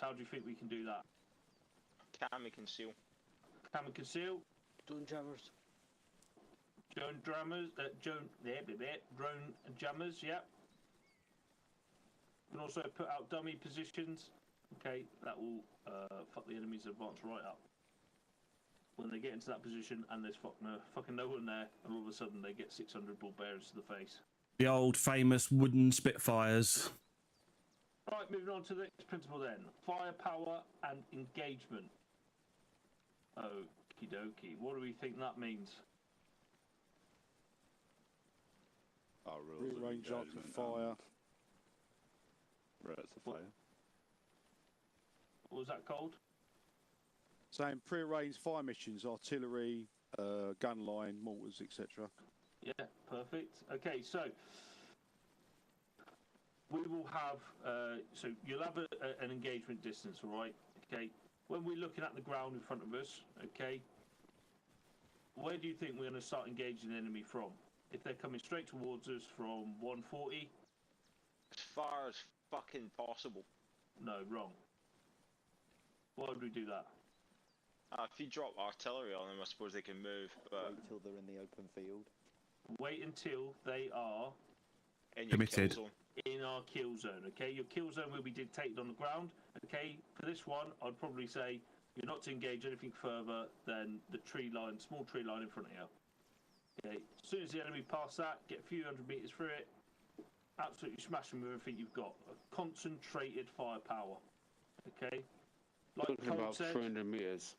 How do you think we can do that? Can we conceal? Can we conceal? Drone jammers. Drone jammers. Drone jammers. Yep. We can also put out dummy positions. Okay, that will fuck the enemy's advance right up. When they get into that position and there's fucking no one there, and all of a sudden they get 600 ball bearers to the face. The old famous wooden Spitfires. Right, moving on to the next principle then. Firepower and engagement. Okie dokie. What do we think that means? Our rules of range up to fire. Rates of fire. What was that called? Saying pre-arranged fire missions, artillery, gun line, mortars, etc. Yeah, perfect. Okay, so we will have, so you'll have an engagement distance, all right? Okay, when we're looking at the ground in front of us, okay, where do you think we're going to start engaging the enemy from? If they're coming straight towards us from 140? As far as fucking possible. No, wrong. Why would we do that? If you drop artillery on them, I suppose they can move, but... Wait till they're in the open field. Wait until they are... in your Committed. kill zone. In our kill zone, okay? Your kill zone will be dictated on the ground, okay? For this one, I'd probably say you're not to engage anything further than the tree line, small tree line in front of you. Okay, as soon as the enemy pass that, get a few hundred meters through it, absolutely smash them with everything you've got. A concentrated firepower, okay? Like Talking Cold about said, 300 meters.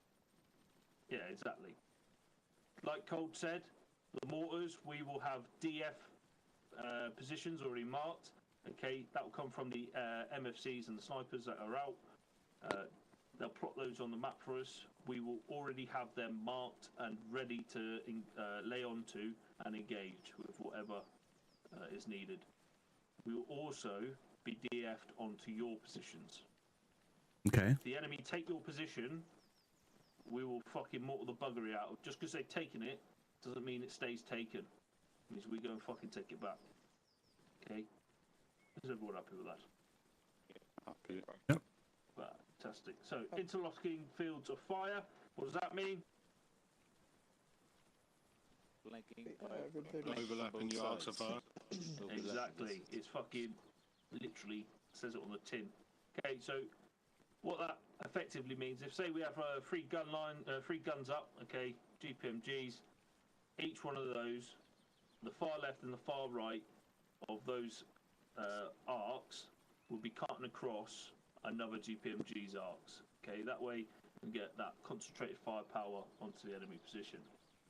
yeah, exactly. Like Cold said, the mortars, we will have DF positions already marked. Okay, that will come from the MFCs and the snipers that are out. They'll plot those on the map for us. We will already have them marked and ready to lay onto and engage with whatever is needed. We will also be DF'd onto your positions. Okay. If the enemy take your position, we will fucking mortar the buggery out. Just because they've taken it doesn't mean it stays taken. It means we go and fucking take it back. Okay? Is everyone happy with that? Happy. Yep. Fantastic. So, interlocking fields of fire. What does that mean? Overlapping the arcs of fire. Exactly. It's fucking literally says it on the tin. Okay, so what that effectively means, if say we have three guns up, okay, GPMGs, each one of those, the far left and the far right of those arcs will be cutting across another GPMG's arcs. Okay, that way we get that concentrated firepower onto the enemy position.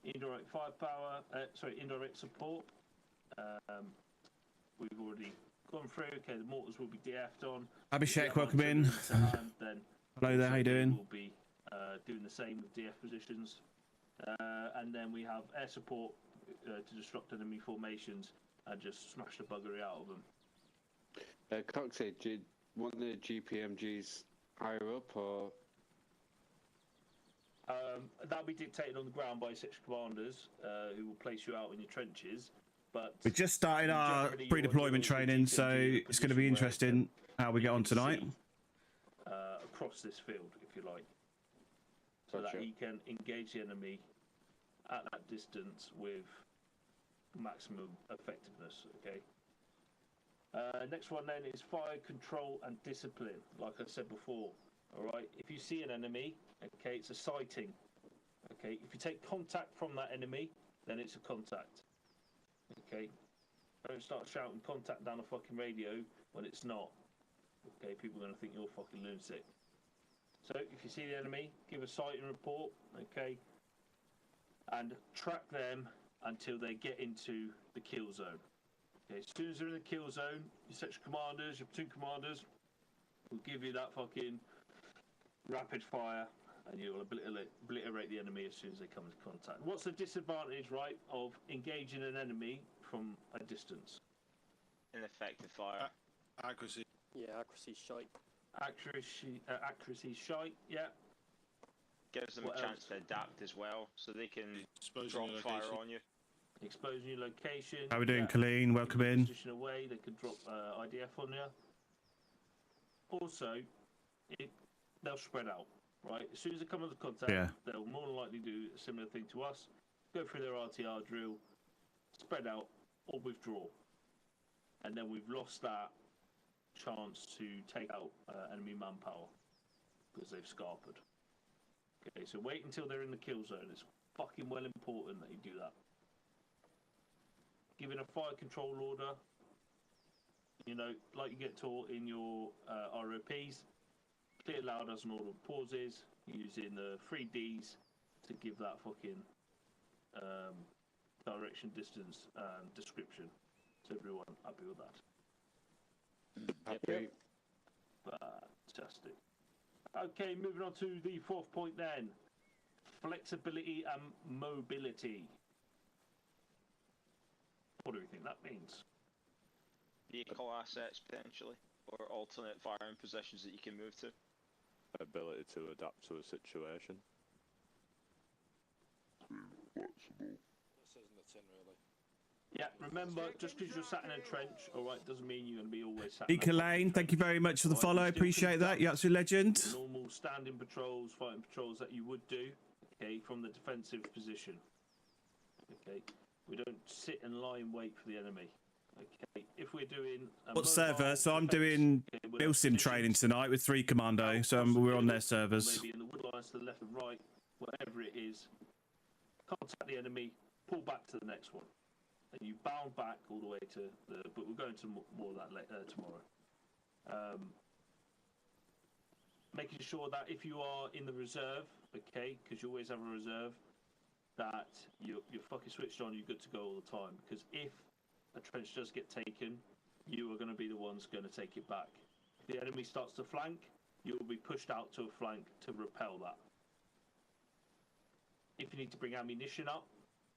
Indirect firepower, indirect support. We've already gone through. Okay, the mortars will be DF'd on. Abhishek, welcome in. Then Hello there, how you doing? We'll be doing the same with DF positions. And then we have air support to disrupt enemy formations and just smash the buggery out of them. Coxie, do you want the GPMGs higher up or? That'll be dictated on the ground by section commanders who will place you out in your trenches. But We just started our pre-deployment training, so it's going to be interesting how we get on tonight. Across this field, if you like, so Gotcha. that you can engage the enemy at that distance with maximum effectiveness. Okay. Next one then is fire control and discipline. Like I said before, all right. If you see an enemy, okay, it's a sighting. Okay. If you take contact from that enemy, then it's a contact. Okay. Don't start shouting contact down a fucking radio when it's not. Okay, people are going to think you're fucking lunatic. So if you see the enemy, give a sighting report, okay, and track them until they get into the kill zone. Okay, as soon as they're in the kill zone, your section commanders, your platoon commanders will give you that fucking rapid fire, and you'll obliterate the enemy as soon as they come into contact. What's the disadvantage, right, of engaging an enemy from a distance? Ineffective fire. Accuracy. Yeah, accuracy's shite. Accuracy shite, yeah. Gives them What a chance else? to adapt as well, so they can Exposing drop your fire location. on you. Exposing your location. How we doing, yeah. Colleen? Welcome in. Position away, they could drop IDF on you. Also, they'll spread out, right? As soon as they come into contact, Yeah. they'll more than likely do a similar thing to us. Go through their RTR drill, spread out, or withdraw. And then we've lost that chance to take out enemy manpower because they've scarpered. Okay, so wait until they're in the kill zone. It's fucking well important that you do that. Giving a fire control order, you know, like you get taught in your ROPs, clear loud as an order of pauses, using the 3Ds to give that fucking direction, distance, and description. So everyone happy with that? Happy. Fantastic. Okay, moving on to the fourth point then. Flexibility and mobility. What do we think that means? Vehicle assets potentially, or alternate firing positions that you can move to. Ability to adapt to a situation. This isn't a tin, really. Yeah, remember, just because you're sat in a trench, all right, doesn't mean you're going to be always sat in a Eka Lane, thank you very much for the Right, follow. you still Appreciate that. You're absolute legend. normal standing patrols, fighting patrols that you would do, okay, from the defensive position. Okay, we don't sit and lie in wait for the enemy. Okay, if we're doing What server? So I'm doing Milsim training tonight with 3 Commando, so we're on their servers. Maybe in the woodlines to the left and right, whatever it is, contact the enemy, pull back to the next one. And you bound back all the way to the, but we'll go into more of that later, tomorrow. Making sure that if you are in the reserve, okay, because you always have a reserve, that you're fucking switched on, you're good to go all the time. Because if a trench does get taken, you are going to be the ones going to take it back. If the enemy starts to flank, you will be pushed out to a flank to repel that. If you need to bring ammunition up,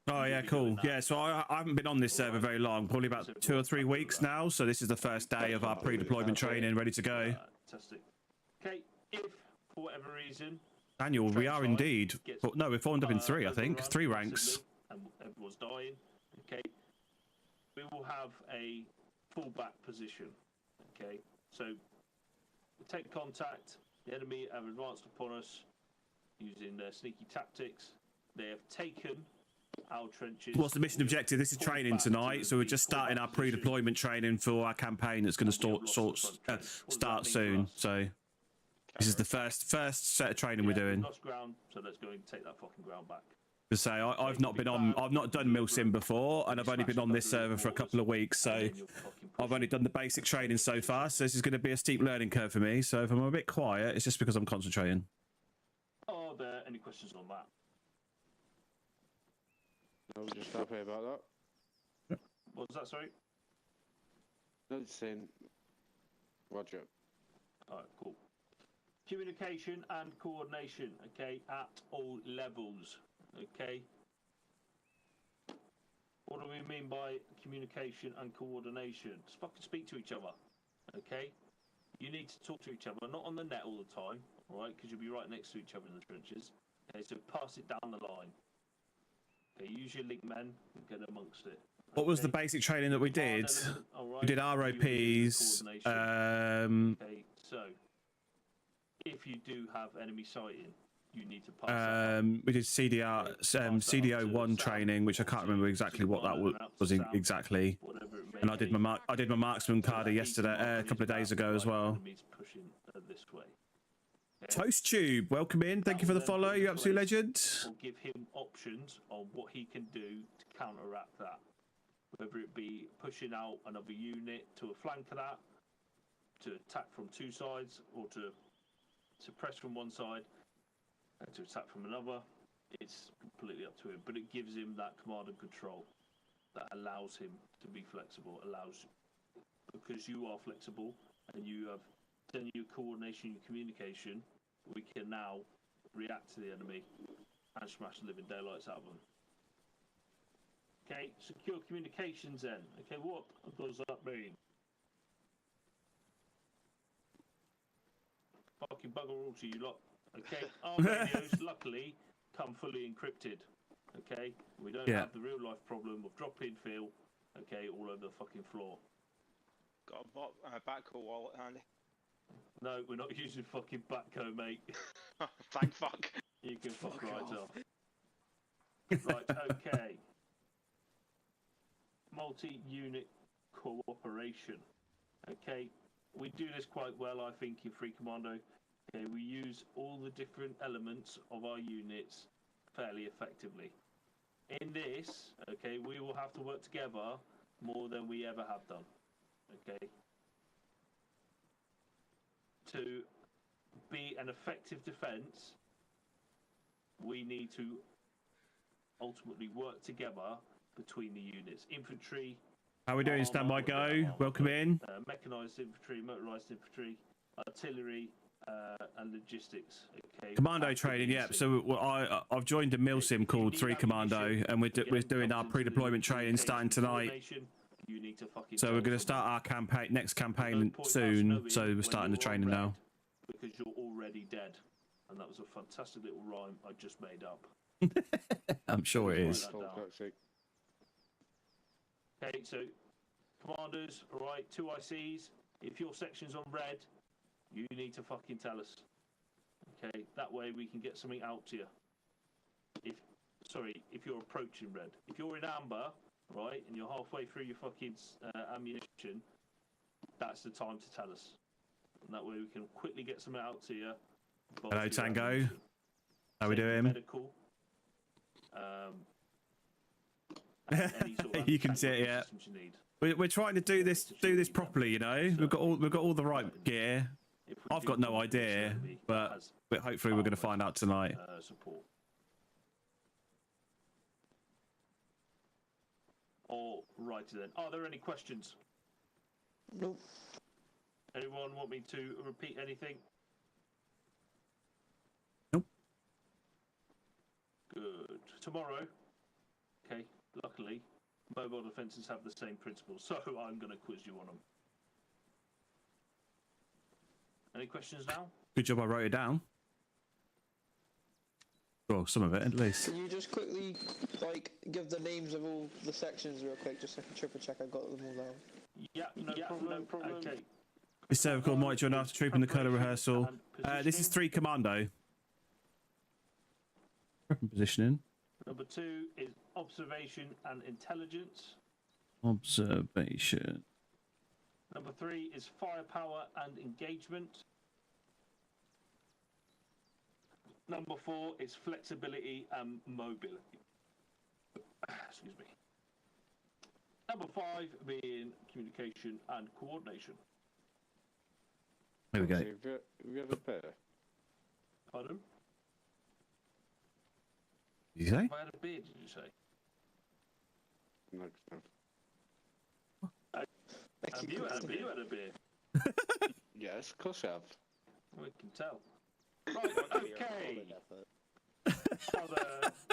Oh yeah, cool. Yeah, so I haven't been on this server very long, probably about 2 or 3 weeks now. So this is the first day of our pre-deployment training, ready to go. fantastic. Okay, if for whatever reason, Daniel, we are indeed. But no, we're formed up in 3, I think. overrun 3 ranks. massively and everyone's dying, okay, we will have a fallback position. Okay, so we take contact. The enemy have advanced upon us using their sneaky tactics. They have taken our trenches. What's the mission objective? This is training tonight, so we're just starting our pre-deployment training for our campaign that's going to start soon. So this is the first set of training we're doing. Lost ground, so let's go and take that fucking ground back. To say I've not been on, I've not done Milsim before, and I've only been on this server for a couple of weeks, so I've only done the basic training so far. So this is going to be a steep learning curve for me. So if I'm a bit quiet, it's just because I'm concentrating. Are there any questions on that? No, just happy about that. What was that, sorry? No, just saying. Roger. Alright, cool. Communication and coordination, okay, at all levels, okay? What do we mean by communication and coordination? Just fucking speak to each other, okay? You need to talk to each other, not on the net all the time, alright, because you'll be right next to each other in the trenches. Okay, so pass it down the line. Okay, use your link men and get amongst it. What was the basic training that we did? We did ROPs. Okay, so if you do have enemy sighting, you need to pass We did CDO1 training, which I can't remember exactly what that was exactly. And I did my marksman card yesterday, a couple of days ago as well. Pushing this way. Toast Tube, welcome in. Thank you for the follow. You absolute legend. Will give him options on what he can do to counteract that. Whether it be pushing out another unit to a flank of that, to attack from 2 sides, or to suppress from one side and to attack from another. It's completely up to him, but it gives him that command and control that allows him to be flexible. Because you are flexible and you have done your coordination, your communication, we can now react to the enemy and smash the living daylights out of them. Okay, secure communications then. Okay, what does that mean? Fucking bugger all to you lot. Okay, our radios luckily come fully encrypted. Okay, we don't have the real life problem of drop-in feel. Okay, all over the fucking floor. Got a backhoe wallet handy. No, we're not using fucking backhoe, mate. Thank fuck. You can fuck right off. off. Right, okay. Multi-unit cooperation. Okay, we do this quite well, I think, in Free Commando. Okay, we use all the different elements of our units fairly effectively. In this, okay, we will have to work together more than we ever have done. Okay. To be an effective defense, we need to ultimately work together between the units. Infantry. How are we doing? Stand by, go. Welcome in. Mechanized infantry, motorized infantry, artillery, and logistics. Okay. Commando training, yeah. So I've joined a Milsim called 3 Commando, and we're doing our pre-deployment training starting tonight. You need to fucking So we're going to start our next campaign soon. So we're starting the training now. Because you're already dead, and that was a fantastic little rhyme I just made up. I'm sure it is. Okay, so commanders, all right, 2 ICs. If your section's on red, you need to fucking tell us. Okay, that way we can get something out to you. If you're approaching red. If you're in amber, right, and you're halfway through your fucking ammunition, that's the time to tell us. And that way we can quickly get something out to you. Hello, Tango. How we doing? Medical. You can see it, yeah. We're trying to do this properly, you know. We've got all the right gear. I've got no idea, but hopefully we're going to find out tonight. Support. All righty then. Are there any questions? Nope. Anyone want me to repeat anything? Nope. Good. Tomorrow, okay, luckily, mobile defences have the same principles, so I'm going to quiz you on them. Any questions now? Good job I wrote it down. Well, some of it at least. Can you just quickly, like, give the names of all the sections real quick, just so I can triple check I've got them all down? Yeah, no problem. Okay. This cervical might join after troop in the colour rehearsal. This is 3 Commando. Weapon positioning. Number 2 is observation and intelligence. Observation. Number 3 is firepower and engagement. Number 4 is flexibility and mobility. Excuse me. Number 5 being communication and coordination. There we go. Have you ever pair? Pardon? Did you say? Have I had a beer, did you say? No. Have you had a beer? Yes, of course I have. We can tell. Right, okay.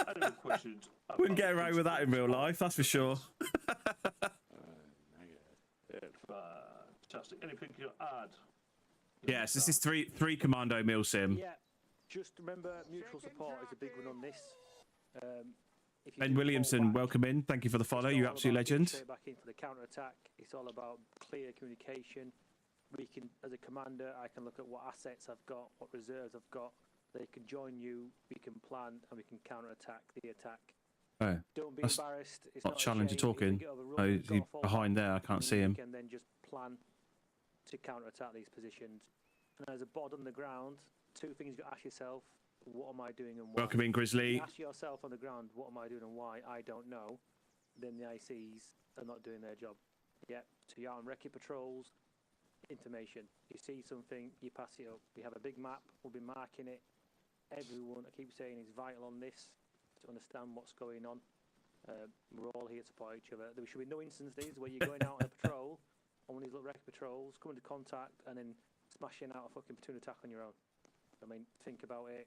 Other questions? Wouldn't get away with that in real life, that's for sure. Fantastic. Anything to add? Yes, this is 3 Commando Milsim. Yeah, just remember mutual support is a big one on this. If you Ben do Williamson, fall back, welcome in. Thank you for the follow. it's You're all absolute about getting legend. straight back into the counter attack. It's all about clear communication. We can, as a commander, I can look at what assets I've got, what reserves I've got. They can join you. We can plan and we can counter attack the attack. Oh, Don't be that's embarrassed. It's not not a Challenger shame if talking. you get overrun, Oh, you've got he's a fall behind back, there. I can't and see you him. can then just plan to counter attack these positions. And as a bod on the ground, 2 things you got to ask yourself: what am I doing and why? Welcome in, Grizzly. Ask yourself on the ground, what am I doing and why? I don't know. Then the ICs are not doing their job. Yep. So you're on recce patrols, intimation. You see something, you pass it up. We have a big map. We'll be marking it. Everyone, I keep saying, is vital on this to understand what's going on. We're all here to support each other. There should be no instances where you're going out on a patrol, on one of these little recce patrols, come into contact, and then smashing out a fucking platoon attack on your own. I mean, think about it.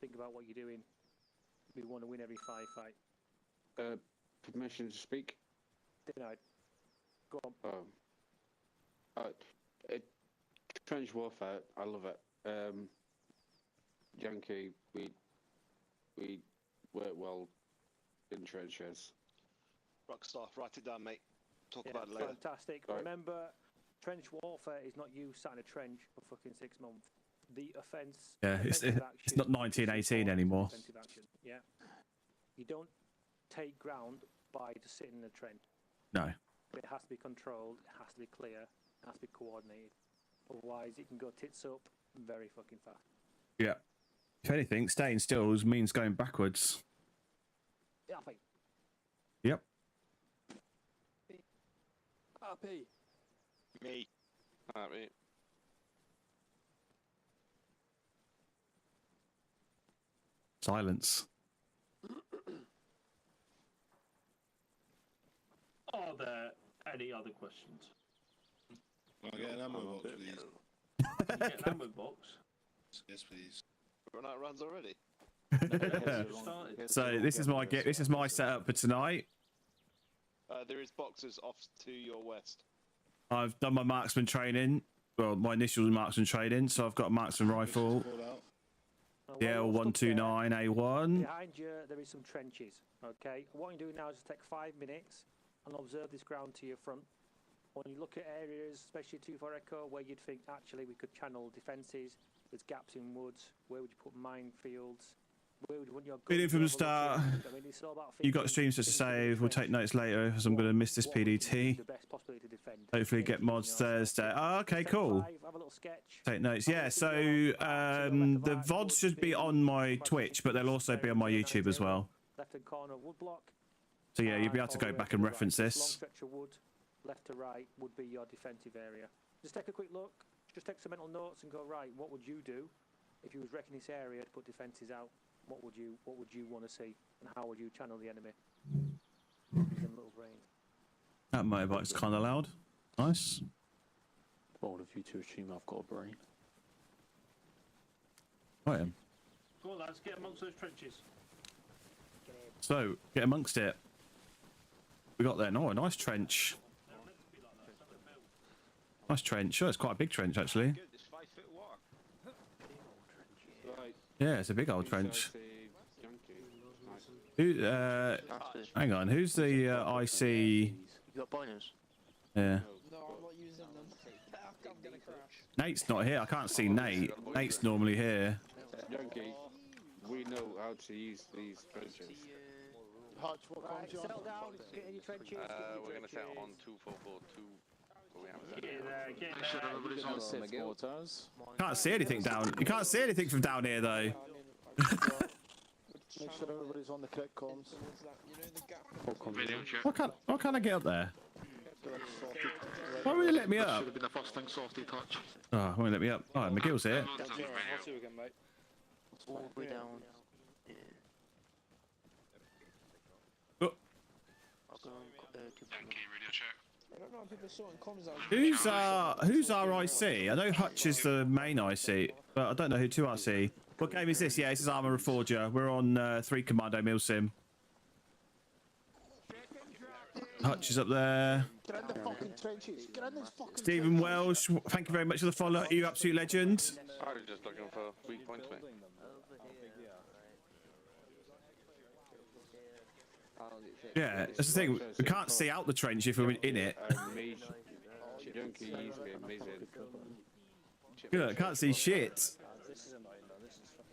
Think about what you're doing. We want to win every firefight. Permission to speak? Denied. Go on. Trench warfare, I love it. Yankee, we work well in trenches. Rockstar, write it down, mate. Talk Yeah, about it later. fantastic. Right. Remember, Trench warfare is not you sat in a trench for fucking 6 months. The offence. Yeah, it's not 1918 anymore. Action. Yeah. You don't take ground by just sitting in a trench. No. It has to be controlled. It has to be clear. It has to be coordinated. Otherwise, it can go tits up very fucking fast. Yeah. If anything, staying still means going backwards. Yeah, I think. Yep. RP. Me. Happy. Silence. Are there any other questions? Can I get an ammo box, please? You get an ammo box? Yes, please. Run out of runs already. Started. So this is my setup for tonight. There is boxes off to your west. I've done my marksman training. Well, my initial marksman training. So I've got a marksman rifle. The L129A1. Behind you, there is some trenches. Okay. What you do now is just take 5 minutes and observe this ground to your front. When you look at areas, especially 2-4 Echo, where you'd think actually we could channel defences, there's gaps in woods. Where would you put minefields? Where would you want your Video from the guns to have a look start. at? I mean, it's all about You got thinking, streams to thinking save. We'll take notes later as I'm going to miss this what would be PDT. the best possibility to defend? Hopefully get Anything, mods you know, Thursday. Oh, okay, take cool. 5, have a little sketch. Take notes. Yeah, so the VODs should be on my Twitch, but they'll also be on my YouTube as well. Left-hand corner of wood block. So yeah, you'll be able to go back and reference Long this. stretch of wood, left to right, would be your defensive area. Just take a quick look. Just take some mental notes and go, right, what would you do if you was wrecking this area to put defences out? What would you want to see, and how would you channel the enemy? Them little brains. That motorbike's kind of loud. Nice. Bold of you to assume I've got a brain. Right. Go on, lads, get amongst those trenches. So get amongst it. We got there. Oh, a nice trench. Nice trench. Sure, it's quite a big trench actually. Good, it's 5 foot water. Right. Yeah, it's a big old trench. Nice. Who? Hang on. Who's the IC? You got binos? Yeah. No, I'm not using them. I'm gonna crash. Nate's not here. I can't see Nate. Nate's normally here. Yankee, we know how to use these trenches. Hutch, what settle down, get in your trenches. We're going to set on 2442. But we haven't Get in there, get in Make sure there. everybody's on safe quarters. Can't see anything down. You can't see anything from down here though. Make sure everybody's on the correct comms. Why can't I get up there? Why won't you let me up? Should have been the first thing softy touch. Oh, won't let me up. Oh, McGill's here. All the way down. Yeah. Oh. I'll go and I don't know if people saw in comms. Who's our IC? I know Hutch is the main IC, but I don't know who 2RC. What game is this? Yeah, this is Armour Reforger. We're on 3 Commando Milsim. Hutch is up there. Get in the fucking trenches. Get in these fucking Stephen Welsh, thank you very much for the follow. You absolute legend. I was just looking for weak points, mate. Yeah, that's the thing. We can't see out the trench if we're in it. Yankee, he's been amazing. Good, can't see shit.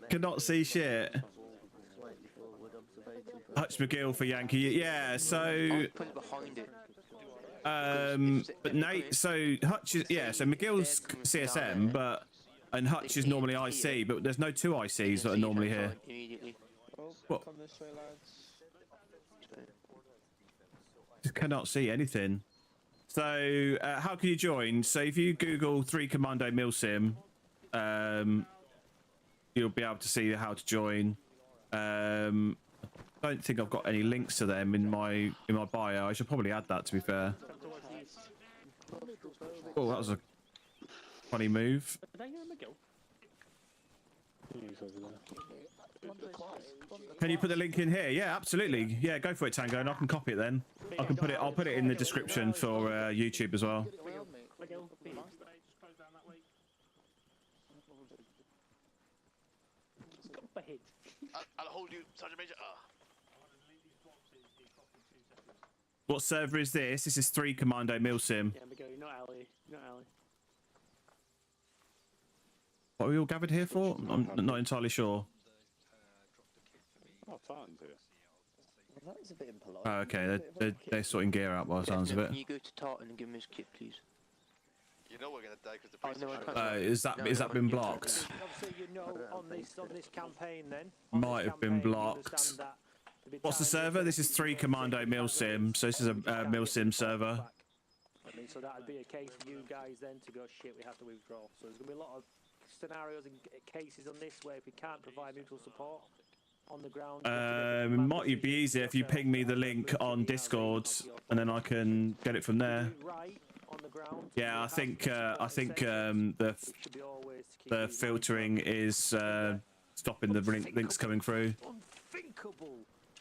Cannot see shit. Hutch McGill for Yankee. Yeah, so put it behind it. but Nate, so Hutch is, yeah, so McGill's CSM, and Hutch is normally IC, but there's no 2 ICs that are normally here. Immediately. What? Come this way, lads. Just cannot see anything. So how can you join? So if you Google 3 Commando Milsim, you'll be able to see how to join. I don't think I've got any links to them in my bio. I should probably add that, to be fair. Oh, that was a funny move. Can you put the link in here? Yeah, absolutely. Yeah, go for it, Tango, and I can copy it then. I can put it. I'll put it in the description for YouTube as well. I'll hold you, Sergeant Major. What server is this? This is 3 Commando Milsim. Yeah, we go. You're not Ali. You're not Ali. What are we all gathered here for? I'm not entirely sure. Oh, Tartan's here. Well, that was a bit impolite. Oh, okay, they're sorting gear out by the sounds of it. Can you go to Tartan and give me his kit, please? You know we're going to die because the Oh, priest no, I is can't. Is that been blocked? Obviously, you know, on this campaign, then Might have been blocked. What's the server? This is 3 Commando Milsim, so this is a Milsim server. I mean, so that would be a case for you guys then to go, shit, we have to withdraw. So there's going to be a lot of scenarios and cases on this where if we can't provide mutual support on the ground... It might be easier if you ping me the link on Discord, and then I can get it from there. Yeah, I think the filtering is stopping the links coming through.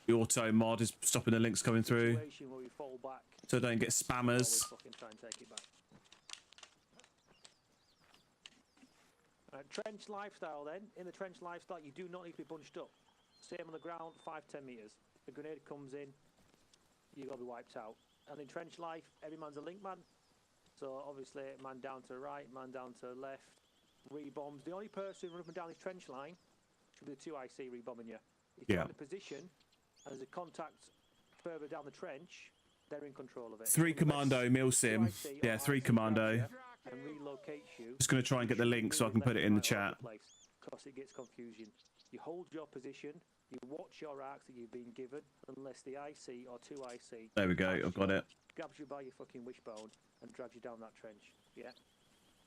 The auto mod is stopping the links coming through, so don't get spammers. Trench lifestyle then. In the trench lifestyle, you do not need to be bunched up. Same on the ground, 5-10 meters. The grenade comes in, you got to be wiped out. And in trench life, every man's a link man. So obviously, man down to the right, man down to the left. Rebombs. The only person running up and down this trench line should be the 2IC rebombing you. If you're in a position and there's a contact further down the trench, they're in control of it. 3 Commando Milsim. Yeah, 3 Commando. And relocates you. Just going to try and get the link so I can put it in the chat. Because it gets confusion. You hold your position, you watch your arcs that you've been given, unless the IC or 2IC... There we go, I've got it. ...grabs you by your fucking wishbone and drags you down that trench. Yeah?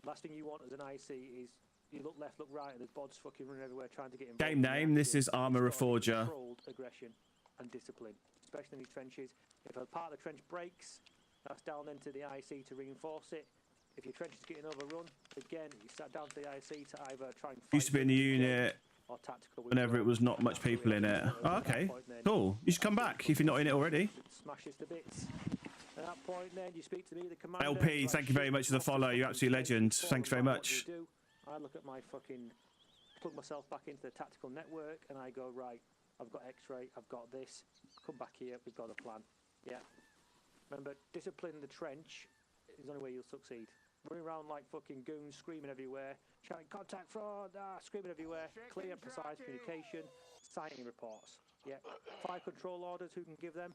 Last thing you want as an IC is you look left, look right, and there's bods fucking running everywhere trying to get involved. Game name, this is Armor Reforger. Controlled aggression and discipline, especially in these trenches. If a part of the trench breaks, that's down then to the IC to reinforce it. If your trench is getting overrun, again, you sat down to the IC to either try and fight... Used to be in the unit whenever it was not much people in it. Oh, okay, cool. You should come back if you're not in it already. Smashes to bits. At that point then, you speak to me, the commander... LP, thank you very much for the follow. You're absolute legend. Thanks very much. I look at my fucking... plug myself back into the tactical network and I go, right, I've got X-ray, I've got this. Come back here, we've got a plan. Yeah. Remember, discipline the trench is the only way you'll succeed. Running around like fucking goons, screaming everywhere, shouting contact fraud, screaming everywhere, clear, precise communication, sighting reports. Yeah. Fire control orders, who can give them?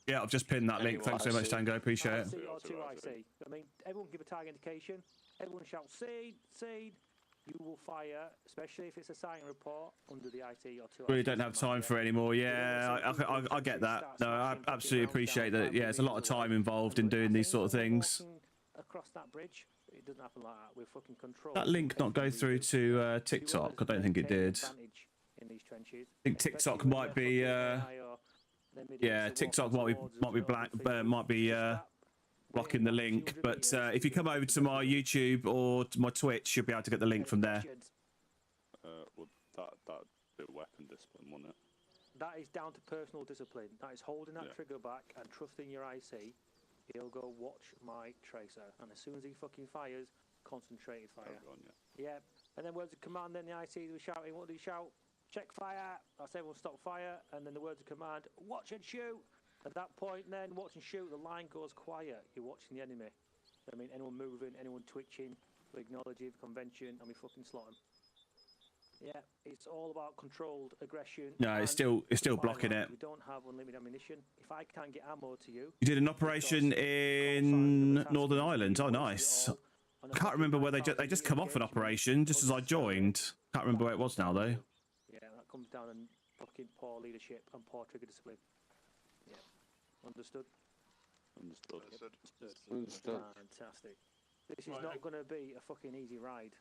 Yeah, I've just pinned that link. Thanks so much, Tango. Appreciate it. IC or 2IC. I mean, everyone give a target indication. Everyone shout seed, seed. You will fire, especially if it's a sighting report under the IC or 2IC. Really don't have time for it anymore. Yeah, I get that. No, I absolutely appreciate that. Yeah, it's a lot of time involved in doing these sort of things. Across that bridge, it doesn't happen like that. We're fucking controlled. That link not go through to TikTok? I don't think it did. In these trenches, I think TikTok might be. Yeah, TikTok might be black, might be blocking the link. But if you come over to my YouTube or to my Twitch, you'll be able to get the link from there. Well, that bit of weapon discipline, wasn't it? That is down to personal discipline. That is holding that trigger back and trusting your IC. He'll go watch my tracer, and as soon as he fucking fires, concentrated fire. Yeah, and then words of command. Then the IC was shouting. What did he shout? Check fire. I say, everyone stop fire. And then the words of command: watch and shoot. At that point, then watch and shoot. The line goes quiet. You're watching the enemy. I mean, anyone moving, anyone twitching, we acknowledge the convention, and we fucking slot them. Yeah, it's all about controlled aggression. No, it's still blocking it. We don't have unlimited ammunition. If I can't get ammo to you... You did an operation in Northern Ireland. Oh, nice. I can't remember where they just come off an operation just as I joined. Can't remember where it was now, though. Yeah, that comes down on fucking poor leadership and poor trigger discipline. Yeah. Understood? Understood. Fantastic. This is not going to be a fucking easy ride.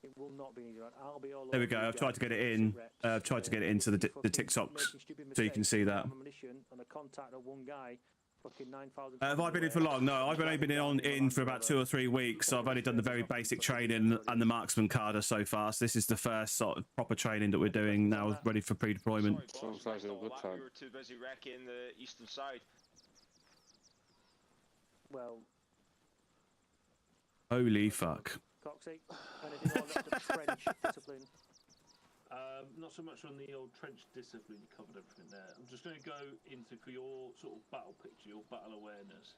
It will not be easy. I'll be all there we go. I've tried to get it in. I've tried to get it into the TikToks so you can see that. And a contact of one guy, fucking 9,000. Have I been in for long? No, I've only been in for about 2 or 3 weeks. So I've only done the very basic training and the marksman carder so far. So this is the first sort of proper training that we're doing now, ready for pre-deployment. Sounds like a good time. We were too busy wrecking the eastern side. Well. Holy fuck. Coxie, anything on that trench discipline? Not so much on the old trench discipline, you covered everything there. I'm just going to go into for your sort of battle picture, your battle awareness.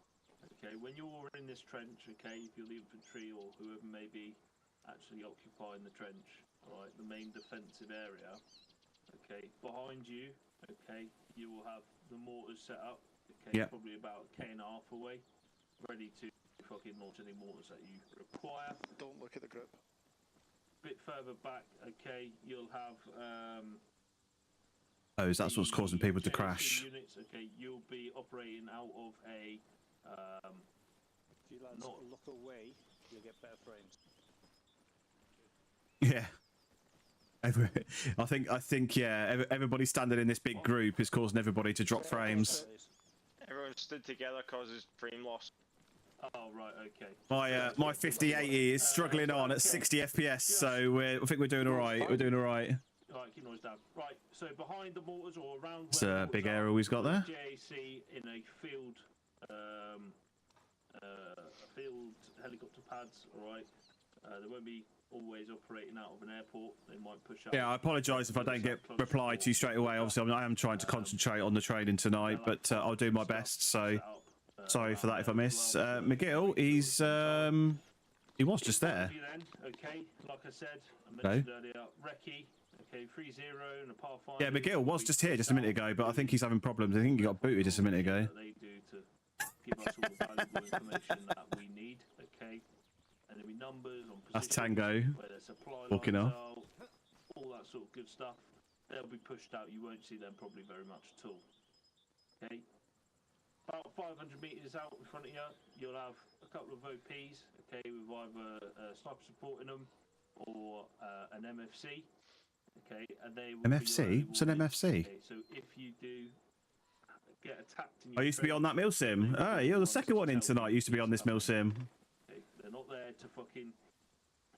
Okay, when you're in this trench, okay, if you're the infantry or whoever may be actually occupying the trench, all right, the main defensive area, okay, behind you, okay, you will have the mortars set up, okay, probably about a K and a half away, ready to fucking launch any mortars that you require. Don't look at the group. Bit further back, okay, you'll have Oh, that's what's causing people to crash. Units, okay, you'll be operating out of a If you lads look away, you'll get better frames. Yeah. I think, yeah. Everybody standing in this big group is causing everybody to drop frames. Everyone stood together causes frame loss. Oh right, okay. My 5080 is struggling on at 60 FPS, so I think we're doing all right. We're doing all right. All right, keep noise down. Right, so behind the mortars or around. It's a big area we've got there. JAC in a field, field helicopter pads. All right. They won't be always operating out of an airport. They might push out. Yeah, I apologise if I don't get reply to you straight away. Obviously, I am trying to concentrate on the training tonight, but I'll do my best. So. Sorry for that if I miss. McGill, he was just there. Okay, like I said, I mentioned earlier, Recce, okay, 3-0 and a par 5. Yeah, McGill was just here just a minute ago, but I think he's having problems. I think he got booted just a minute ago. They do to give us all the valuable information that we need, okay? Enemy numbers on position, That's Tango where their supply walking lines off. are, all that sort of good stuff. They'll be pushed out. You won't see them probably very much at all. Okay. About 500 metres out in front of you, you'll have a couple of OPs, okay, with either a sniper supporting them or an MFC, okay, and they will MFC? What's an MFC? Okay, so if you do get attacked in your I used to be on that Milsim. Oh, you're the second one in tonight. Used to be on this Milsim. Okay, they're not there to fucking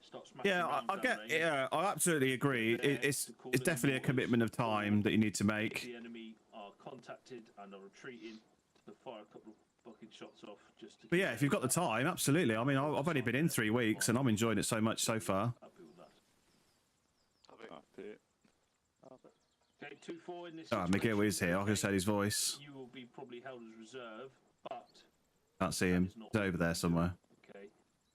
start smashing. Yeah, I get. Yeah, I absolutely agree. It's definitely a commitment of time that you need to make. The enemy are contacted and are retreating. To fire a couple of fucking shots off just to. But yeah, if you've got the time, absolutely. I mean, I've only been in 3 weeks and I'm enjoying it so much so far. Happy with that. Okay, 2-4 in this. Oh, McGill is here. I can say his voice. You will be probably held as reserve, but Can't see him. He's over there somewhere. okay,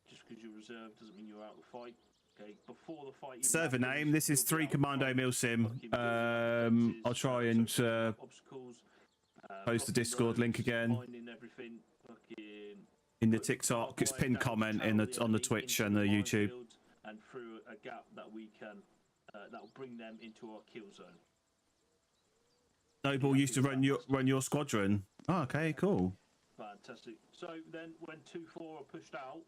just because you're reserve doesn't mean you're out of the fight. Okay, before the fight. Server name. This is 3 Commando Milsim. I'll try and obstacles. Post the Discord link again in the TikTok. It's pinned comment in the on the Twitch and the YouTube. And through a gap that we can, that will bring them into our kill zone. Noble used to run your squadron. Oh, okay, cool. Fantastic. So then, when 2-4 are pushed out,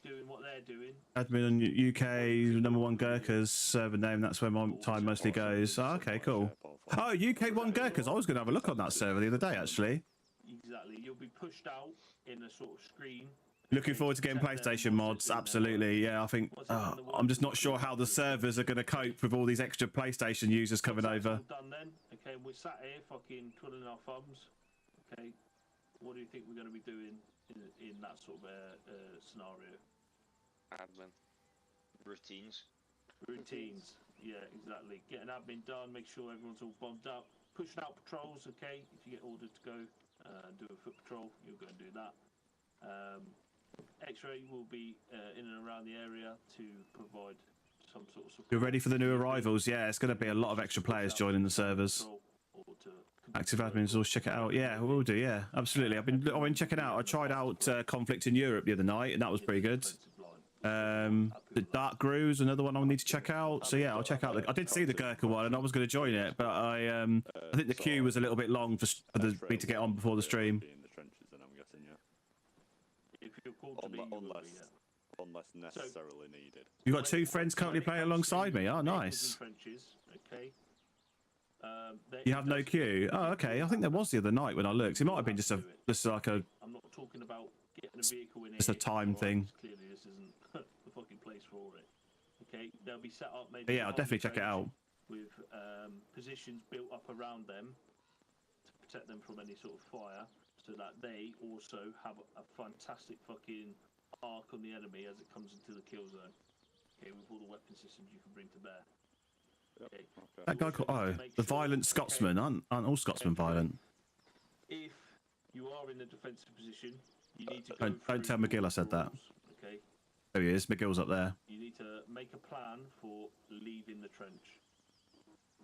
doing what they're doing. Admin on UK #1 Gurkhas server name. That's where my time mostly goes. Oh, okay, cool. Oh, UK 1 Gurkhas. I was going to have a look on that server the other day, actually. Exactly. You'll be pushed out in a sort of screen. Looking forward to getting PlayStation mods. Absolutely, yeah. I think I'm just not sure how the servers are going to cope with all these extra PlayStation users coming over. Done then. Okay, we're sat here fucking twiddling our thumbs. Okay, what do you think we're going to be doing in that sort of scenario? Admin. Routines. Routines. Yeah, exactly. Getting admin done, make sure everyone's all bombed up. Pushing out patrols, okay? If you get ordered to go do a foot patrol, you'll go and do that. X-ray will be in and around the area to provide some sort of support. You're ready for the new arrivals? Yeah, it's going to be a lot of extra players joining the servers. Active admins, always check it out. Yeah, we'll do. Yeah, absolutely. I've been checking out. I tried out Conflict in Europe the other night, and that was pretty good. The Dark Grooves, another one I'll need to check out. So yeah, I'll check out. I did see the Gurkha one, and I was going to join it, but I think the queue was a little bit long for me to get on before the stream. In the trenches, then I'm guessing, yeah. If you're called to be, unless necessarily needed. You've got 2 friends currently playing alongside me. Oh, nice. Trenches, okay. You have no queue. Oh, okay. I think there was the other night when I looked. It might have been just like a. I'm not talking about getting a vehicle in. Just a time thing. Clearly, this isn't the fucking place for it. Okay, they'll be set up maybe. But yeah, I'll definitely check it out. With positions built up around them to protect them from any sort of fire, so that they also have a fantastic fucking arc on the enemy as it comes into the kill zone. Okay, with all the weapon systems you can bring to bear. Okay. That guy called the violent Scotsman. Aren't all Scotsmen violent? If you are in a defensive position, you need to go Don't tell McGill I said that. Okay. There he is. McGill's up there. You need to make a plan for leaving the trench.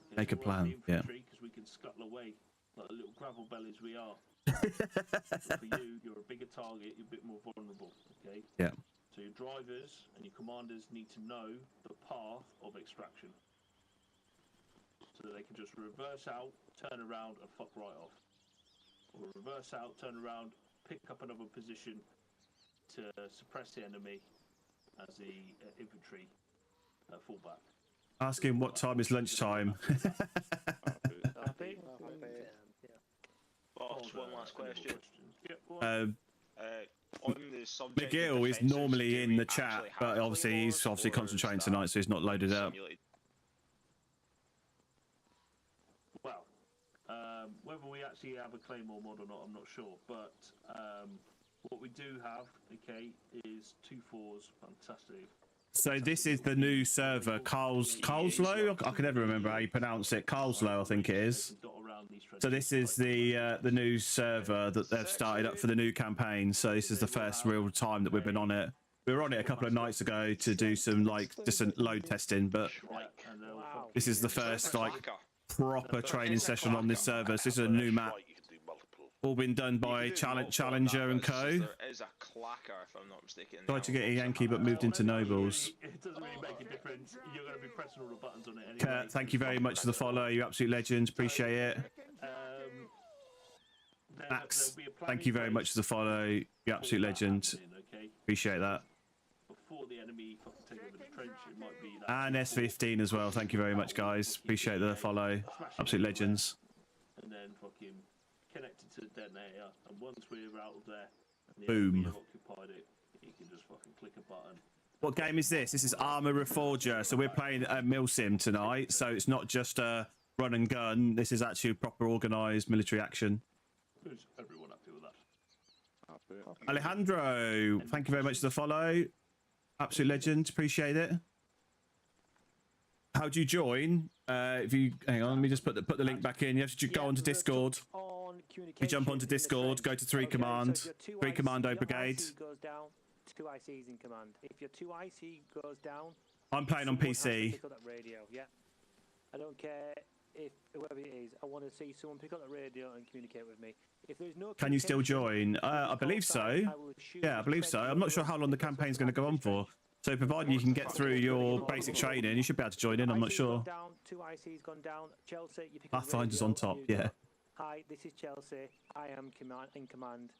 Okay, Make a plan. Yeah. Because we can scuttle away like the little gravel bellies we are. But for you, you're a bigger target. You're a bit more vulnerable. Okay. Yeah. So your drivers and your commanders need to know the path of extraction, so that they can just reverse out, turn around, and fuck right off. Or reverse out, turn around, pick up another position to suppress the enemy as the infantry fallback. Ask him what time is lunchtime. Boss, one last question. On the subject McGill is normally in the chat, but obviously he's concentrating tonight, so he's not loaded up. Well, whether we actually have a Claymore mod or not, I'm not sure. But what we do have, okay, is 2-4s. Fantastic. So this is the new server, Carlslow. I can never remember how you pronounce it. Carlslow, I think it is. So this is the new server that they've started up for the new campaign. So this is the first real time that we've been on it. We were on it a couple of nights ago to do some just load testing, but this is the first proper training session on this server. So this is a new map. All been done by Challenger and Co. There is a clacker, if I'm not mistaken. Tried to get a Yankee, but moved into Nobles. It doesn't really make a difference. You're going to be pressing all the buttons on it anyway. Kurt, thank you very much for the follow. You absolute legend. Appreciate it. Max, thank you very much for the follow. You absolute legend. Appreciate that. Before the enemy take over the trench, it might be that. And S15 as well. Thank you very much, guys. Appreciate the follow. Absolute legends. And then fucking connected to the detonator, and once we're out of there, and the boom, enemy have occupied it, you can just fucking click a button. What game is this? This is Armour Reforger. So we're playing a Milsim tonight. So it's not just a run and gun. This is actually proper organised military action. Is everyone happy with that? Alejandro, thank you very much for the follow. Absolute legend. Appreciate it. How do you join? If you hang on, let me just put the link back in. You have to go onto Discord. You jump onto Discord, go to 3 Command, 3 Commando Brigade. Goes down, 2 ICs in command. If your 2 IC goes down, I'm playing on PC. pick up that radio. Yeah, I don't care if whoever it is. I want to see someone pick up the radio and communicate with me. If there's no, can you still join? I believe so. Yeah, I believe so. I'm not sure how long the campaign's going to go on for. So providing you can get through your basic training, you should be able to join in. I'm not sure. Down, 2 ICs gone down. Chelsea, you pick up Pathfinder's on top. Yeah. Hi, this is Chelsea. I am in command.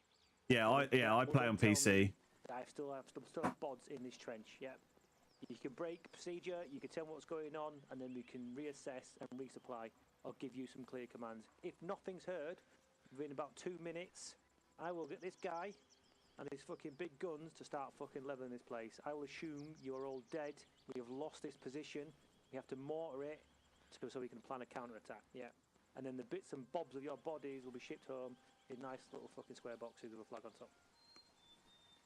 Yeah, I play on PC. I still have bods in this trench. Yeah. You can break procedure. You can tell me what's going on, and then we can reassess and resupply. I'll give you some clear commands. If nothing's heard, within about 2 minutes, I will get this guy and his fucking big guns to start fucking leveling this place. I will assume you are all dead. We have lost this position. We have to mortar it so we can plan a counter-attack. Yeah. And then the bits and bobs of your bodies will be shipped home in nice little fucking square boxes with a flag on top.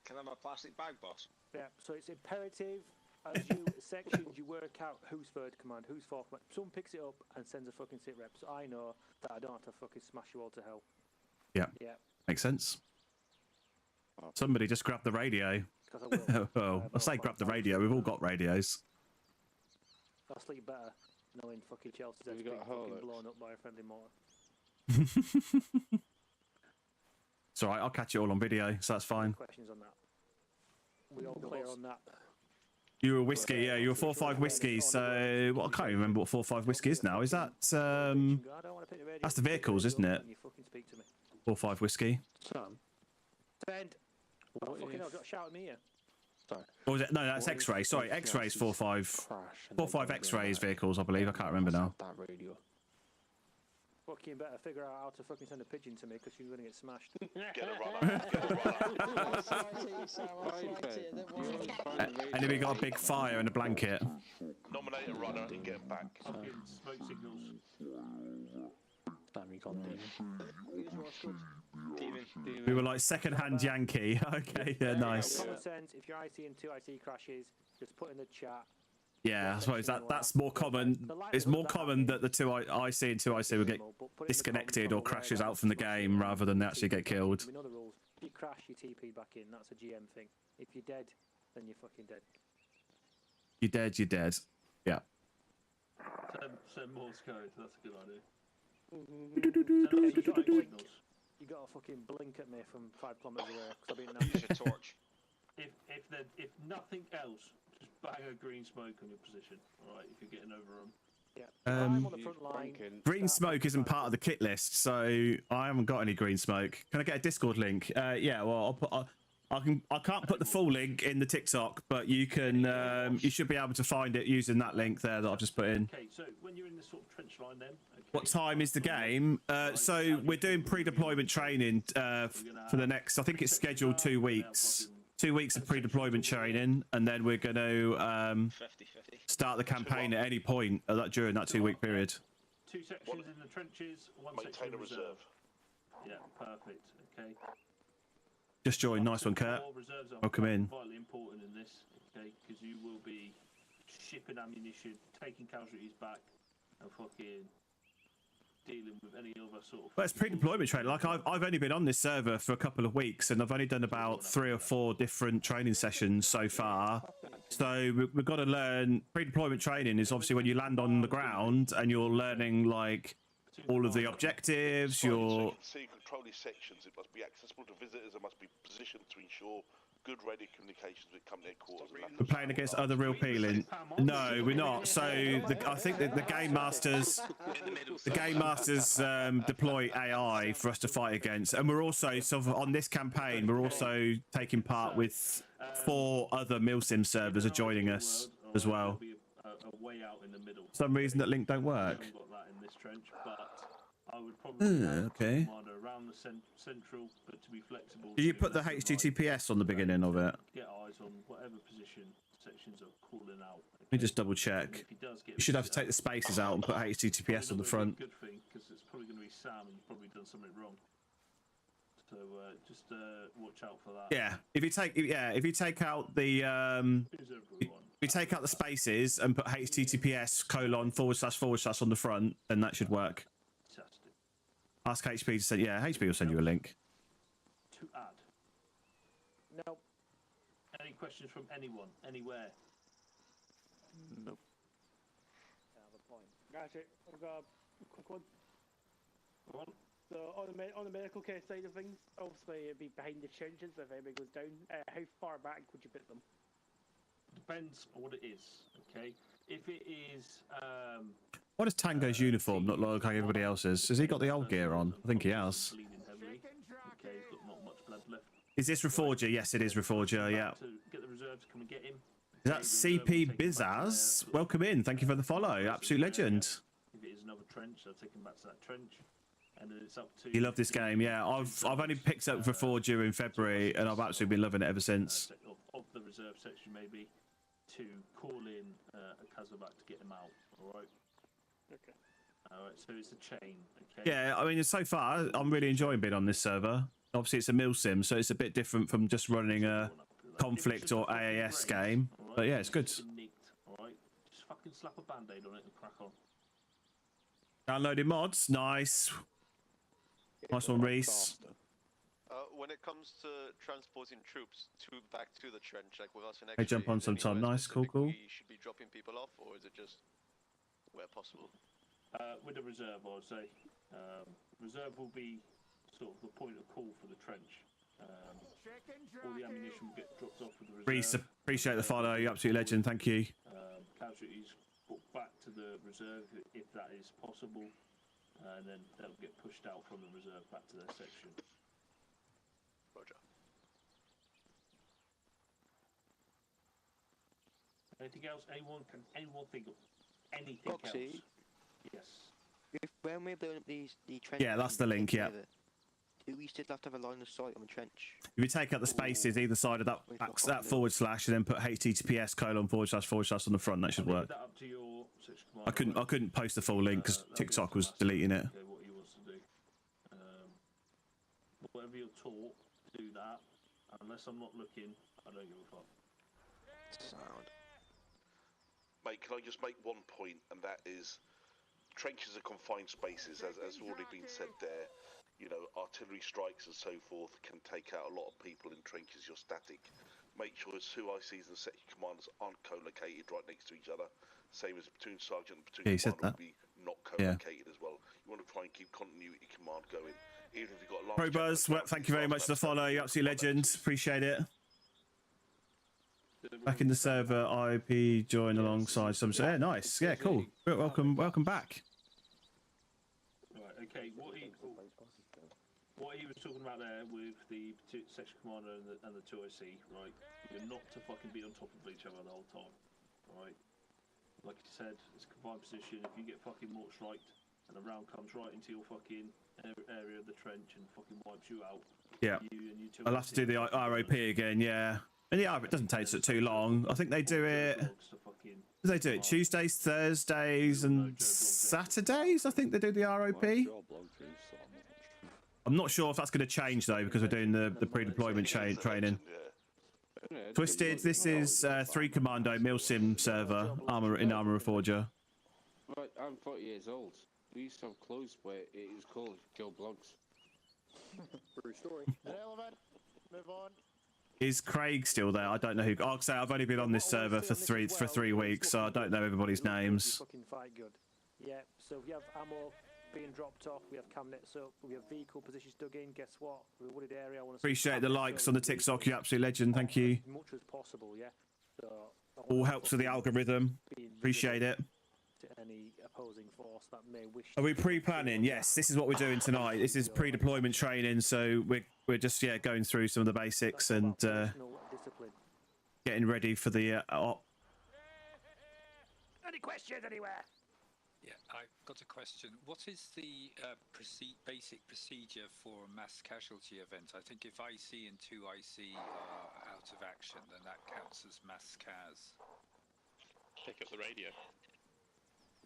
Can I have a plastic bag, boss? Yeah, so it's imperative as you sections you work out who's third command, who's fourth command. Someone picks it up and sends a fucking sit rep, so I know that I don't have to fucking smash you all to hell. Yeah. Yeah. Makes sense. Somebody just grab the radio. Oh, I say grab the radio. We've all got radios. I'll sleep better knowing fucking Chelsea's head's been fucking blown up by a friendly mortar. It's alright, I'll catch it all on video, so that's fine. Questions on that? We all clear on that? You were whiskey, yeah, you were 4-5 whiskey, so well, I can't even remember what 4-5 whiskey is now. Is that that's the vehicles, isn't it? 4-5 whiskey. Spend. Oh, fucking hell, got a shout at me here. Sorry. Or was it? No, that's X-ray. Sorry, X-rays 4-5. 4-5 X-rays vehicles, I believe. I can't remember now. That radio. Fucking better figure out how to fucking send a pigeon to me because she's going to get smashed. Get a runner. And then we got a big fire and a blanket. Nominate a runner and get him back. Fucking smoke signals. Damn, you gone, We were like second-hand Yankee. Okay, yeah, nice. Common sense, if your IC and 2 IC crashes, just put in the chat, Yeah, I suppose that's more common. It's more common that the two IC and 2IC will get disconnected or crashes out from the game rather than they actually get killed. We know the rules. If you crash, you TP back in. That's a GM thing. If you're dead, then you're fucking dead. You're dead. You're dead. Yeah. Send Morse code. That's a good idea. You got to fucking blink at me from 5 kilometers away because I've been Use your torch. If nothing else, just bang a green smoke on your position. All right, if you're getting overrun. Yeah. I'm on the front line. Green smoke isn't part of the kit list, so I haven't got any green smoke. Can I get a Discord link? Yeah, well, I can't put the full link in the TikTok, but you can. You should be able to find it using that link there that I've just put in. Okay, so when you're in this sort of trench line, then. Okay, what time is the game? So we're doing pre-deployment training for the next. I think it's scheduled 2 weeks. 2 weeks of pre-deployment training, and then we're going to start the campaign at any point during that 2 week period. 2 sections in the trenches, 1 section in reserve. Yeah, perfect. Okay. Just joined. Nice one, Kurt. Welcome in. Vitally important in this, okay, because you will be shipping ammunition, taking casualties back, and fucking dealing with any other sort of. Well, it's pre-deployment training. Like I've only been on this server for a couple of weeks, and I've only done about 3 or 4 different training sessions so far. So we've got to learn. Pre-deployment training is obviously when you land on the ground and you're learning like all of the objectives. You're control these sections. It must be accessible to visitors. It must be positioned to ensure good ready communications with company headquarters. We're playing against other real peeling. No, we're not. So I think that the game masters, deploy AI for us to fight against, and we're also on this campaign. We're also taking part with 4 other Milsim servers are joining us as well. For some reason that link don't work. I would probably okay. Commando around the central, but to be flexible. Did you put the HTTPS on the beginning of it? Get eyes on whatever position sections are calling out. Okay? Let me just double check. You should have to take the spaces out and put HTTPS on the front. Good thing, because it's probably going to be Sam, and you've probably done something wrong. So just watch out for that. Yeah, if you take out the if you take out the spaces and put HTTPS:// on the front, then that should work. Ask HP to send. Yeah, HP will send you a link. To add. No. Any questions from anyone, anywhere? Nope. I have a point. Gotcha. I've got a quick one. Go on. So on the medical care side of things, obviously it'd be behind the trenches if anything goes down. How far back would you put them? Depends on what it is. Okay. If it is. Why does Tango's uniform not look like everybody else's? Has he got the old gear on? I think he has. Okay, he's got not much blood left. Is this Reforger? Yes, it is Reforger, yeah. Get the reserves to come and get him. Is that CP Bizaz? Welcome in. Thank you for the follow. Absolute legend. If it is another trench, I'll take him back to that trench. And then it's up to you. Love this game, yeah. I've only picked up Reforger in February, and I've absolutely been loving it ever since. Of the reserve section, maybe, to call in a Kazabak to get him out, alright? Okay. Alright, so it's a chain, okay? Yeah, I mean, so far, I'm really enjoying being on this server. Obviously, it's a Milsim, so it's a bit different from just running a conflict or AAS game. But yeah, it's good. Alright, just fucking slap a band-aid on it and crack on. Downloading mods, nice. Nice one, Reese. When it comes to transporting troops back to the trench, like with us in Hey, jump on sometime. Nice, cool. You should be dropping people off, or is it just where possible? With the reserve, I would say. Reserve will be sort of the point of call for the trench. All the ammunition will get dropped off with the reserve. Reese, appreciate the follow. You're absolute legend. Thank you. Casualties put back to the reserve if that is possible. And then they'll get pushed out from the reserve back to their section. Roger. Anything else? Can anyone think of anything Foxy, else? Yes. When we're blowing up the trench, Yeah, that's the link, yeah. Do we still have to have a line of sight on the trench? If you take out the spaces either side of that / and then put HTTPS:// on the front, that should work. That up to your section I couldn't post the full link because TikTok was deleting it. Okay, what he wants to do. Whatever you're taught, do that. Unless I'm not looking, I don't give a fuck. Sound. Mate, can I just make one point, and that is trenches are confined spaces, as already been said there. You know, artillery strikes and so forth can take out a lot of people in trenches. You're static. Make sure as 2 ICs and section commanders aren't co-located right next to each other. Same as a platoon sergeant and platoon commander would be not co-located as well. You want to try and keep continuity command going. Even if you've got a Pro Buzz, well, thank you very much for the follow. You absolute legend. Appreciate it. Back in the server, IP join alongside some. Yeah, nice. Yeah, cool. Welcome back. Right. Okay. What he was talking about there with the section commander and the 2IC, right? You're not to fucking be on top of each other the whole time, right? Like you said, it's a confined position. If you get fucking mortar striked and the round comes right into your fucking area of the trench and fucking wipes you out, yeah, I'll have to do the ROP again. Yeah, and yeah, it doesn't take too long. I think they do it. They do it Tuesdays, Thursdays, and Saturdays. I think they do the ROP. I'm not sure if that's going to change though, because we're doing the pre-deployment training. Twisted, this is 3 Commando Milsim server, Armor Reforger. Right, I'm 40 years old. We used to have clothes where it was called Joe Blogs. True story. Relevant. Move on. Is Craig still there? I don't know who. I'll say I've only been on this server for three weeks, so I don't know everybody's names. Fucking fight good. Yeah. So we have ammo being dropped off. We have camnets up. We have vehicle positions dug in. Guess what? We're wooded area. I want to appreciate the likes on the TikTok. You absolute legend. Thank you. As much as possible. Yeah. So all helps with the algorithm. Appreciate it. To any opposing force that may wish. Are we pre-planning? Yes, this is what we're doing tonight. This is pre-deployment training, so we're just going through some of the basics and getting ready for the op. Any questions anywhere? Yeah, I've got a question. What is the basic procedure for a mass casualty event? I think if IC and 2IC are out of action, then that counts as mass cas. Pick up the radio.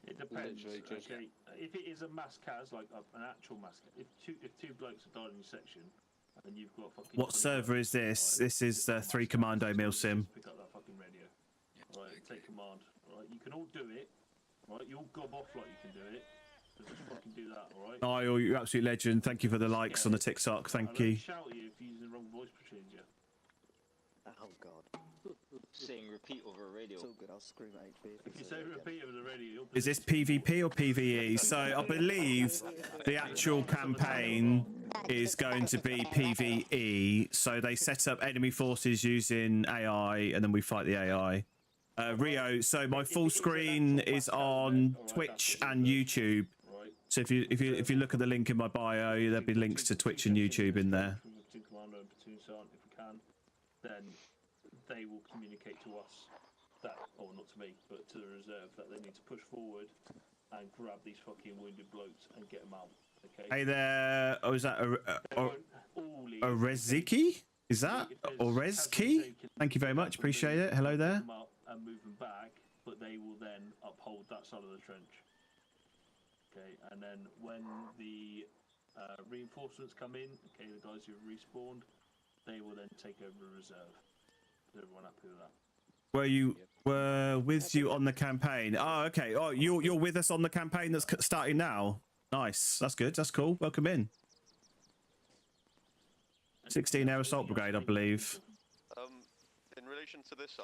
It depends. Okay, if it is a mass cas, like an actual mass cas, if two blokes have died in your section, and you've got fucking. What server is this? This is 3 Commando Milsim. Pick up that fucking radio. Right, take command. Right, you can all do it. Right, you all gob off like you can do it. So just fucking do that. All right. Niall, you're absolute legend. Thank you for the likes on the TikTok. Thank you. Shout at you if you're using the wrong voice procedure. Oh God. Saying repeat over a radio. So good, I'll scream at HP. If you say repeat over the radio, is this PvP or PvE? So I believe the actual campaign is going to be PvE. So they set up enemy forces using AI, and then we fight the AI. Rio. So my full screen is on Twitch and YouTube. So if you look at the link in my bio, there'll be links to Twitch and YouTube in there. Commando and platoon sergeant, if we can, then they will communicate to us that, or not to me, but to the reserve, that they need to push forward and grab these fucking wounded blokes and get them out. Okay. Hey there. Oh, is that Oreziki? Is that Orezki? Thank you very much. Appreciate it. Hello there. And move them back, but they will then uphold that side of the trench. Okay, and then when the reinforcements come in, okay, the guys who have respawned, they will then take over the reserve. Is everyone happy with that? Were with you on the campaign? Oh, okay. Oh, you're with us on the campaign that's starting now. Nice. That's good. That's cool. Welcome in. 16 Air Assault Brigade, I believe. In relation to this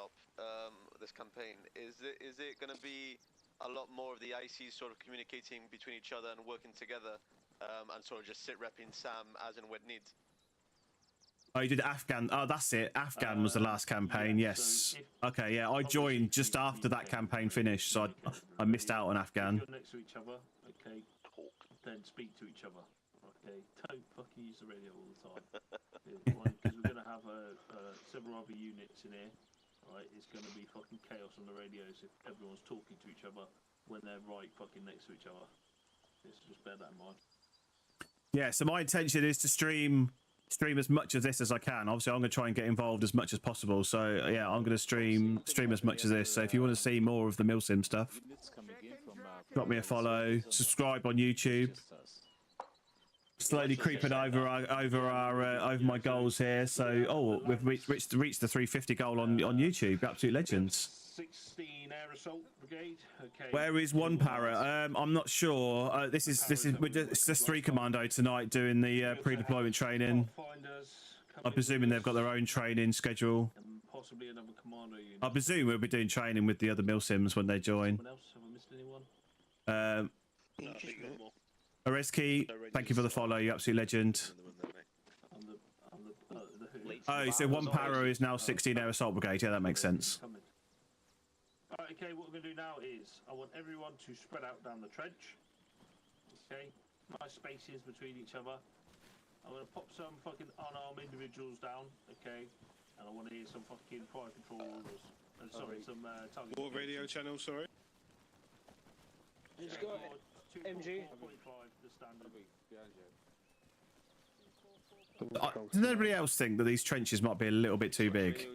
this campaign, is it going to be a lot more of the ICs sort of communicating between each other and working together, and sort of just sit repping Sam as and when needs? Oh, you did Afghan. Oh, that's it. Afghan was the last campaign. Yes. Okay. Yeah, I joined just after that campaign finished, so I missed out on Afghan. If you're next to each other, okay, talk, then speak to each other. Okay, don't fucking use the radio all the time. Because we're going to have several other units in here. Right, it's going to be fucking chaos on the radios if everyone's talking to each other when they're right fucking next to each other. Just bear that in mind. Yeah. So my intention is to stream as much of this as I can. Obviously, I'm going to try and get involved as much as possible. So yeah, I'm going to stream as much of this. So if you want to see more of the Milsim stuff, drop me a follow, subscribe on YouTube. Slowly creeping over my goals here. So we've reached the 350 goal on YouTube. Absolute legends. 16 Air Assault Brigade. Okay. Where is one para? I'm not sure. This is it's just 3 Commando tonight doing the pre-deployment training. I'm presuming they've got their own training schedule. And possibly another Commando unit. I presume we'll be doing training with the other Milsims when they join. Someone else? Have I missed anyone? No, I think you got more. Areski, thank you for the follow. You absolute legend. Oh, so one para is now 16 Air Assault Brigade. Yeah, that makes sense. Alright, okay, what we're going to do now is I want everyone to spread out down the trench. Okay, nice spaces between each other. I'm going to pop some fucking unarmed individuals down, okay? And I want to hear some fucking fire control orders. Sorry, some target. What radio channel, sorry? Just go MG. 45, the standard. Does anybody else think that these trenches might be a little bit too big?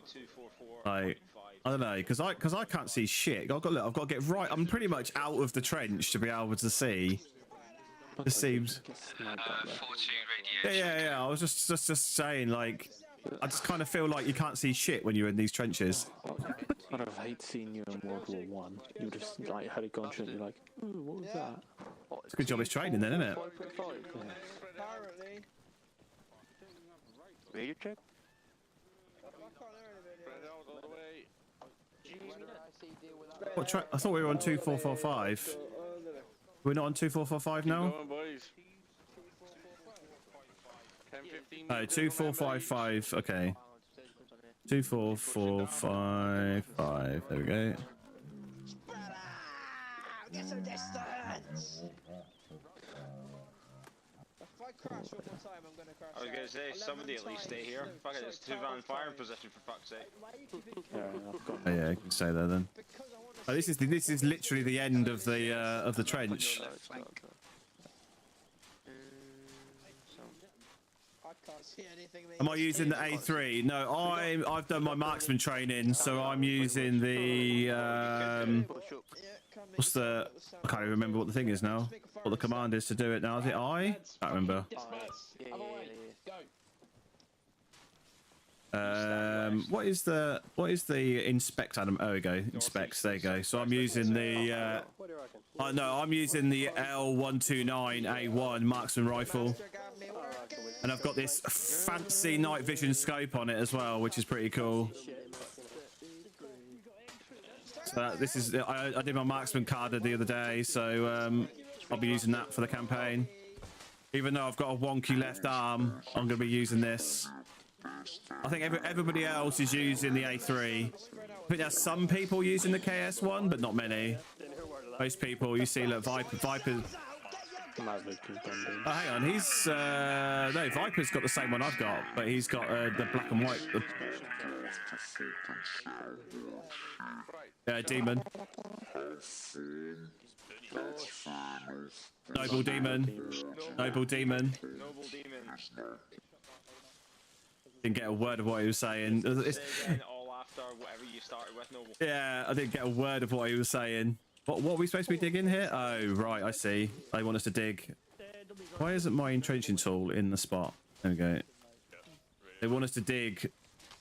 Like, I don't know, because I can't see shit. I've got to get right. I'm pretty much out of the trench to be able to see. It seems. Yeah. I was just saying, like, I just kind of feel like you can't see shit when you're in these trenches. I'd have hated seeing you in World War One. You would just like had a gunshot and you're like, ooh, what was that? It's a good job it's training then, isn't it? Apparently. Radio check? What I thought we were on 2445. We're not on 2445 now? Oh, 2455. Okay. 2445. There we go. Get some distance! I was gonna say, somebody at least stay here. Fuck it, it's 2-man fire position for fuck's sake. Oh, yeah, I can stay there then. Oh, this is literally the end of the trench. Am I using the A3? No, I've done my marksman training, so I'm using the what's the? I can't even remember what the thing is now. What the command is to do it now? Is it I? Can't remember. What is the inspect item? Oh, we go. Inspects. There you go. So I'm using the. No, I'm using the L129A1 marksman rifle, and I've got this fancy night vision scope on it as well, which is pretty cool. So this is. I did my marksman card the other day, so I'll be using that for the campaign. Even though I've got a wonky left arm, I'm going to be using this. I think everybody else is using the A3. I think there's some people using the KS1, but not many. Most people, you see, look, Viper. Oh, hang on, he's no, Viper's got the same one I've got, but he's got the black and white. Demon. Noble demon. Noble demon. Didn't get a word of what he was saying. Yeah, I didn't get a word of what he was saying. What are we supposed to be digging here? Oh, right, I see. They want us to dig. Why isn't my entrenching tool in the spot? There we go. They want us to dig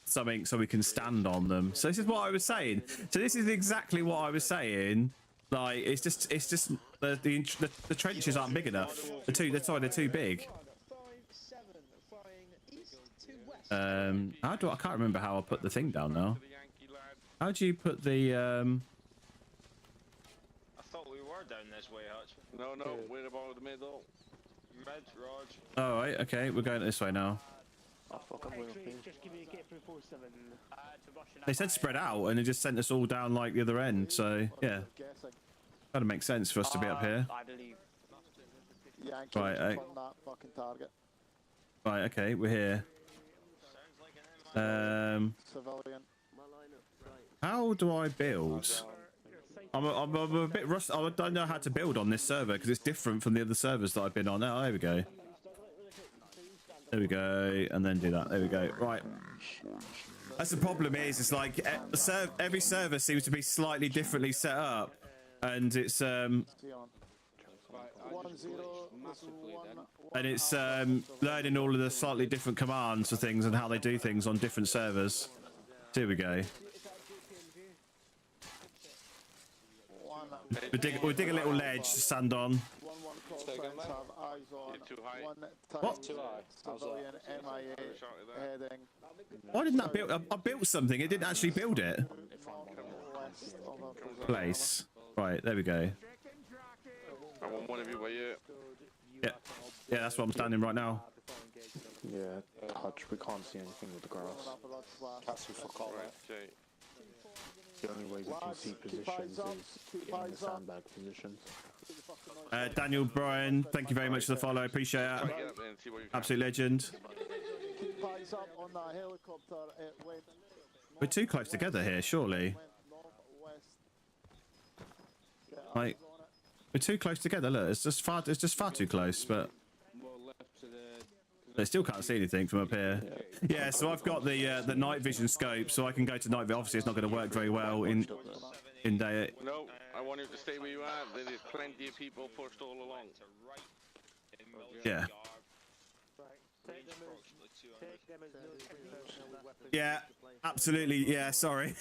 something so we can stand on them. So this is what I was saying. So this is exactly what I was saying. Like, it's just the trenches aren't big enough. They're too big. I can't remember how I put the thing down now. How do you put the I thought we were down this way, Hutch. No, we're about the middle. Red, Rog. Oh, right, okay, we're going this way now. Oh, fuck, I'm just give me a get through 47. They said spread out, and they just sent us all down like the other end. So yeah, that'd make sense for us to be up here. I believe. Right, right, okay, we're here. How do I build? I'm a bit rusty. I don't know how to build on this server because it's different from the other servers that I've been on. Oh, there we go. There we go, and then do that. There we go. Right. That's the problem. It's like every server seems to be slightly differently set up, and it's learning all of the slightly different commands for things and how they do things on different servers. Here we go. We'll dig a little ledge to stand on. Too high. What? Too high. How's that? Why didn't that build? I built something. It didn't actually build it. Place. Right, there we go. I want one of you where you. Yeah, yeah, that's what I'm standing right now. Yeah, touch. We can't see anything with the grass. That's for call. Okay. The only way we can see positions is in the sandbag positions. Daniel Bryan, thank you very much for the follow. Appreciate it. Absolute legend. We're too close together here, surely. Like, we're too close together. Look, it's just far too close. But I still can't see anything from up here. Yeah, so I've got the night vision scope, so I can go to night vision. Obviously, it's not going to work very well in day. No, I want you to stay where you are. There's plenty of people pushed all along. Yeah. Yeah, absolutely. Yeah, sorry.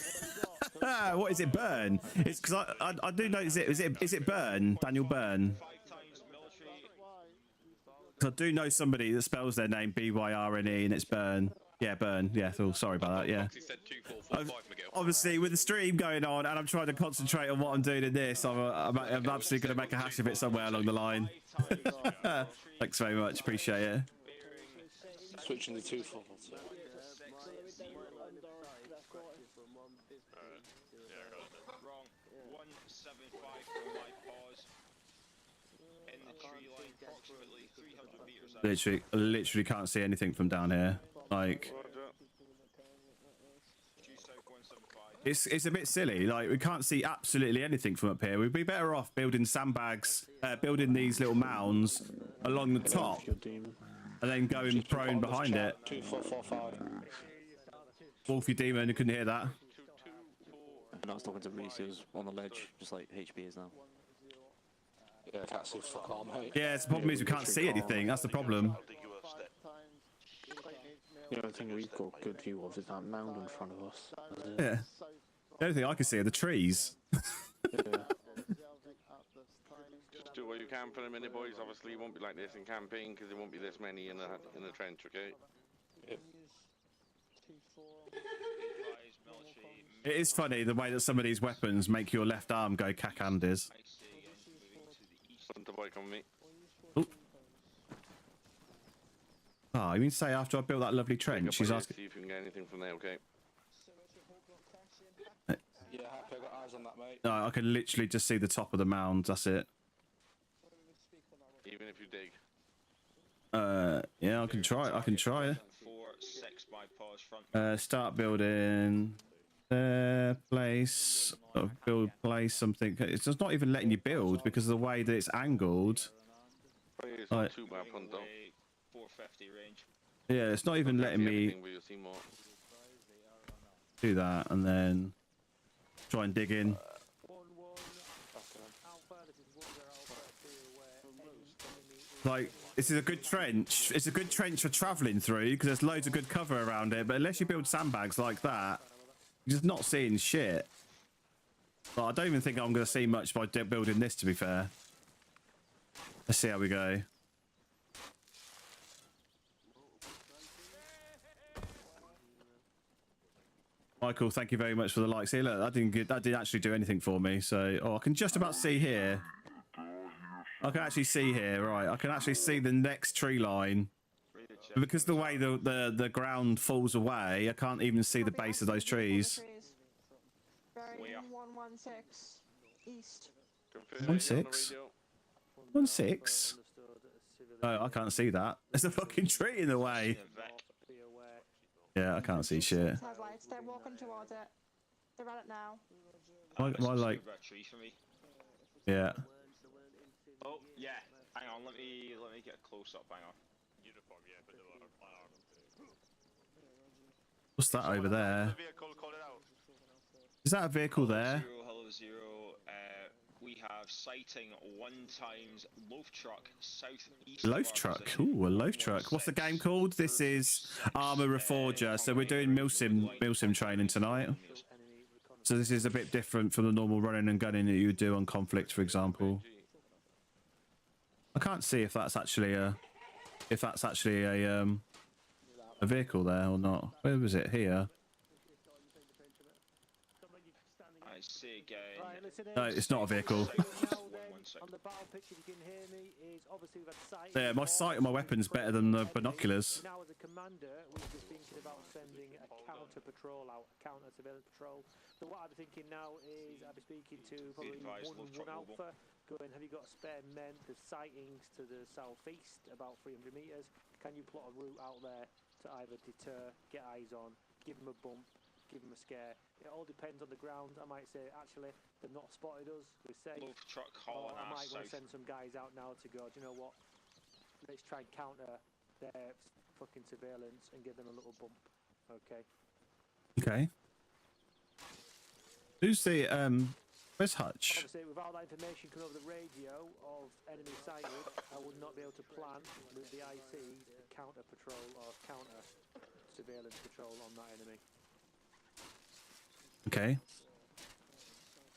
What is it, Burn? It's because I do know. Is it Burn? Daniel Burn. I do know somebody that spells their name B-Y-R-N-E and it's Burn. Yeah, Burn. Yeah, sorry about that. Yeah. Obviously, with the stream going on and I'm trying to concentrate on what I'm doing in this, I'm absolutely going to make a hash of it somewhere along the line. Thanks very much. Appreciate it. Switching the 242. Wrong. 175 for my pause. In the tree line, approximately 300 meters out. Literally can't see anything from down here. Like, it's a bit silly. Like, we can't see absolutely anything from up here. We'd be better off building sandbags, building these little mounds along the top, and then going prone behind it. 2445. Wolfie Demon, you couldn't hear that. And I was talking to Reese, he was on the ledge, just like HP is now. Yeah, I can't see fuck all, mate. Yeah, the problem is we can't see anything. That's the problem. The only thing we've got good view of is that mound in front of us. Yeah. The only thing I can see are the trees. Just do what you can for a minute, boys. Obviously, it won't be like this in campaign because there won't be this many in a trench, okay? Yep. It is funny the way that some of these weapons make your left arm go cack-handers. Oh. Oh, you mean to say after I built that lovely trench, she's asking... See if you can get anything from there, okay? Yeah, happy, I got eyes on that, mate. No, I can literally just see the top of the mound, that's it. Even if you dig. Yeah, I can try it. Start building... place, build place something. It's just not even letting you build because of the way that it's angled. Like, yeah, it's not even letting me do that and then try and dig in. Like, this is a good trench. It's a good trench for travelling through because there's loads of good cover around it. But unless you build sandbags like that, you're just not seeing shit. But I don't even think I'm going to see much by building this, to be fair. Let's see how we go. Michael, thank you very much for the like. See, look, that didn't actually do anything for me. So, I can just about see here. I can actually see here, right? I can actually see the next tree line. But because the way the ground falls away, I can't even see the base of those trees. 116 east. 16? 16? Oh, I can't see that. There's a fucking tree in the way. Yeah, I can't see shit. Headlights, they're walking towards it. They're at it now. Why like... Yeah. Oh, yeah. Hang on, let me get a close up, hang on. What's that over there? Is that a vehicle there? Hello, Zero. We have sighting 1x loaf truck southeast. Loaf truck? Ooh, a loaf truck. What's the game called? This is Armour Reforger. So we're doing Milsim training tonight. So this is a bit different from the normal running and gunning that you would do on Conflict, for example. I can't see if that's actually a vehicle there or not. Where was it? Here. I see again. No, it's not a vehicle. On the battle picture, if you can hear me, is obviously we've had sight. Yeah, my sight of my weapon's better than the binoculars. Now, as a commander, we've been thinking about sending a counter patrol out, a counter surveillance patrol. So what I'll be thinking now is I'll be speaking to probably one alpha, going, have you got spare men? There's sightings to the southeast, about 300 meters. Can you plot a route out there to either deter, get eyes on, give them a bump, give them a scare? It all depends on the ground. I might say, actually, they've not spotted us, we're safe. Or I might want to send some guys out now to go, do you know what? Let's try and counter their fucking surveillance and give them a little bump. Okay. Okay. Who's the where's Hutch? Obviously, with all that information coming over the radio of enemy sighted, I would not be able to plan with the ICs a counter patrol or counter surveillance patrol on that enemy. Okay.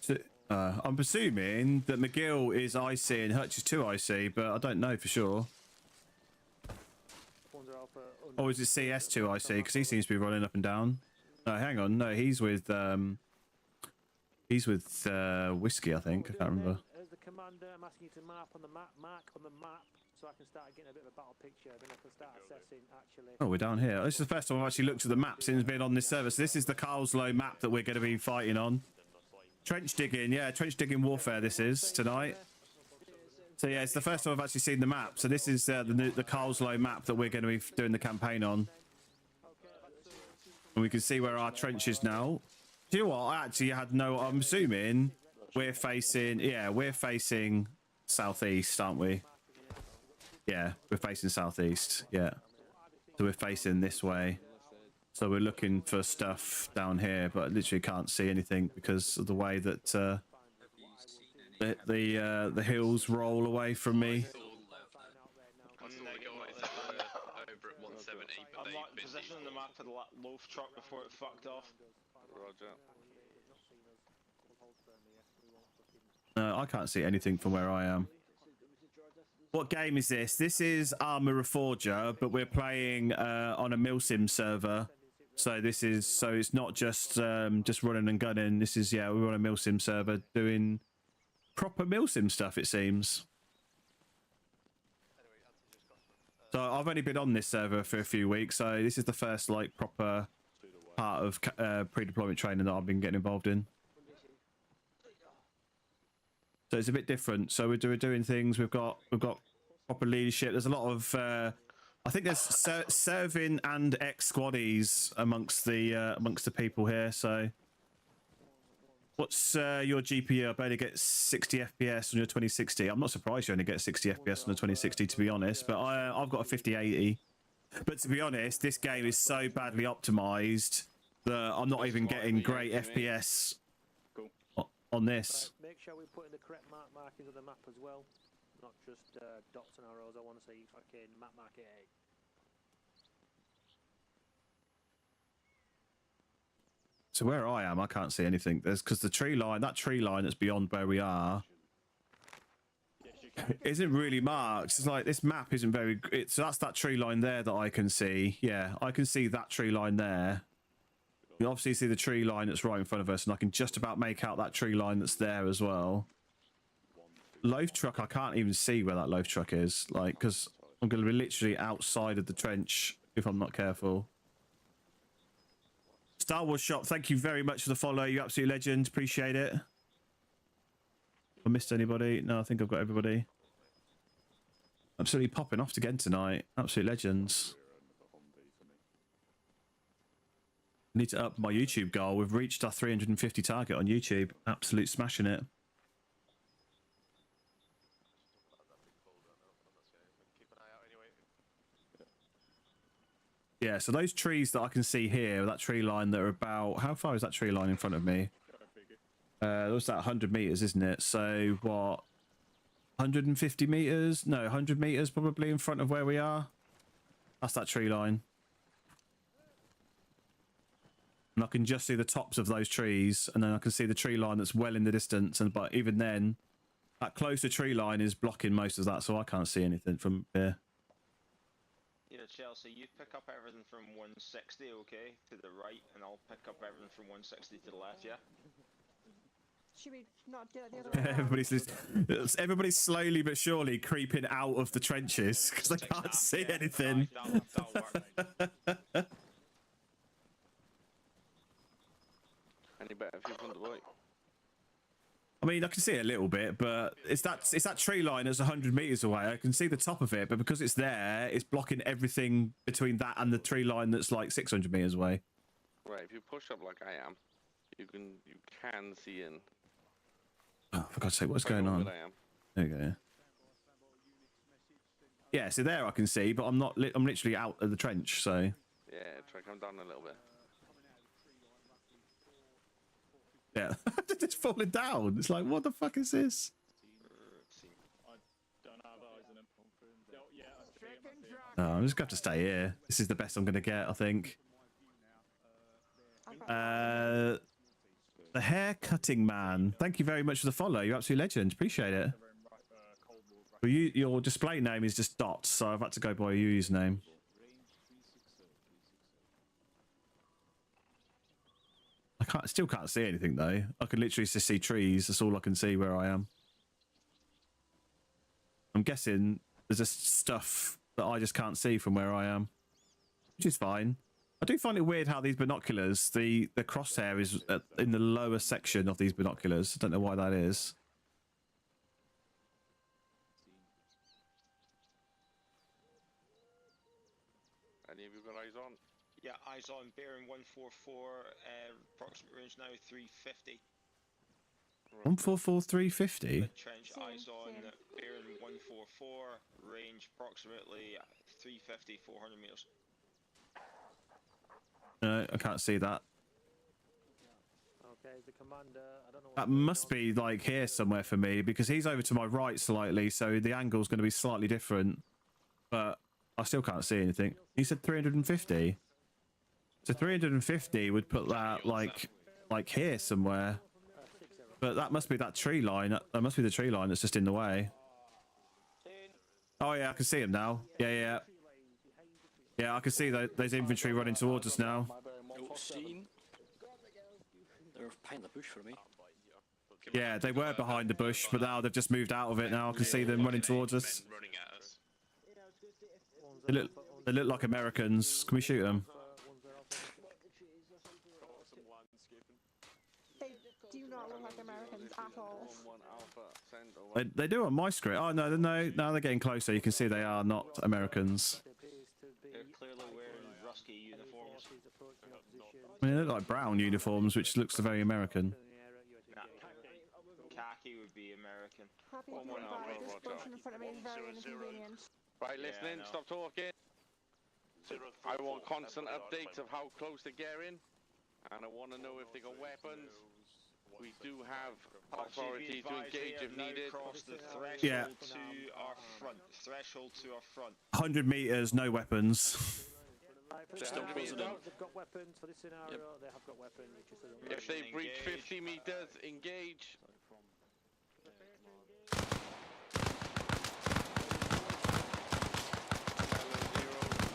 So, I'm presuming that McGill is IC and Hutch is 2 IC, but I don't know for sure. Or is it CS2 IC? Because he seems to be running up and down. No, hang on. No, he's with Whiskey, I think. I can't remember. As the commander, I'm asking you to mark on the map, so I can start getting a bit of a battle picture. Then I can start assessing actually. Oh, we're down here. This is the first time I've actually looked at the map since being on this server. So this is the Carlslow map that we're going to be fighting on. Trench digging, yeah, trench digging warfare. This is tonight. So yeah, it's the first time I've actually seen the map. So this is the Carlslow map that we're going to be doing the campaign on. And we can see where our trench is now. Do you know what? I actually had no. I'm assuming we're facing. Yeah, we're facing southeast, aren't we? Yeah, we're facing southeast. Yeah, so we're facing this way. So we're looking for stuff down here, but I literally can't see anything because of the way that the hills roll away from me. I'm like positioning the map for the loaf truck before it fucked off. Roger. No, I can't see anything from where I am. What game is this? This is Arma Reforger, but we're playing on a Milsim server. So this is it's not just running and gunning. This is we're on a Milsim server doing proper Milsim stuff, it seems. So I've only been on this server for a few weeks, so this is the first like proper part of pre-deployment training that I've been getting involved in. So it's a bit different. So we're doing things. We've got proper leadership. There's a lot of I think there's serving and ex-squaddies amongst the people here. So what's your GPU? I barely get 60 FPS on your 2060. I'm not surprised you only get 60 FPS on the 2060, to be honest. But I've got a 5080. But to be honest, this game is so badly optimized that I'm not even getting great FPS on this. Make sure we put in the correct markings of the map as well, not just dots and arrows. I want to see fucking map market A. So where I am, I can't see anything. There's because that tree line that's beyond where we are isn't really marked. It's like this map isn't very. So that's that tree line there that I can see. Yeah, I can see that tree line there. You obviously see the tree line that's right in front of us, and I can just about make out that tree line that's there as well. Loaf truck, I can't even see where that loaf truck is, like, because I'm going to be literally outside of the trench if I'm not careful. Star Wars Shop, thank you very much for the follow. You absolute legend. Appreciate it. I missed anybody? No, I think I've got everybody. Absolutely popping off again tonight. Absolute legends. I need to up my YouTube goal. We've reached our 350 target on YouTube. Absolute smashing it. Yeah, so those trees that I can see here, that tree line that are about... How far is that tree line in front of me? What's that, 100 meters, isn't it? So, what? 150 meters? No, 100 meters probably in front of where we are. That's that tree line. and I can just see the tops of those trees, and then I can see the tree line that's well in the distance. And but even then, that closer tree line is blocking most of that, so I can't see anything from here. Yeah, Chelsea, you pick up everything from 160, okay, to the right, and I'll pick up everything from 160 to the left, yeah? Should we not do it the other way around? Everybody's slowly but surely creeping out of the trenches because they can't see anything. Any better if you front the bike? I mean, I can see it a little bit, but it's that tree line that's 100 meters away. I can see the top of it, but because it's there, it's blocking everything between that and the tree line that's like 600 meters away. Right, if you push up like I am, you can see in. Oh, for God's sake, what's going on? There you go. Yeah, so there I can see, but I'm not. I'm literally out of the trench, so. Yeah, try come down a little bit. Yeah, it's falling down. It's like, what the fuck is this? Oh, I'm just gonna have to stay here. This is the best I'm gonna get, I think. The hair cutting man. Thank you very much for the follow. You're absolute legend. Appreciate it. Well, your display name is just Dot, so I've had to go by your username. Still can't see anything though. I can literally just see trees. That's all I can see where I am. I'm guessing there's just stuff that I just can't see from where I am, which is fine. I do find it weird how these binoculars, the crosshair is in the lower section of these binoculars. I don't know why that is. Any of you got eyes on? Yeah, eyes on, bearing 144, approximate range now 350. 144 350. Trench, eyes on, bearing 144, range approximately 350, 400 meters. No, I can't see that. Okay, the commander. I don't know. That must be like here somewhere for me because he's over to my right slightly, so the angle's going to be slightly different. But I still can't see anything. He said 350. So 350 would put that like here somewhere. But that must be that tree line. That must be the tree line that's just in the way. Oh yeah, I can see him now. Yeah. Yeah, I can see those infantry running towards us now. They're behind the bush for me. Yeah, they were behind the bush, but now they've just moved out of it. Now I can see them running towards us. They look like Americans. Can we shoot them? They do not look like Americans at all. They do on my script. Oh no, now they're getting closer. You can see they are not Americans. They're clearly wearing rusky uniforms. I mean, they look like brown uniforms, which looks very American. Khaki would be American. Happy to advise this bush in front of me is very inconvenient. Right, listening, stop talking. I want constant updates of how close they're getting, and I want to know if they got weapons. We do have authority to engage if needed. Yeah. To our front. Threshold to our front. 100 meters, no weapons. They've got weapons for this scenario. They have got weapons. If they breach 50 meters, engage.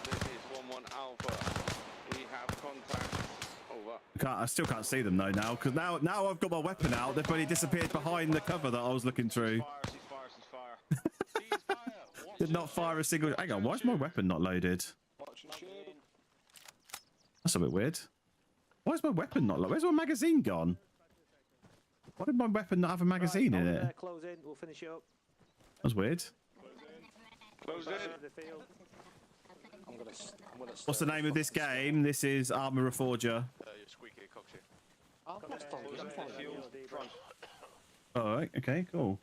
This is 1-1 Alpha. We have contact. Over. I still can't see them though now, because now I've got my weapon out. They've already disappeared behind the cover that I was looking through. Did not fire a single. Hang on, why is my weapon not loaded? That's a bit weird. Why is my weapon not loaded? Where's my magazine gone? Why did my weapon not have a magazine in it? Close in. We'll finish it up. That's weird. Close in. What's the name of this game? This is Armour Reforger. Oh, okay, cool.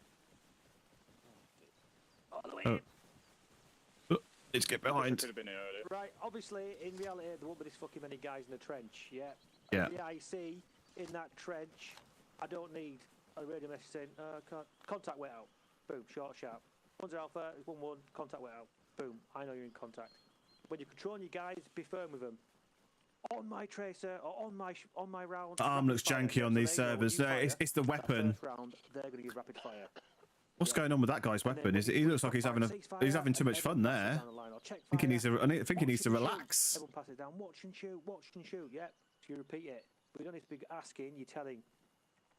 Oh. Let's get behind. Right, obviously, in reality, there won't be this fucking many guys in the trench, yeah? Yeah. Yeah, I see in that trench, I don't need a radio message saying, contact went out. Boom, short, sharp. 1 Alpha, 1-1, contact went out. Boom, I know you're in contact. When you're controlling your guys, be firm with them. on my tracer or on my round. The arm looks janky on these servers. No, it's the weapon. First round, they're going to give rapid fire. What's going on with that guy's weapon? He looks like he's having too much fun there. I think he needs to relax. Everyone passes down. Watch and shoot. Watch and shoot. Yep. So you repeat it. We don't need to be asking. You're telling.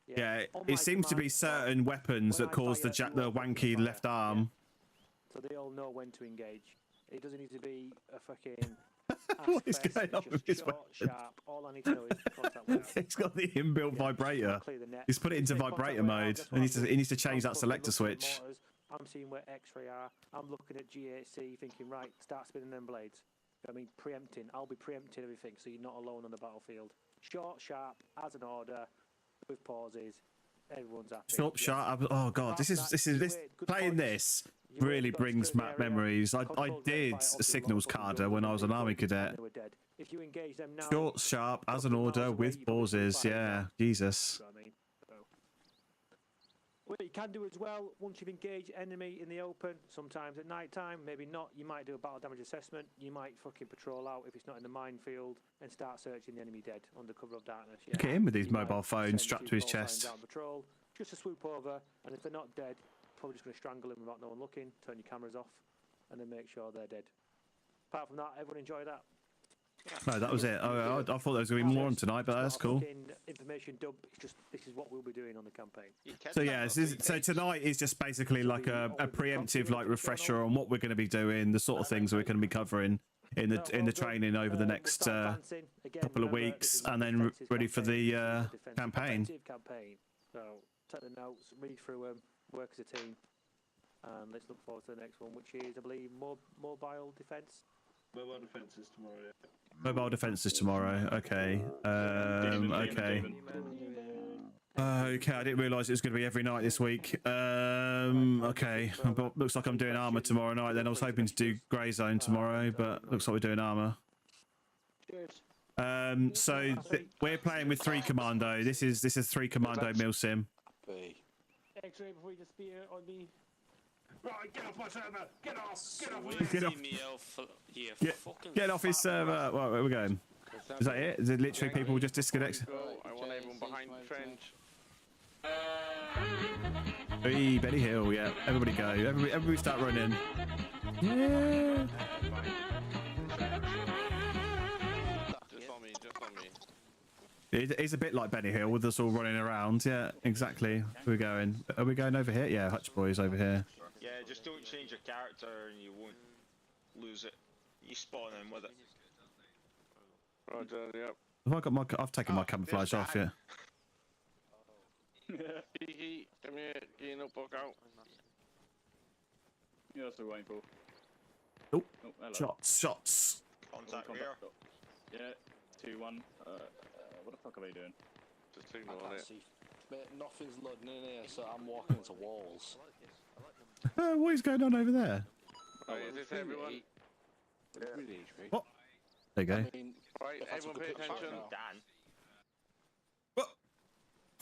Yeah, it seems to be certain weapons that cause the wanky left arm. So they all know when to engage. It doesn't need to be a fucking. What is going on with his weapon? Sharp. All I need to know is contact with. It's got the inbuilt vibrator. He's put it into vibrator mode. He needs to change that selector switch. I'm seeing where X-ray are. I'm looking at GHC, thinking, right, start spinning them blades. I mean, preempting. I'll be preempting everything, so you're not alone on the battlefield. Short, sharp, as an order, with pauses. Everyone's happy. Short, sharp. Oh god, this playing this really brings back memories. I did Signals Carder when I was an army cadet. If you engage them now, Short, sharp, as an order, with pauses. Yeah, Jesus. What you can do as well, once you've engaged enemy in the open, sometimes at night time, maybe not, you might do a battle damage assessment. You might fucking patrol out if it's not in the minefield and start searching the enemy dead under cover of darkness. Yeah. Look at him with his mobile phone strapped to his chest. Down patrol, just to swoop over, and if they're not dead, probably just going to strangle them without no one looking, turn your cameras off, and then make sure they're dead. Apart from that, everyone enjoy that. No, that was it. I thought there was going to be more on tonight, but that's cool. Information dump. It's just this is what we'll be doing on the campaign. So yeah, so tonight is just basically like a preemptive like refresher on what we're going to be doing, the sort of things we're going to be covering in the training over the next couple of weeks, and then ready for the campaign. So take the notes, read through them, work as a team, and let's look forward to the next one, which is, I believe, mobile defence. Mobile defence is tomorrow. Yeah. Mobile defence is tomorrow. Okay. Okay. Okay, I didn't realise it was going to be every night this week. Okay. Looks like I'm doing armour tomorrow night. Then I was hoping to do grey zone tomorrow, but looks like we're doing armour. So we're playing with 3 Commando. This is 3 Commando Milsim. X-ray before you just spear on me. Right, get off my server! Get off! Get off his server! Right, where are we going? Is that it? Is it literally people just disconnect? I want everyone behind the trench. Hey, Betty Hill, yeah. Everybody go. Everybody start running. Yeah. Just on me, just on me. It's a bit like Benny Hill with us all running around. Yeah, exactly. Where are we going? Are we going over here? Yeah, Hutch Boy's over here. Yeah, just don't change your character and you won't lose it. You spawn in with it. Roger, yep. I've taken my camouflage off, yeah. Kiki, come here, get your notebook out. Yeah, that's the right info. Oh, hello. Shots. Contact rear. Yeah, 2-1. What the fuck are they doing? Just signal on it. Mate, nothing's loading in here, so I'm walking into walls. What is going on over there? Right, is this everyone? What? There you go. Right, everyone pay attention. Dan. What?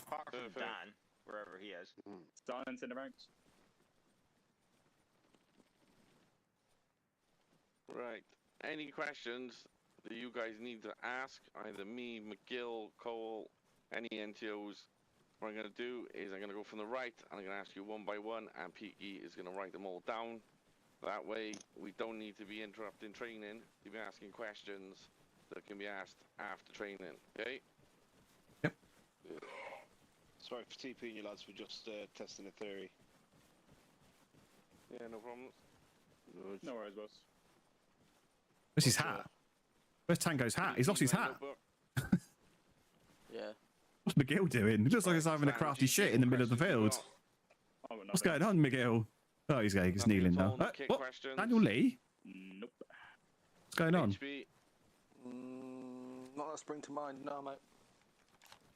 Apart from Dan, wherever he is. Silence in the ranks. Right. Any questions that you guys need to ask, either me, McGill, Cole, any NTOs, what I'm going to do is I'm going to go from the right, and I'm going to ask you one by one, and Peaky is going to write them all down. That way, we don't need to be interrupting training to be asking questions that can be asked after training, okay? Yep. Sorry for TPing you lads, we're just testing a theory. Yeah, no problem. No worries, boss. Where's his hat? Where's Tango's hat? He's lost his hat. Yeah. What's McGill doing? It looks like he's having a crafty shit in the middle of the field. What's going on, McGill? Oh, he's kneeling now. What? Daniel Lee? Nope. What's going on? Not that spring to mind, no, mate.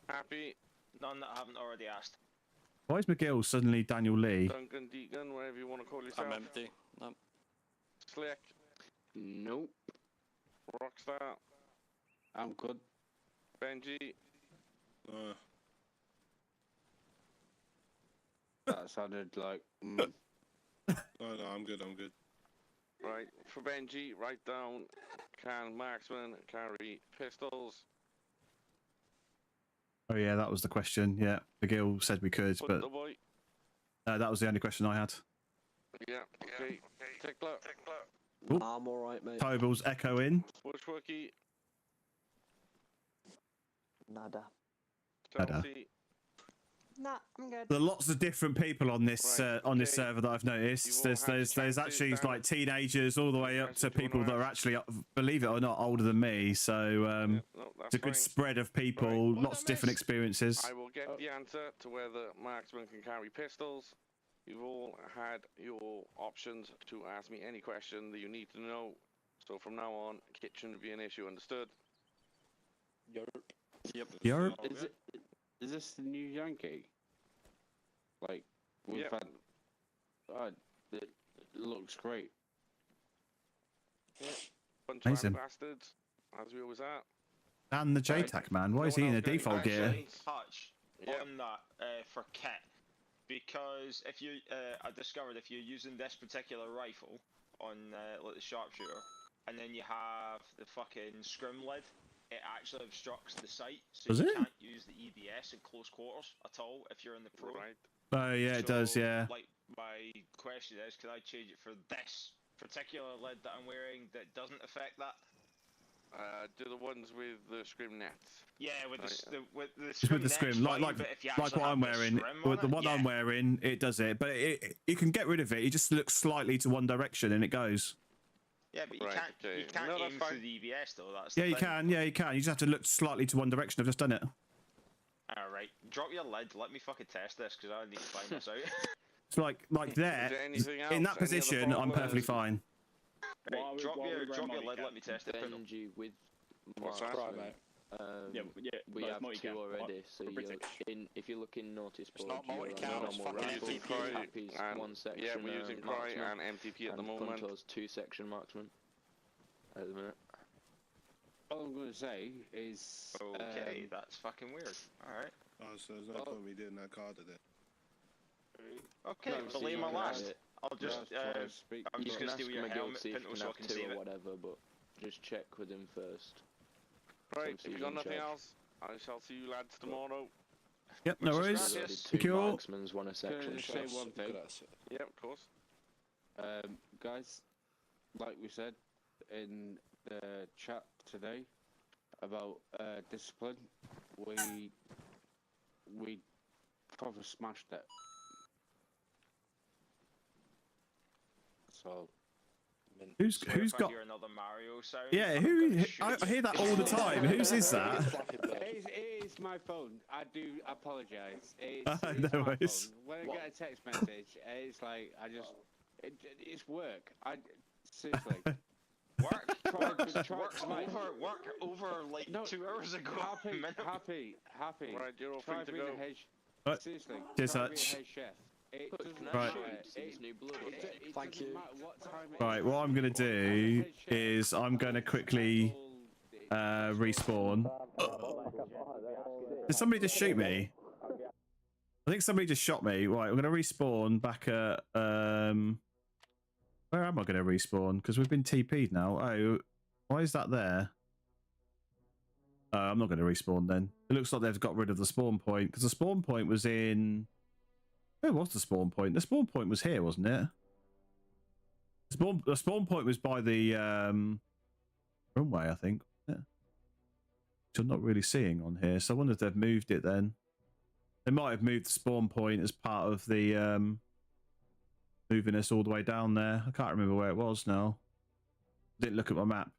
Happy? None that I haven't already asked. Why is McGill suddenly Daniel Lee? Duncan, Deacon, whatever you want to call yourself. I'm empty. No. Slick? Nope. Rockstar? I'm good. Benji? That sounded like... No, I'm good, Right, for Benji, write down can marksmen carry pistols? Oh yeah, that was the question. Yeah, the Gil said we could, but Boy. that was the only question I had. Yeah, okay. Tickler. Ooh. I'm alright, mate. Tobel's echoing. Bushwookie. Nada. Nada. Chelsea. Nah, I'm good. There are lots of different people on this this server that I've noticed. You've all There's had actually chances, like teenagers all the way up to Chances you people wanna that are actually, believe it or not, older than me. So no, it's a good fine. spread of people, lots of different experiences. I will get the answer to whether marksmen can carry pistols. You've all had your options to ask me any question that you need to know. So from now on, kit shouldn't be an issue, understood? Yep. Yarp. Is this the new Yankee? Like, we've Yep. had... it looks great. Bunch Amazing. of bastards, as we always are. And the JTAC man, why is he in a default gear? Touch on that for kit, because if you, I discovered if you're using this particular rifle on like the sharpshooter, and then you have the fucking scrim lid, it actually obstructs the sight, so Does you it? can't use the EBS in close quarters at all if you're in the pro. Right. Oh yeah, it does. Yeah. Like my question is, can I change it for this particular lid that I'm wearing that doesn't affect that? Do the ones with the scrim nets. Yeah, with with the Just scrim with the scrim, net's fine, like but if you what actually I'm have the wearing, scrim with the on one it, I'm wearing, it does it. But you can get rid of it. You just look slightly to one direction and it goes. yeah, but you Right, can't okay. you can't No, that's aim fine. through the EBS though. That's Yeah, the you thing. can. Yeah, you can. You just have to look slightly to one direction. I've just done it. All right, drop your lid. Let me fucking test this because I need to find this out. It's like there, there anything else? in that Any other position, I'm problems? perfectly fine. Right, drop your lid. Let me test it. Put Benji with What's that? marksman. We no, have it's two multi-cam. already, so We're you're British. if you look in notice board, not you're multi-cam, on it's normal fucking rifle, using Cry Happy's and- one section, yeah, we're using Cry marksman, and MTP at the and moment. Punto's two section marksman at the minute. All I'm going to say is... Okay, that's fucking weird. All right. Oh, so there's no point me doing that card today. Okay, No, so delay you my can last. have it. I'll just. I'm You just can gonna ask steal him your a guild, helmet, see if Pinto, you so I can can have two save or it. whatever, but just check with him first. Right, Obviously if you've you're got in nothing charge. else, I shall see you lads tomorrow. Yep, no Muchas worries. gracias. Already Thank two you all. marksmen's, one a Can section. I just say one thing? Yep, of course. Guys, like we said in the chat today about discipline, we probably smashed it. Who's Swear if I got? hear another Mario sound, Yeah, I'm who? gonna shoot I you. hear that all the time. Whose is that? It is my phone. I do apologise. It's No my worries. phone. When I get a text message, it's like it's work. Seriously. Work Try- over like No, 2 hours ago. Happy. Right, you're all Try free to being go. a head. Right. Seriously. Cheers, try being Hutch. a head chef. It doesn't Right. matter. It's new blood. It Thank doesn't you. matter what time it Right, is. what I'm gonna do is I'm gonna quickly respawn. Did somebody just shoot me? I think somebody just shot me. Right, I'm gonna respawn back at where am I gonna respawn? Because we've been TP'd now. Oh, why is that there? I'm not gonna respawn then. It looks like they've got rid of the spawn point because the spawn point was in. Where was the spawn point? The spawn point was here, wasn't it? The spawn point was by the runway, I think. Yeah. Which I'm not really seeing on here, so I wonder if they've moved it then. They might have moved the spawn point as part of the moving us all the way down there. I can't remember where it was now. Didn't look at my map.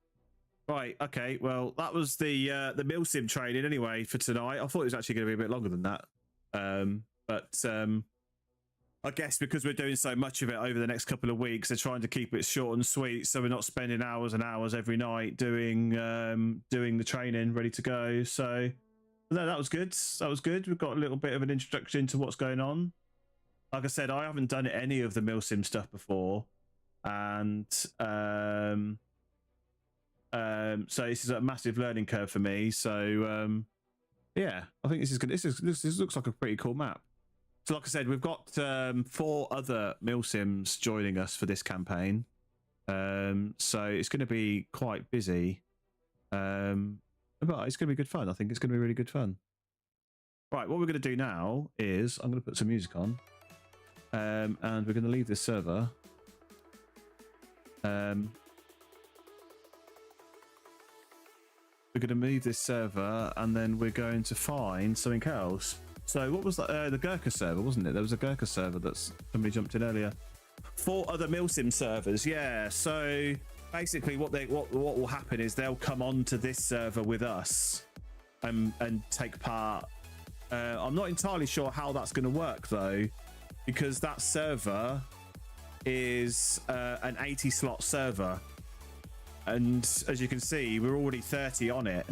Right, okay, well, that was the Milsim training anyway for tonight. I thought it was actually going to be a bit longer than that. But I guess because we're doing so much of it over the next couple of weeks, they're trying to keep it short and sweet, so we're not spending hours and hours every night doing the training ready to go. So no, that was good. That was good. We've got a little bit of an introduction to what's going on. Like I said, I haven't done any of the Milsim stuff before, and so this is a massive learning curve for me. So yeah, I think this is good. This looks like a pretty cool map. So like I said, we've got 4 other Milsims joining us for this campaign. So it's going to be quite busy. But it's going to be good fun. I think it's going to be really good fun. Right, what we're going to do now is I'm going to put some music on. And we're going to leave this server. We're going to move this server, and then we're going to find something else. So what was that? The Gurkha server, wasn't it? There was a Gurkha server that somebody jumped in earlier. 4 other Milsim servers, yeah. So basically, what will happen is they'll come onto this server with us, and take part. I'm not entirely sure how that's going to work though, because that server is an 80 slot server, and as you can see, we're already 30 on it.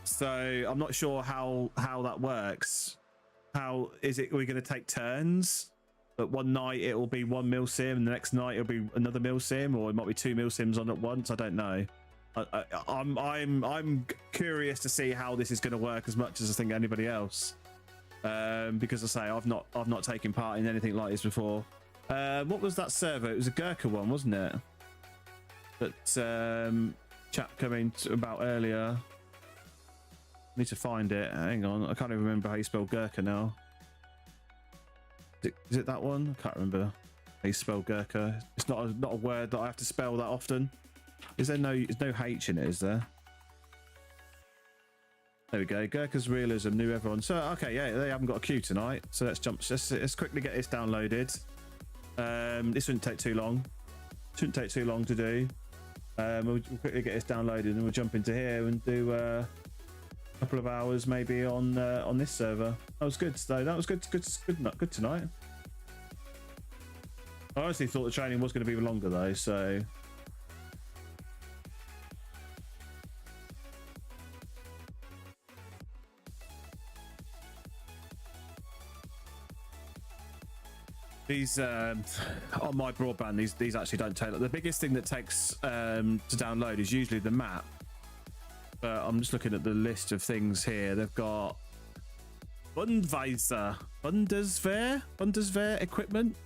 So I'm not sure how that works. How is it? We're going to take turns, but one night it will be one Milsim, and the next night it'll be another Milsim, or it might be 2 Milsims on at once. I don't know. I'm curious to see how this is going to work as much as I think anybody else, because I say I've not taken part in anything like this before. What was that server? It was a Gurkha one, wasn't it? That chap coming about earlier. Need to find it. Hang on, I can't even remember how you spell Gurkha now. Is it that one? I can't remember how you spell Gurkha. It's not a word that I have to spell that often. Is there there's no H in it, is there? There we go. Gurkha's realism, new everyone. So okay, yeah, they haven't got a queue tonight. So let's quickly get this downloaded. This wouldn't take too long. Shouldn't take too long to do. We'll quickly get this downloaded, and we'll jump into here and do a couple of hours maybe on this server. That was good though. That was good tonight. I honestly thought the training was going to be longer though, so. These on my broadband, these actually don't take. The biggest thing that takes to download is usually the map. But I'm just looking at the list of things here. They've got Bundeswehr equipment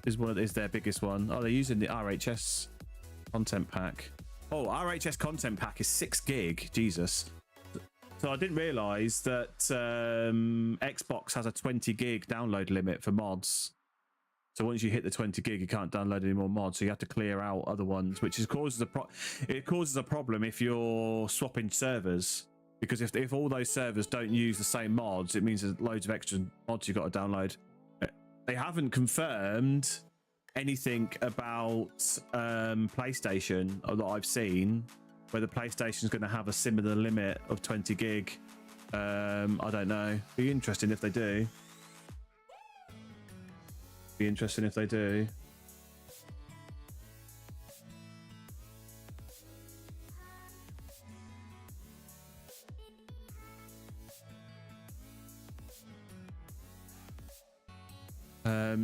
is their biggest one. Oh, they're using the RHS content pack. Oh, RHS content pack is 6 gig. Jesus. So I didn't realise that Xbox has a 20 gig download limit for mods. So once you hit the 20 gig, you can't download any more mods. So you have to clear out other ones, which causes a problem if you're swapping servers. Because if all those servers don't use the same mods, it means there's loads of extra mods you've got to download. They haven't confirmed anything about PlayStation that I've seen, whether PlayStation's going to have a similar limit of 20 gig. I don't know. Be interesting if they do. Be interesting if they do.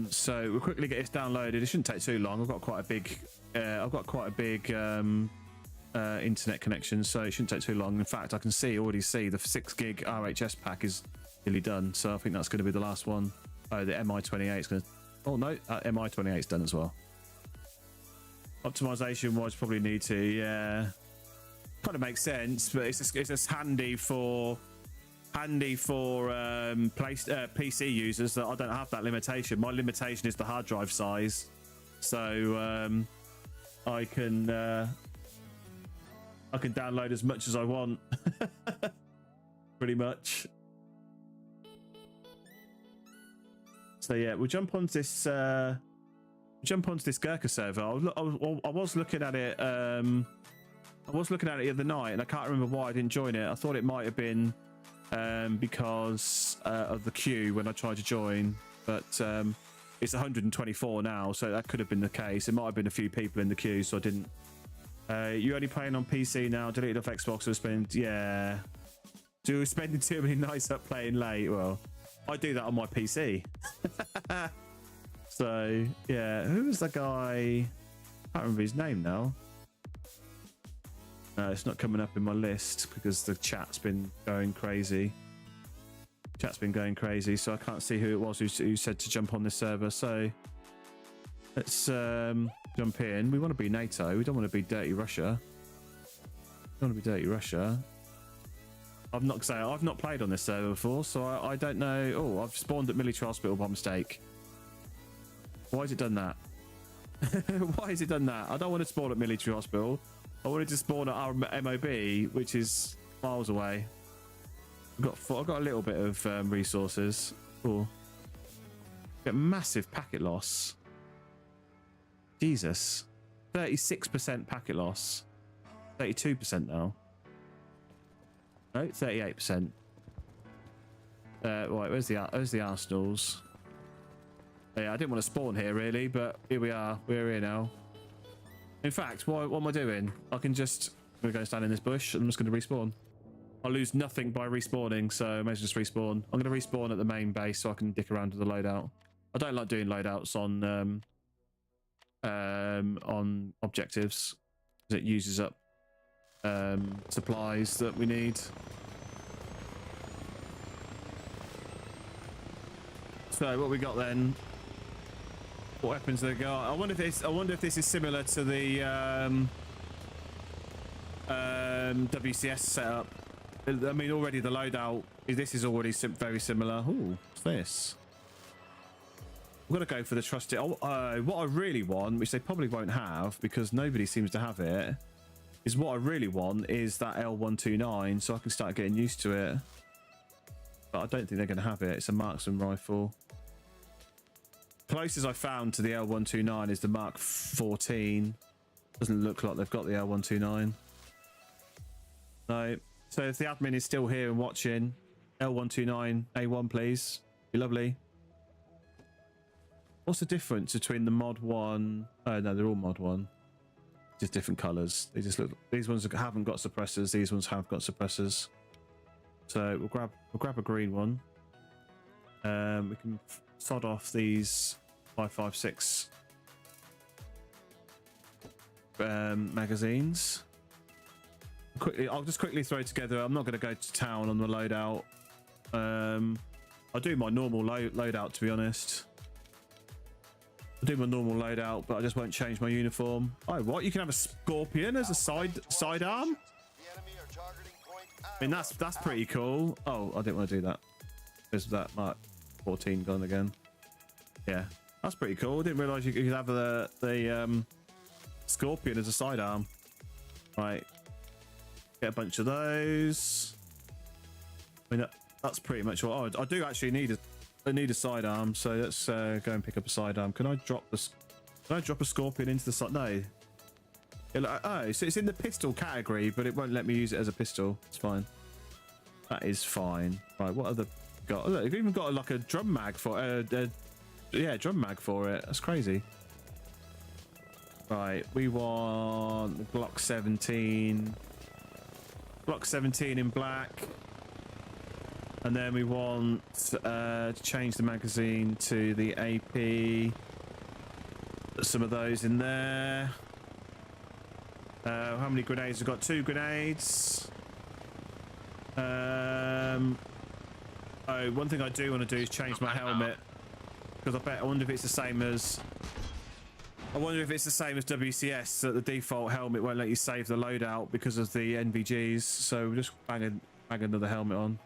So we'll quickly get this downloaded. It shouldn't take too long. I've got quite a big internet connection, so it shouldn't take too long. In fact, I can already see the 6 gig RHS pack is nearly done. So I think that's going to be the last one. Oh, the MI28 is going to. Oh no, MI28 is done as well. Optimization wise, probably need to. Yeah, kind of makes sense, but it's just handy for PC users that I don't have that limitation. My limitation is the hard drive size, so I can download as much as I want, pretty much. So yeah, we'll jump onto this Gurkha server. I was looking at it. I was looking at it the other night, and I can't remember why I didn't join it. I thought it might have been because of the queue when I tried to join, but it's 124 now, so that could have been the case. It might have been a few people in the queue, so I didn't. You only playing on PC now? Deleted off Xbox? We're spending too many nights up playing late. Well, I do that on my PC. So yeah, who was the guy? I can't remember his name now. No, it's not coming up in my list because the chat's been going crazy. So I can't see who it was who said to jump on this server. So let's jump in. We want to be NATO. We don't want to be dirty Russia. We don't want to be dirty Russia. I've not played on this server before, so I don't know. Oh, I've spawned at military hospital by mistake. Why has it done that? Why has it done that? I don't want to spawn at military hospital. I wanted to spawn at our MOB, which is miles away. I've got a little bit of resources. Cool. Get massive packet loss. Jesus. 36% packet loss. 32% now. No, 38%. Right, where's the arsenals? Yeah, I didn't want to spawn here really, but here we are. We're here now. In fact, what am I doing? I'm going to go stand in this bush and I'm just going to respawn. I'll lose nothing by respawning, so I may as well just respawn. I'm going to respawn at the main base so I can dick around with the loadout. I don't like doing loadouts on objectives because it uses up supplies that we need. So what we got then? What weapons they got? I wonder if this is similar to the WCS setup. I mean, already the loadout. This is already very similar. Ooh, what's this? I'm gonna go for the trusted. What I really want, which they probably won't have because nobody seems to have it, is what I really want is that L129, so I can start getting used to it. But I don't think they're gonna have it. It's a marksman rifle. Closest I found to the L129 is the Mark 14. Doesn't look like they've got the L129. No. So if the admin is still here and watching, L129 A1, please. Be lovely. What's the difference between the mod 1? Oh no, they're all mod 1. Just different colours. They just look. These ones haven't got suppressors. These ones have got suppressors. So we'll grab a green one. We can sod off these 5.56 magazines. I'll just quickly throw together. I'm not going to go to town on the loadout. I'll do my normal loadout, to be honest. I'll do my normal loadout, but I just won't change my uniform. Oh, what? You can have a Scorpion as a sidearm? I mean, that's pretty cool. Oh, I didn't want to do that. There's that Mark 14 gun again. Yeah, that's pretty cool. I didn't realise you could have the Scorpion as a sidearm. Right. Get a bunch of those. I mean, that's pretty much what I do actually need. I need a sidearm, so let's go and pick up a sidearm. Can I drop a Scorpion into the side? No. Oh, so it's in the pistol category, but it won't let me use it as a pistol. It's fine. That is fine. Right, what other got? Oh, look, you've even got like a drum mag for yeah, drum mag for it. That's crazy. Right, we want Glock 17. Glock 17 in black. And then we want to change the magazine to the AP. Put some of those in there. How many grenades? We've got 2 grenades. Oh, one thing I do want to do is change my helmet. Because I wonder if it's the same as... I wonder if it's the same as WCS, that the default helmet won't let you save the loadout because of the NVGs. So we'll just bang another helmet on.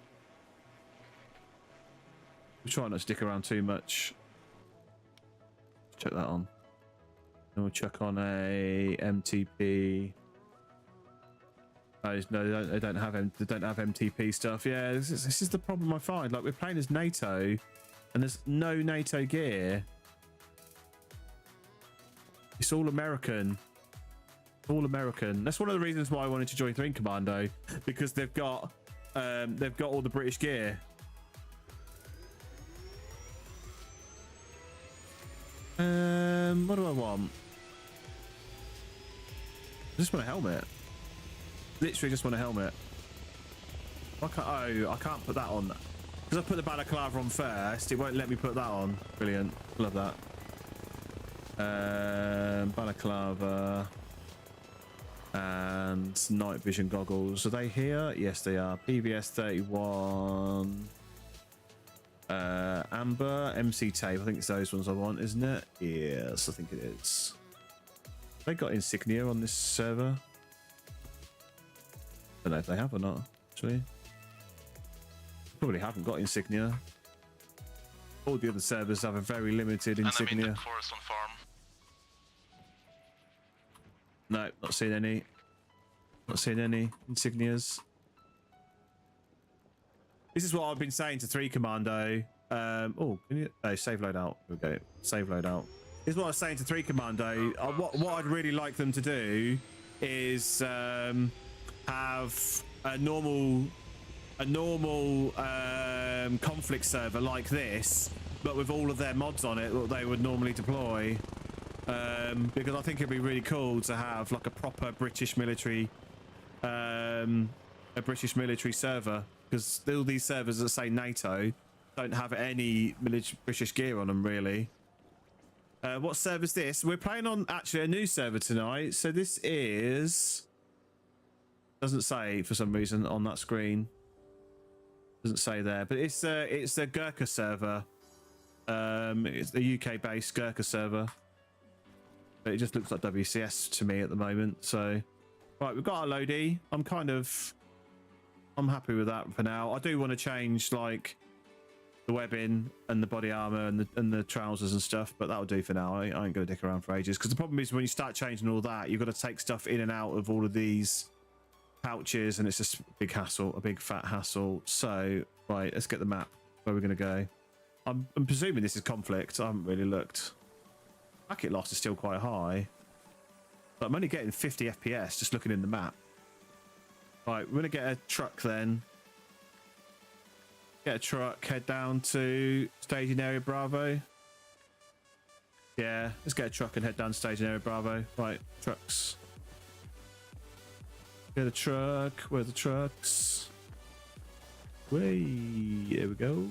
We'll try not to stick around too much. Check that on. And we'll check on a MTP. Oh, no, they don't have MTP stuff. Yeah, this is the problem I find. Like, we're playing as NATO, and there's no NATO gear. It's all American. All American. That's one of the reasons why I wanted to join Commando, because they've got all the British gear. What do I want? I just want a helmet. Literally just want a helmet. I can't put that on. Because I put the balaclava on first, it won't let me put that on. Brilliant. Love that. Balaclava and night vision goggles. Are they here? Yes, they are. PVS 31. Amber, MC tape. I think it's those ones I want, isn't it? Yes, I think it is. They got insignia on this server. I don't know if they have or not, actually. Probably haven't got insignia. All the other servers have a very limited insignia. Enemy forest on farm. No, not seeing any. Not seeing any insignias. This is what I've been saying to 3 Commando. Oh, can you? Oh, save loadout. Here we go. Save loadout. This is what I was saying to 3 Commando. What I'd really like them to do is have a normal conflict server like this, but with all of their mods on it that they would normally deploy. Because I think it'd be really cool to have like a proper British military server, because all these servers that say NATO don't have any British gear on them really. What server is this? We're playing on actually a new server tonight, so this is, doesn't say for some reason on that screen, doesn't say there, but it's a Gurkha server. It's the UK based Gurkha server, but it just looks like WCS to me at the moment. So right, we've got our Lodi. I'm happy with that for now. I do want to change like the webbing and the body armor and the trousers and stuff, but that'll do for now. I ain't gonna dick around for ages, because the problem is when you start changing all that, you've got to take stuff in and out of all of these pouches, and it's just a big hassle, a big fat hassle. So right, let's get the map where we're gonna go. I'm presuming this is conflict. I haven't really looked. Packet loss is still quite high, but I'm only getting 50 FPS just looking in the map. Right, we're gonna get a truck then. Get a truck, head down to staging area Bravo. Yeah, let's get a truck and head down to staging area Bravo. Right, trucks. Get a truck. Where are the trucks? Way, there we go.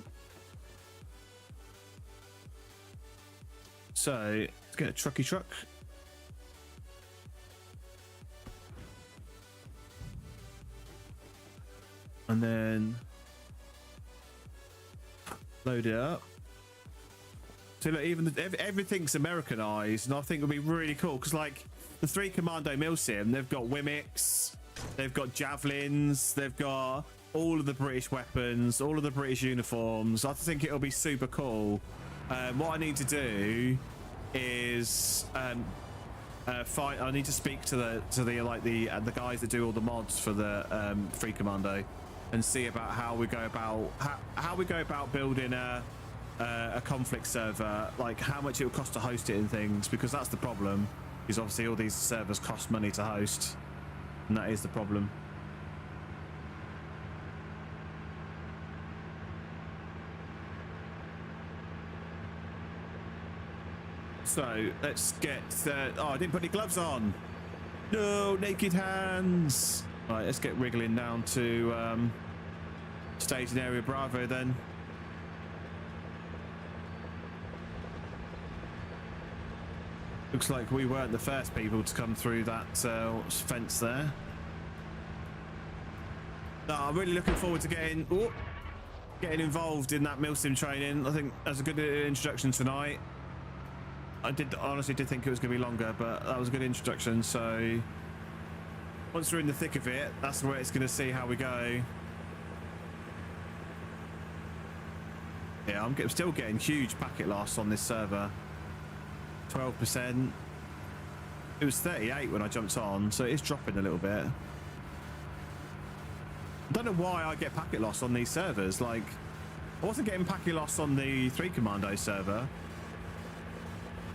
So let's get a trucky truck. And then load it up. So look, even everything's Americanized, and I think it'll be really cool because, like, the 3 Commando Milsim, they've got Wimics, they've got javelins, they've got all of the British weapons, all of the British uniforms. I think it'll be super cool. What I need to do is I need to speak to the guys that do all the mods for the 3 Commando, and see about how we go about building a conflict server, like how much it will cost to host it and things, because that's the problem. Is obviously all these servers cost money to host, and that is the problem. So let's get. Oh, I didn't put any gloves on. No, naked hands. Right, let's get wriggling down to staging area Bravo then. Looks like we weren't the first people to come through that fence there. No, I'm really looking forward to getting involved in that Milsim training. I think that's a good introduction tonight. I honestly did think it was going to be longer, but that was a good introduction. So once we're in the thick of it, that's where it's going to see how we go. Yeah, I'm still getting huge packet loss on this server. 12%. It was 38 when I jumped on, so it's dropping a little bit. I don't know why I get packet loss on these servers. Like, I wasn't getting packet loss on the 3 Commando server,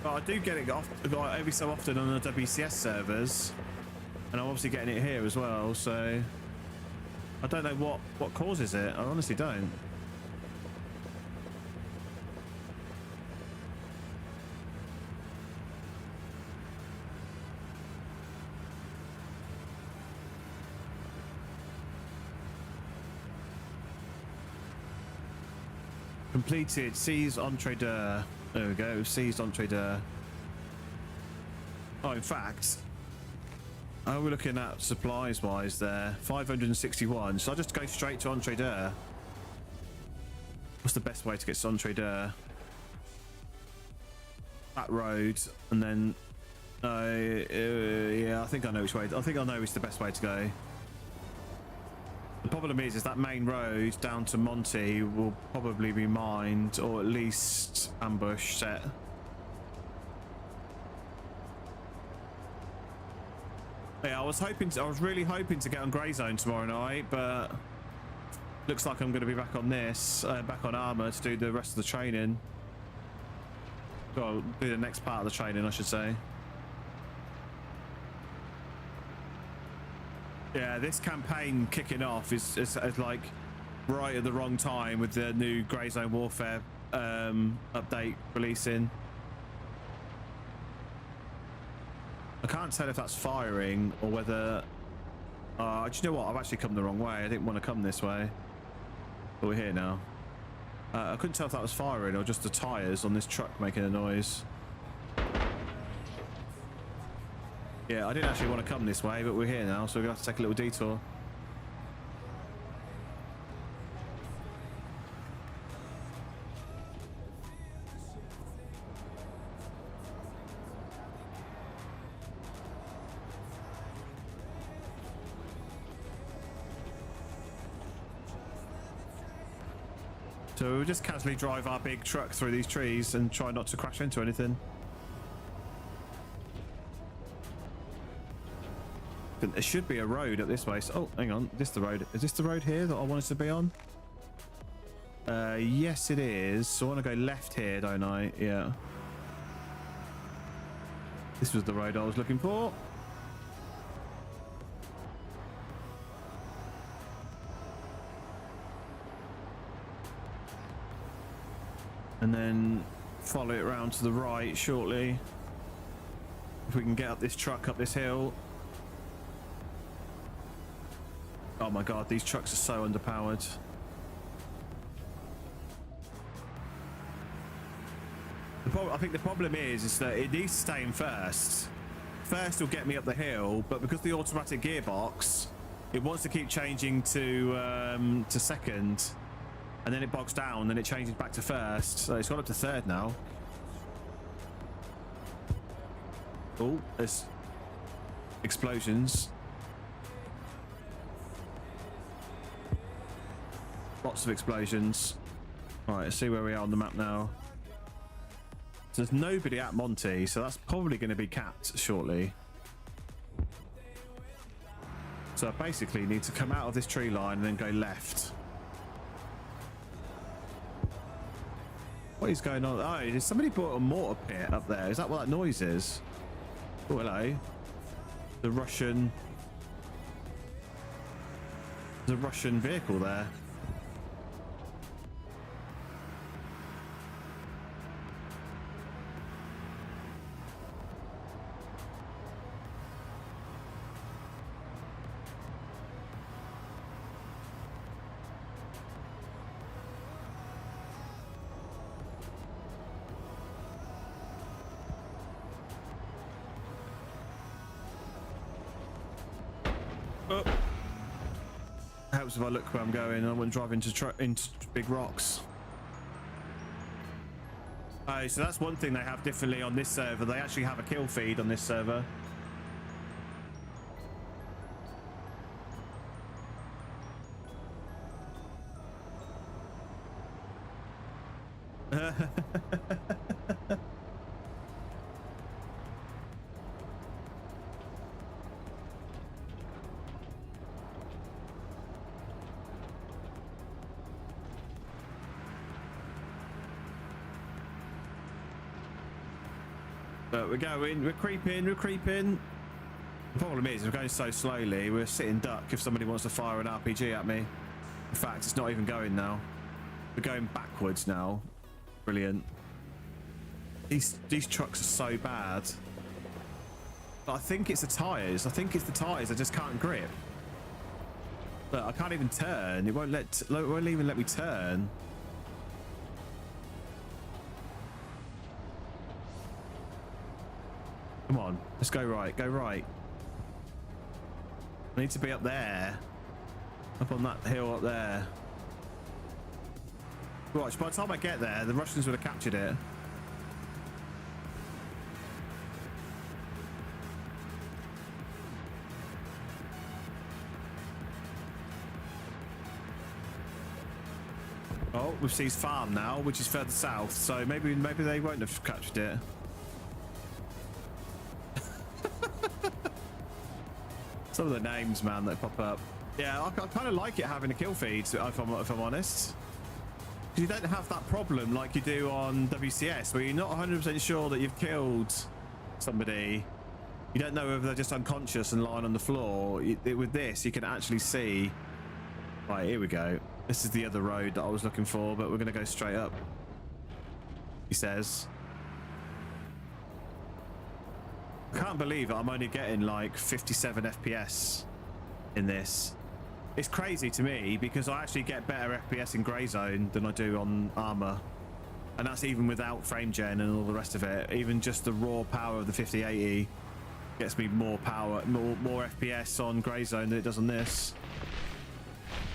but I do get it every so often on the WCS servers, and I'm obviously getting it here as well. So I don't know what causes it. I honestly don't. Completed. Seized entree d'oeuvre. There we go. Seized entree d'oeuvre. Oh, in fact, we're looking at supplies wise there. 561. So I'll just go straight to entree d'oeuvre. What's the best way to get to entree d'oeuvre? That road, and then Yeah, I think I know which way. I think I know which the best way to go. The problem is that main road down to Monty will probably be mined, or at least ambush set. Yeah, I was really hoping to get on Grey Zone tomorrow night, but looks like I'm going to be back on this, back on Armour to do the rest of the training. Well, do the next part of the training, I should say. Yeah, this campaign kicking off is like right at the wrong time with the new Grey Zone Warfare update releasing. I can't tell if that's firing or whether... do you know what? I've actually come the wrong way. I didn't want to come this way. But we're here now. I couldn't tell if that was firing or just the tyres on this truck making a noise. Yeah, I didn't actually want to come this way, but we're here now, so we're going to have to take a little detour. So we'll just casually drive our big truck through these trees and try not to crash into anything. There should be a road up this way. So, oh, hang on. This the road. Is this the road here that I wanted to be on? Yes, it is. So I want to go left here, don't I? Yeah. This was the road I was looking for. And then follow it around to the right shortly. If we can get up this truck up this hill. Oh my god, these trucks are so underpowered. I think the problem is that it needs to stay in first. First will get me up the hill, but because the automatic gearbox, it wants to keep changing to second, and then it bogs down, then it changes back to first. So it's got up to third now. Oh, there's explosions. Lots of explosions. All right, let's see where we are on the map now. So there's nobody at Monty, so that's probably going to be capped shortly. So I basically need to come out of this tree line and then go left. What is going on? Oh, did somebody brought a mortar pit up there? Is that what that noise is? Oh, hello. The Russian... There's a Russian vehicle there. Helps if I look where I'm going. I wouldn't drive into big rocks. Oh, so that's one thing they have differently on this server. They actually have a kill feed on this server. But we're going, we're creeping. The problem is we're going so slowly, we're sitting duck if somebody wants to fire an RPG at me. In fact, it's not even going now. We're going backwards now. Brilliant. These trucks are so bad. But I think it's the tyres. I just can't grip. Look, I can't even turn. It won't even let me turn. Come on, let's go right, go right. I need to be up there. Up on that hill up there. Watch, by the time I get there, the Russians would have captured it. Oh, we've seized farm now, which is further south, so maybe they won't have captured it. Some of the names, man, that pop up. Yeah, I kind of like it having a kill feed, if I'm honest. Because you don't have that problem like you do on WCS, where you're not 100% sure that you've killed somebody. You don't know whether they're just unconscious and lying on the floor. With this, you can actually see. Right, here we go. This is the other road that I was looking for, but we're going to go straight up. He says. I can't believe it. I'm only getting like 57 FPS in this. It's crazy to me because I actually get better FPS in Grey Zone than I do on Armour. And that's even without frame gen and all the rest of it. Even just the raw power of the 5080 gets me more power, more FPS on Grey Zone than it does on this.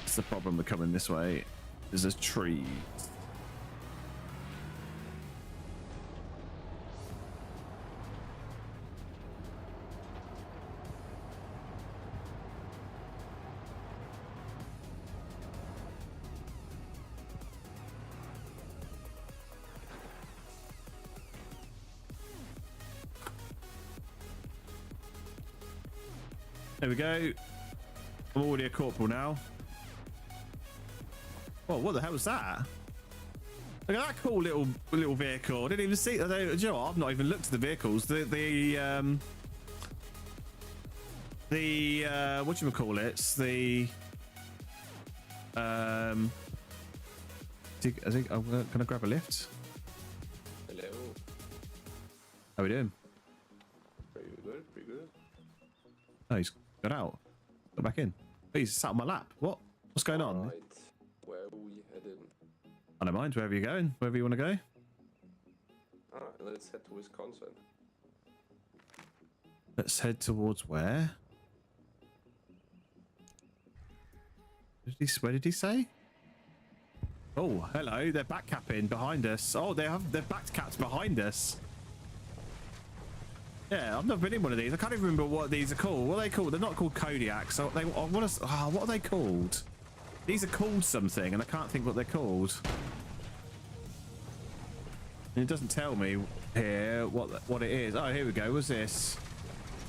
That's the problem with coming this way. There's a tree. There we go. I'm already a corporal now. Oh, what the hell was that? Look at that cool little vehicle. I didn't even see. Do you know what? I've not even looked at the vehicles. The whatchamacallits? I think I'm gonna grab a lift. Hello. How we doing? Pretty good, pretty good. Oh, he's got out. Got back in. Oh, he's sat on my lap. What? What's going on? Right. Where are we heading? I don't mind. Wherever you're going. Wherever you want to go. Alright, let's head to Wisconsin. Let's head towards where? Where did he say? Oh, hello. They're back capping behind us. Oh, they're back capped behind us. Yeah, I've never been in one of these. I can't even remember what these are called. What are they called? They're not called Kodiaks. So what are they called? These are called something, and I can't think what they're called. And it doesn't tell me here what it is. Oh, here we go. What's this?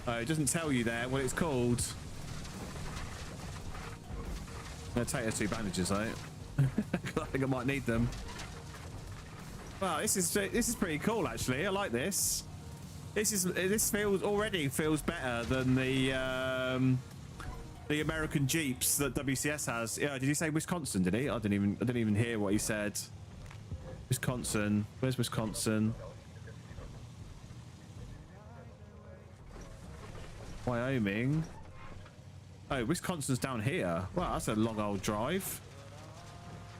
Oh, it doesn't tell you there what it's called. I'm gonna take those 2 bandages, though. I think I might need them. Well, this is pretty cool, actually. I like this. This already feels better than the American Jeeps that WCS has. Yeah, did he say Wisconsin? Did he? I didn't even hear what he said. Wisconsin. Where's Wisconsin? Wyoming. Oh, Wisconsin's down here. Wow, that's a long old drive.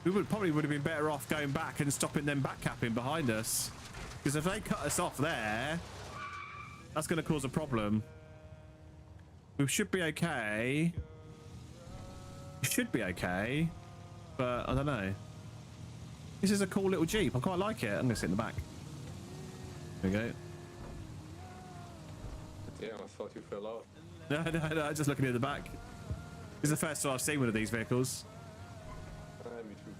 We probably would have been better off going back and stopping them back capping behind us. Because if they cut us off there, that's going to cause a problem. We should be okay. We should be okay. But I don't know. This is a cool little Jeep. I quite like it. I'm going to sit in the back. There we go. Yeah, I thought you fell out. No, just looking at the back. This is the first time I've seen one of these vehicles. Me too.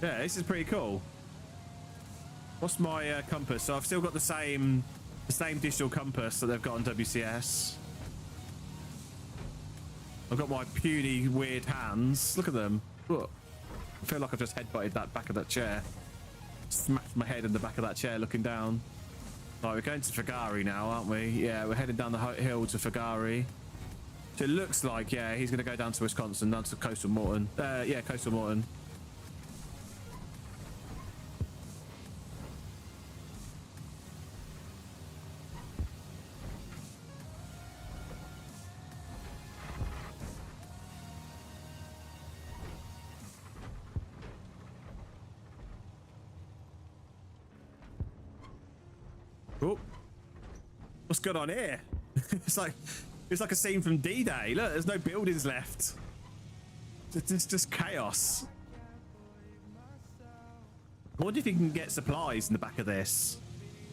Yeah, this is pretty cool. What's my compass? So I've still got the same digital compass that they've got on WCS. I've got my puny weird hands. Look at them. Look. I feel like I've just headbutted that back of that chair. Smashed my head in the back of that chair looking down. Right, we're going to Fagari now, aren't we? Yeah, we're heading down the hill to Fagari. So it looks like, yeah, he's going to go down to Wisconsin, down to Coastal Morton. Yeah, Coastal Morton. Oh, what's going on here? it's like a scene from D-Day. Look, there's no buildings left. It's just chaos. I wonder if you can get supplies in the back of this.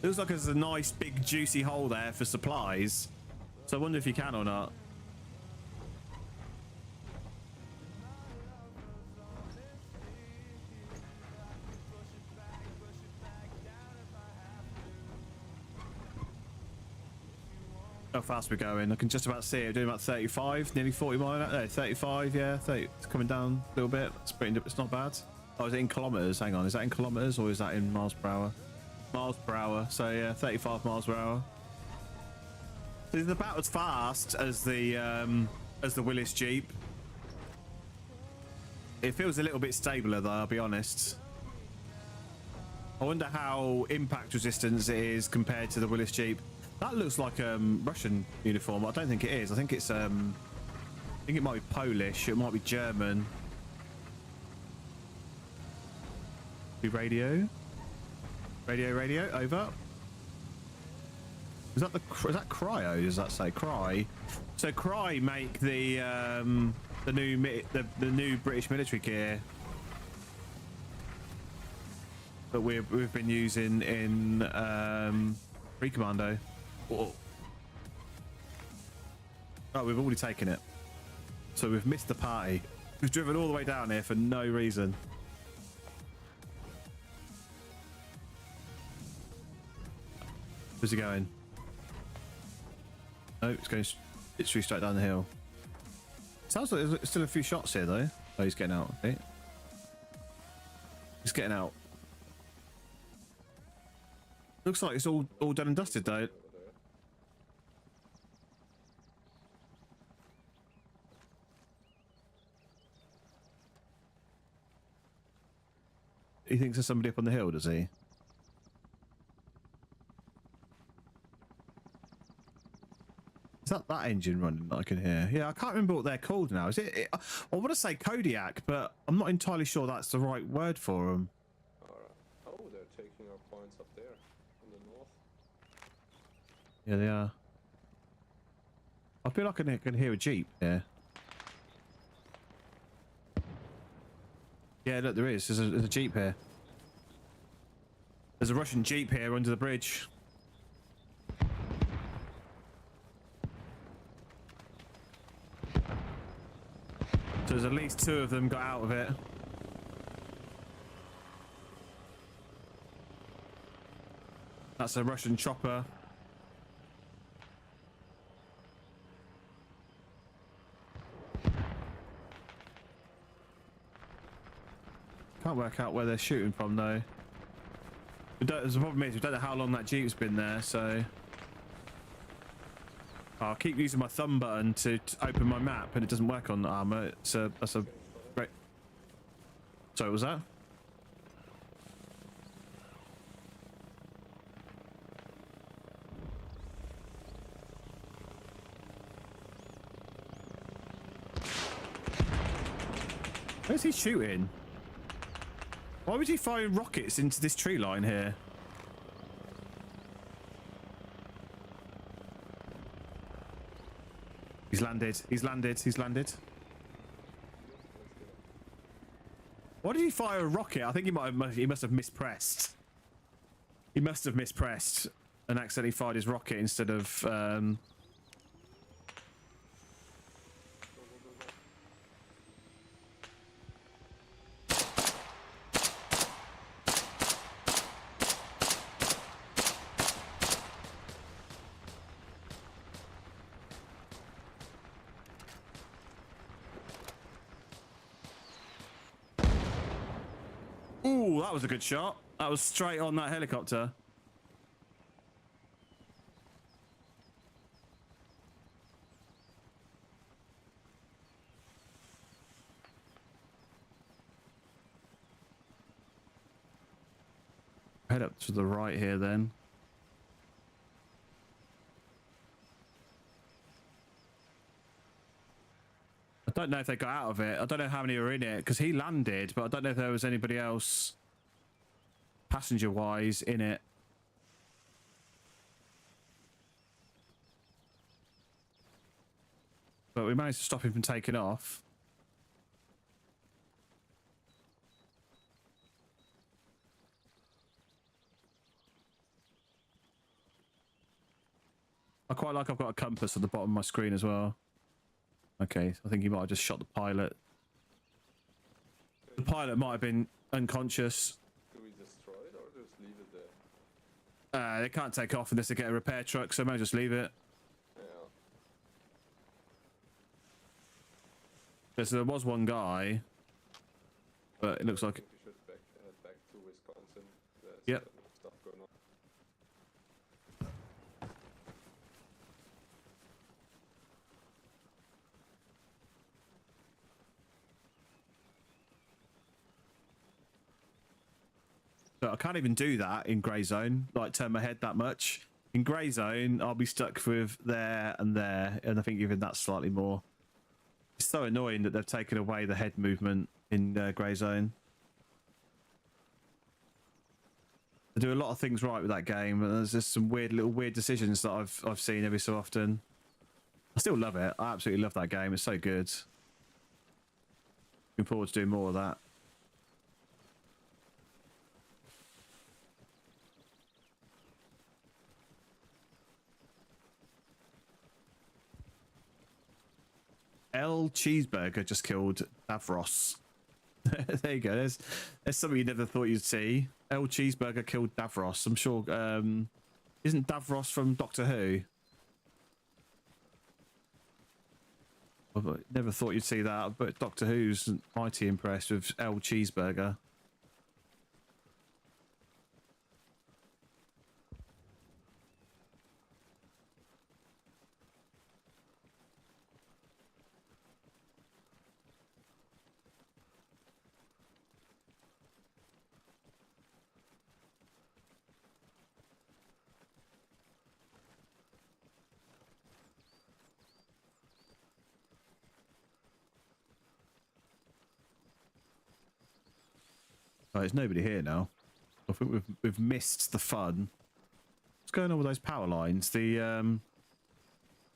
It looks like there's a nice big juicy hole there for supplies. So I wonder if you can or not. how fast we're going. I can just about see it doing about 35, nearly 40 miles. No, 35. Yeah, 30. It's coming down a little bit. It's not bad. Oh, is it in kilometers? Hang on, is that in kilometers or is that in miles per hour? Miles per hour. So yeah, 35 miles per hour. So it's about as fast as the Willis Jeep. It feels a little bit stabler though, I'll be honest. I wonder how impact resistance it is compared to the Willis Jeep. That looks like a Russian uniform. I don't think it is. I think it's I think it might be Polish. It might be German. Radio. Radio. Over. Is that Cryo? Does that say Cry? So Cry make the new British military gear that we've been using in Commando. Whoa. Oh, we've already taken it. So we've missed the party. We've driven all the way down here for no reason. Where's he going? Oh, it's going literally straight down the hill. Sounds like there's still a few shots here though. Oh, he's getting out. Okay. He's getting out. Looks like it's all done and dusted though. He thinks there's somebody up on the hill, does he? Is that engine running that I can hear? Yeah, I can't remember what they're called now. Is it I want to say Kodiak, but I'm not entirely sure that's the right word for them. Alright. Oh, they're taking our points up there in the north. Yeah, they are. I feel like I can hear a Jeep here. Yeah, look, there is. There's a Jeep here. There's a Russian Jeep here under the bridge. So there's at least 2 of them got out of it. That's a Russian chopper. Can't work out where they're shooting from though. The problem is we don't know how long that Jeep's been there, so I'll keep using my thumb button to open my map, and it doesn't work on the armor. That's a great. Sorry, what was that? Where's he shooting? Why would he fire rockets into this tree line here? He's landed. He's landed. He's landed. Why did he fire a rocket? I think he must have mispressed. He must have mispressed and accidentally fired his rocket instead of Ooh, that was a good shot. That was straight on that helicopter. Head up to the right here then. I don't know if they got out of it. I don't know how many were in it because he landed, but I don't know if there was anybody else passenger-wise in it. But we managed to stop him from taking off. I quite like I've got a compass at the bottom of my screen as well. Okay, I think he might have just shot the pilot. The pilot might have been unconscious. Do we destroy it or just leave it there? They can't take off unless they get a repair truck, so I might just leave it. Yeah. Because there was one guy, but it looks like. We should head back to Wisconsin. There's Yep. stuff going on. But I can't even do that in grey zone, like turn my head that much. In grey zone, I'll be stuck with there, and I think even that's slightly more. It's so annoying that they've taken away the head movement in grey zone. They do a lot of things right with that game, and there's just some weird decisions that I've seen every so often. I still love it. I absolutely love that game. It's so good. Looking forward to doing more of that. L Cheeseburger just killed Davros. There you go. There's something you never thought you'd see. L Cheeseburger killed Davros. I'm sure. Isn't Davros from Doctor Who? I never thought you'd see that, but Doctor Who's mighty impressed with L Cheeseburger. Oh, there's nobody here now. I think we've missed the fun. What's going on with those power lines? The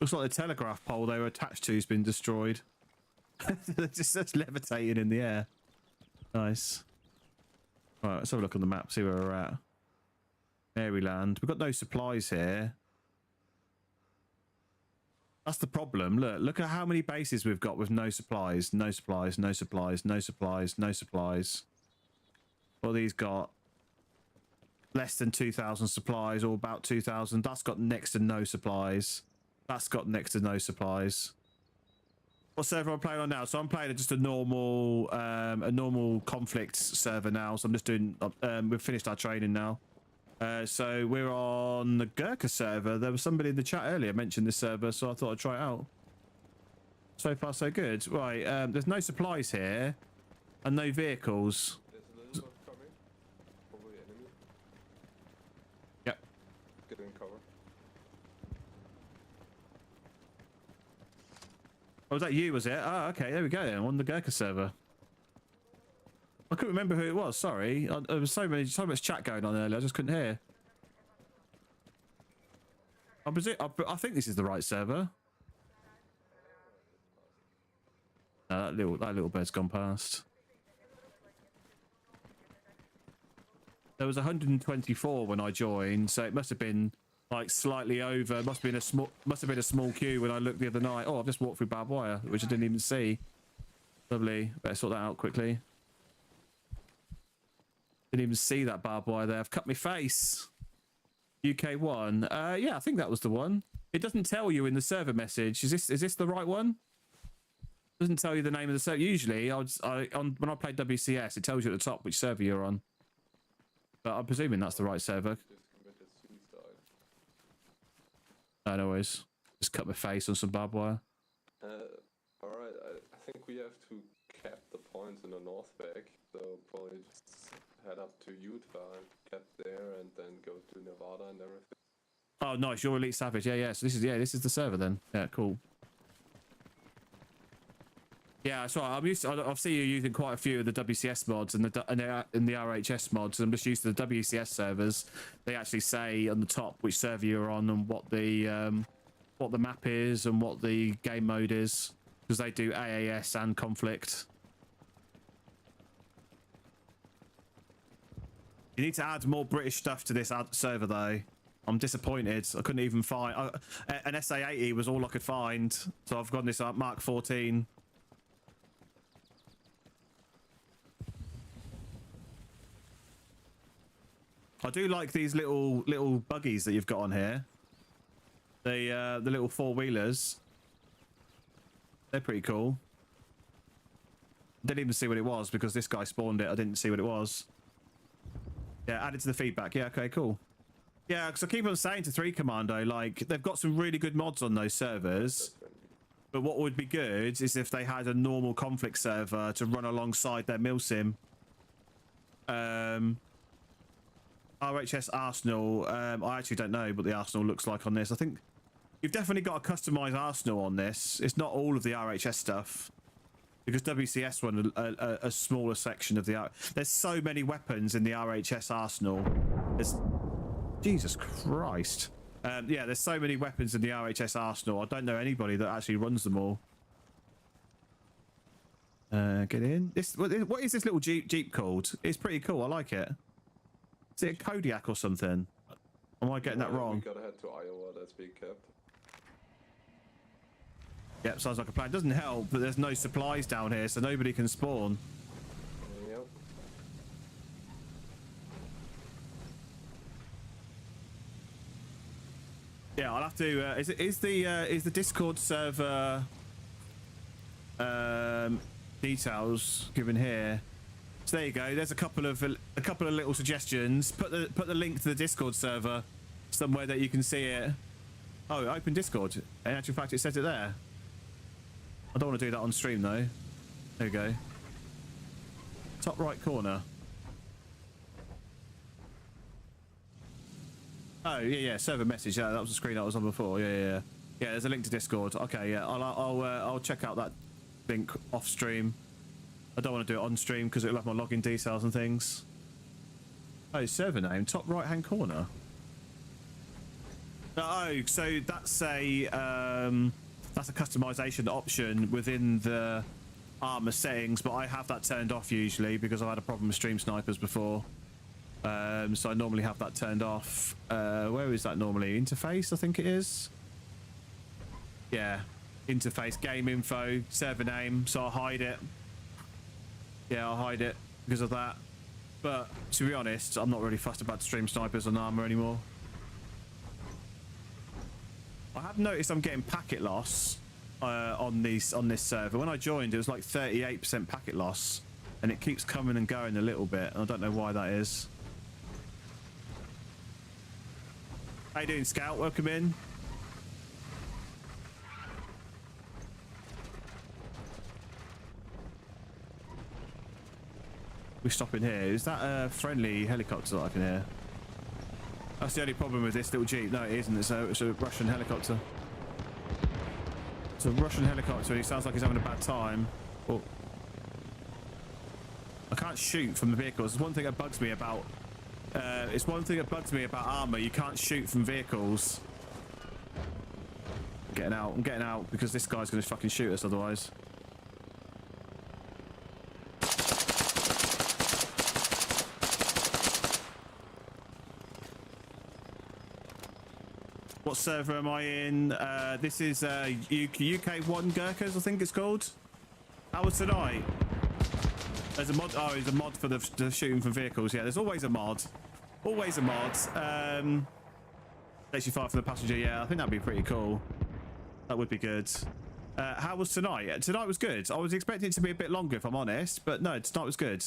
looks like the telegraph pole they were attached to has been destroyed. That's levitating in the air. Nice. Right, let's have a look on the map, see where we're at. Maryland. We've got no supplies here. That's the problem. Look at how many bases we've got with no supplies, no supplies, no supplies, no supplies, no supplies. Well, these got less than 2,000 supplies, or about 2,000. That's got next to no supplies. That's got next to no supplies. What server I'm playing on now? So I'm playing just a normal conflict server now. So I'm just doing. We've finished our training now. So we're on the Gurkha server. There was somebody in the chat earlier mentioned this server, so I thought I'd try it out. So far, so good. Right. There's no supplies here, and no vehicles. Yep. Get in cover. Oh, was that you, was it? Oh, okay, there we go then, on the Gurkha server. I couldn't remember who it was, sorry. There was so much chat going on earlier, I just couldn't hear. I think this is the right server. No, that little bird's gone past. There was 124 when I joined, so it must have been like slightly over. Must have been a small queue when I looked the other night. Oh, I've just walked through barbed wire, which I didn't even see. Lovely. Better sort that out quickly. Didn't even see that barbed wire there. I've cut my face. UK1. Yeah, I think that was the one. It doesn't tell you in the server message. Is this the right one? It doesn't tell you the name of the server. Usually, when I play WCS, it tells you at the top which server you're on. But I'm presuming that's the right server. No worries. Just cut my face on some barbed wire. Alright, I think we have to cap the points in the North back, so probably just head up to Utah and cap there, and then go to Nevada and everything. Oh, nice. You're Elite Savage. Yeah. So this is the server then. Yeah, cool. Yeah, that's right. I've seen you using quite a few of the WCS mods and the RHS mods. I'm just used to the WCS servers. They actually say on the top which server you're on and what the map is and what the game mode is, because they do AAS and conflict. You need to add more British stuff to this server though. I'm disappointed. I couldn't even find an SA80 was all I could find, so I've got this Mark 14. I do like these little buggies that you've got on here. The little four-wheelers. They're pretty cool. Didn't even see what it was because this guy spawned it. I didn't see what it was. Yeah, added to the feedback. Yeah, okay, cool. Yeah, because I keep on saying to 3 Commando, like, they've got some really good mods on those servers. But what would be good is if they had a normal conflict server to run alongside their Milsim. RHS Arsenal, I actually don't know what the Arsenal looks like on this. I think you've definitely got a customized Arsenal on this. It's not all of the RHS stuff. Because WCS run a smaller section of the... There's so many weapons in the RHS Arsenal. There's... Jesus Christ. Yeah, there's so many weapons in the RHS Arsenal. I don't know anybody that actually runs them all. Get in. What is this little Jeep called? It's pretty cool. I like it. Is it a Kodiak or something? Am I getting that wrong? We gotta head to Iowa. That's being kept. Yep, sounds like a plan. Doesn't help that there's no supplies down here, so nobody can spawn. Yep. Yeah, I'll have to. Is the Discord server details given here? So there you go. There's a couple of little suggestions. Put the link to the Discord server somewhere that you can see it. Oh, open Discord. In actual fact, it says it there. I don't want to do that on stream though. There we go. Top right corner. Oh yeah, server message. Yeah, that was the screen I was on before. Yeah. There's a link to Discord. Okay, yeah, I'll check out that link off stream. I don't want to do it on stream because it'll have my login details and things. Oh, server name, top right hand corner. Oh, so that's a customization option within the armor settings, but I have that turned off usually because I've had a problem with stream snipers before. So I normally have that turned off. Where is that normally? Interface, I think it is. Yeah, interface, game info, server name. So I'll hide it. Yeah, I'll hide it because of that. But to be honest, I'm not really fussed about stream snipers on armor anymore. I have noticed I'm getting packet loss on this server. When I joined, it was like 38% packet loss, and it keeps coming and going a little bit. And I don't know why that is. How you doing, Scout? Welcome in. We stop in here. Is that a friendly helicopter that I can hear? That's the only problem with this little Jeep. No, it isn't. It's a Russian helicopter. It's a Russian helicopter. He sounds like he's having a bad time. Oh. I can't shoot from the vehicles. There's one thing that bugs me about... armor. You can't shoot from vehicles. I'm getting out because this guy's going to fucking shoot us otherwise. What server am I in? This is UK 1 Gurkhas, I think it's called. How was tonight? There's a mod. Oh, there's a mod for the shooting from vehicles. Yeah, there's always a mod. Always a mod. Takes you far from the passenger. Yeah, I think that'd be pretty cool. That would be good. How was tonight? Tonight was good. I was expecting it to be a bit longer, if I'm honest, but no, tonight was good.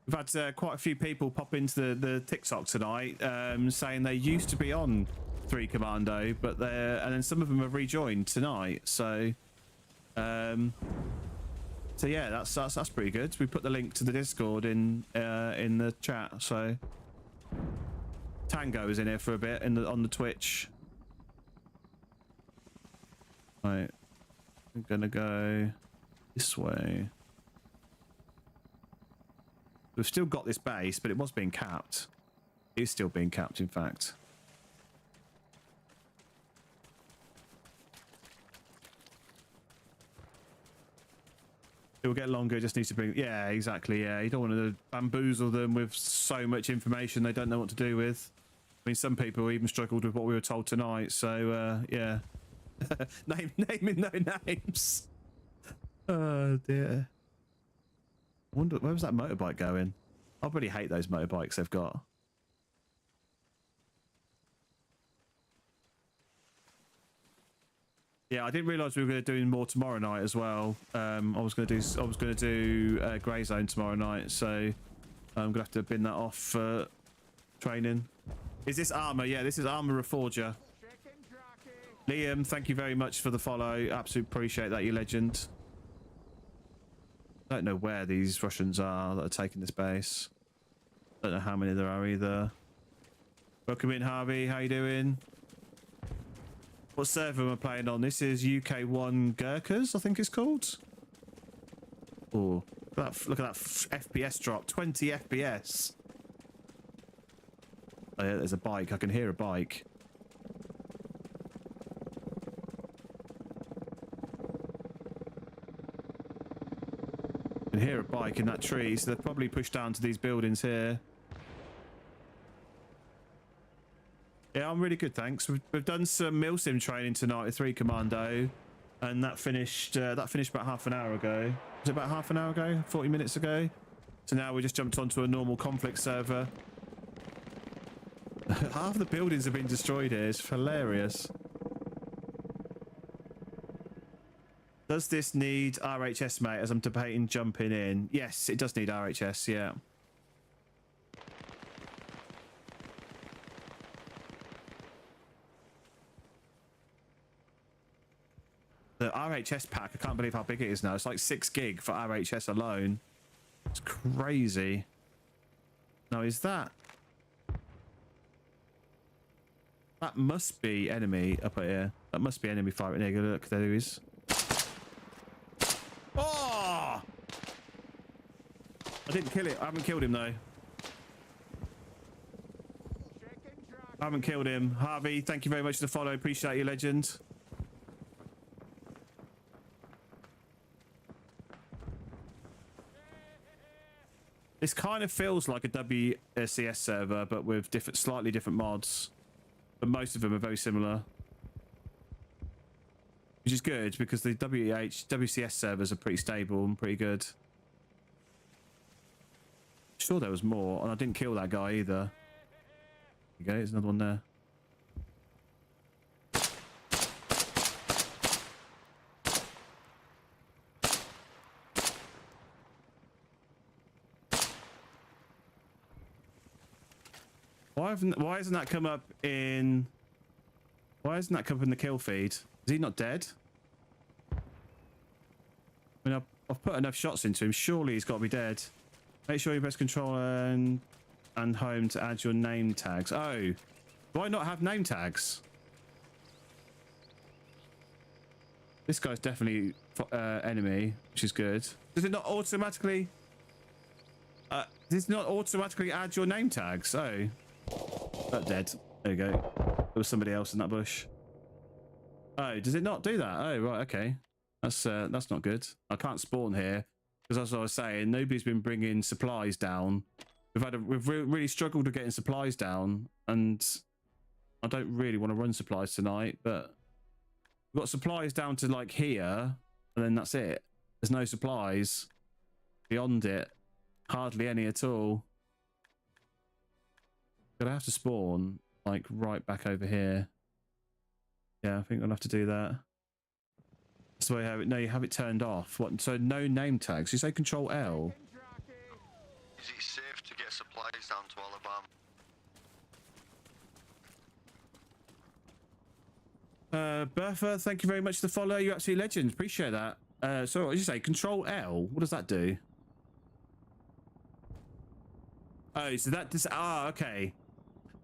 We've had quite a few people pop into the TikTok tonight, saying they used to be on 3 Commando, but and then some of them have rejoined tonight. So yeah, that's pretty good. We put the link to the Discord in the chat. So Tango is in here for a bit on the Twitch. Right, I'm gonna go this way. We've still got this base, but it was being capped. It is still being capped, in fact. It will get longer, it just needs to bring... Yeah, exactly, yeah. You don't want to bamboozle them with so much information they don't know what to do with. I mean, some people even struggled with what we were told tonight, so, yeah. Naming no names. Oh, dear. I wonder, where was that motorbike going? I really hate those motorbikes they've got. Yeah, I didn't realise we were going to do more tomorrow night as well. I was going to do Grey Zone tomorrow night, so I'm going to have to bin that off for training. Is this armor? Yeah, this is Armor Reforger. Liam, thank you very much for the follow. Absolutely appreciate that, you legend. I don't know where these Russians are that are taking this base. Don't know how many there are either. Welcome in, Harvey. How you doing? What server am I playing on? This is UK1 Gurkhas, I think it's called. Oh, look at that FPS drop. 20 FPS. Oh yeah, there's a bike. I can hear a bike. I can hear a bike in that tree, so they've probably pushed down to these buildings here. Yeah, I'm really good, thanks. We've done some Milsim training tonight with 3 Commando, and that finished about half an hour ago. Was it about half an hour ago? 40 minutes ago? So now we just jumped onto a normal conflict server. Half the buildings have been destroyed here. It's hilarious. Does this need RHS, mate, as I'm debating jumping in? Yes, it does need RHS, yeah. The RHS pack, I can't believe how big it is now. It's like 6 gig for RHS alone. It's crazy. Now, is that... That must be enemy up here. That must be enemy fighting here. Look, there he is. Oh! I didn't kill it. I haven't killed him, though. I haven't killed him. Harvey, thank you very much for the follow. Appreciate you, legend. This kind of feels like a WCS server, but with slightly different mods. But most of them are very similar. Which is good, because the WCS servers are pretty stable and pretty good. Sure there was more, and I didn't kill that guy either. There you go, there's another one there. Why hasn't that come up in... Why hasn't that come up in the kill feed? Is he not dead? I mean, I've put enough shots into him. Surely he's got to be dead. Make sure you press control and home to add your name tags. Oh, do I not have name tags? This guy's definitely enemy, which is good. Does it not automatically... does it not automatically add your name tags? Oh. That dead. There you go. There was somebody else in that bush. Oh, does it not do that? Oh, right, okay. That's not good. I can't spawn here because, as I was saying, nobody's been bringing supplies down. We've really struggled with getting supplies down, and I don't really want to run supplies tonight. But we've got supplies down to like here, and then that's it. There's no supplies beyond it. Hardly any at all. Gonna have to spawn like right back over here. Yeah, I think I'll have to do that. That's the way I have it. No, you have it turned off. What? So no name tags. You say Control L. Is it safe to get supplies down to Alabama? Bertha, thank you very much for the follow. You're absolutely legend. Appreciate that. So what did you say? Control L. What does that do? Oh, so that does. Ah, okay.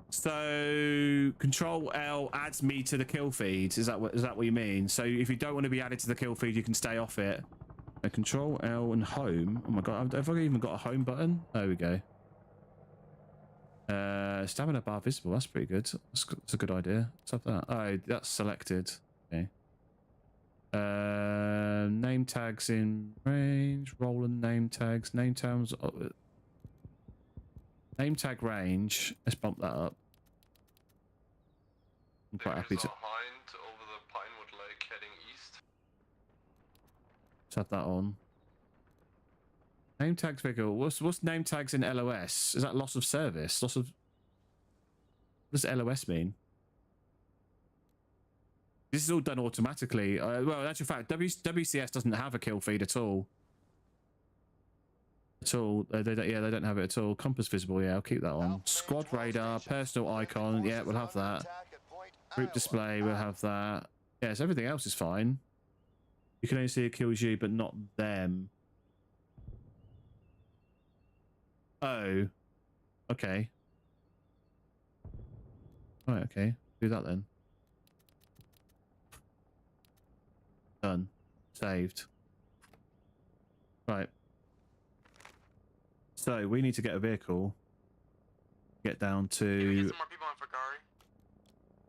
So Control L adds me to the kill feed. Is that what you mean? So if you don't want to be added to the kill feed, you can stay off it. Control L and home. Oh my god, have I even got a home button? There we go. Stamina bar visible. That's pretty good. That's a good idea. What's up that? Oh, that's selected. Okay. Name tags in range. Roland name tags. Name tags. Name tag range. Let's bump that up. I'm quite happy to. Hind over the Pinewood Lake heading east. Let's have that on. Name tags figure. What's name tags in LOS? Is that loss of service? Loss of. What does LOS mean? This is all done automatically. Well, in actual fact, WCS doesn't have a kill feed at all. They don't have it at all. Compass visible, yeah, I'll keep that on. Squad radar, personal icon, yeah, we'll have that. Group display, we'll have that. Yeah, so everything else is fine. You can only see who kills you, but not them. Oh. Okay. Right, okay. Do that then. Done. Saved. Right. So, we need to get a vehicle. Get down to...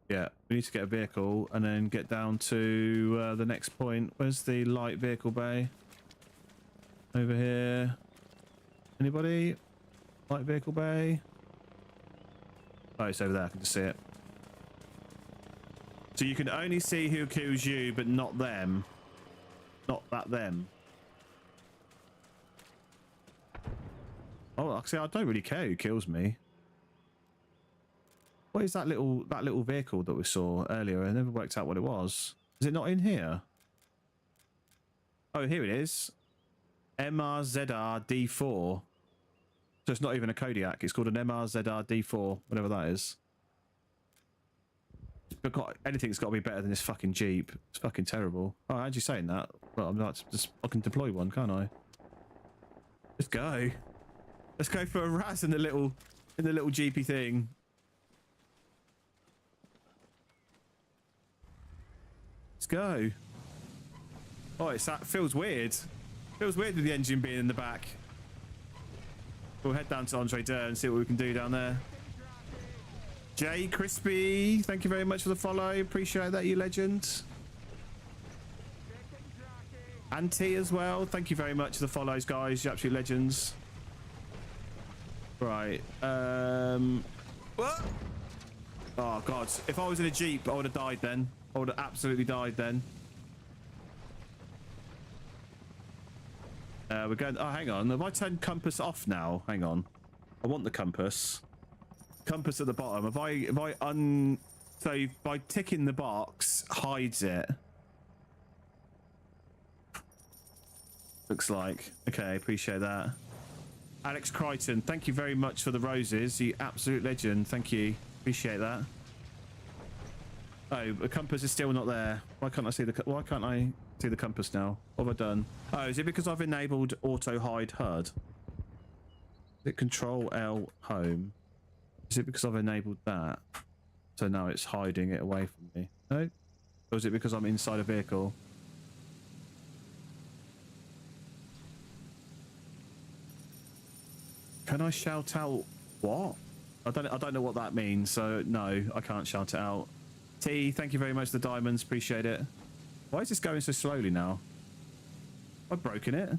Yeah, we need to get a vehicle and then get down to the next point. Where's the light vehicle bay? Over here. Anybody? Light vehicle bay? Oh, it's over there. I can just see it. So you can only see who kills you, but not them. Not that them. Oh, actually, I don't really care who kills me. What is that little vehicle that we saw earlier? I never worked out what it was. Is it not in here? Oh, here it is. MRZR D4. So it's not even a Kodiak. It's called an MRZR D4, whatever that is. Anything's got to be better than this fucking Jeep. It's fucking terrible. Oh, how'd you saying that? Well, I'm not just. I can deploy one, can't I? Let's go. Let's go for a razz in the little Jeepy thing. Let's go. Oh, that feels weird. Feels weird with the engine being in the back. We'll head down to Andre Durr and see what we can do down there. Jay Crispy, thank you very much for the follow. Appreciate that, you legend. Auntie as well. Thank you very much for the follows, guys. You absolute legends. Right. What? Oh god. If I was in a Jeep, I would have died then. I would have absolutely died then. We're going. Oh, hang on. Have I turned compass off now? Hang on. I want the compass. Compass at the bottom. If I so by ticking the box hides it. Looks like. Okay, appreciate that. Alex Crichton, thank you very much for the roses. You absolute legend. Thank you. Appreciate that. Oh, the compass is still not there. Why can't I see the compass now? What have I done? Oh, is it because I've enabled auto hide HUD? Is it Control L home? Is it because I've enabled that? So now it's hiding it away from me. No? Or is it because I'm inside a vehicle? Can I shout out what? I don't know what that means, so no, I can't shout it out. T, thank you very much for the diamonds, appreciate it. Why is this going so slowly now? I've broken it.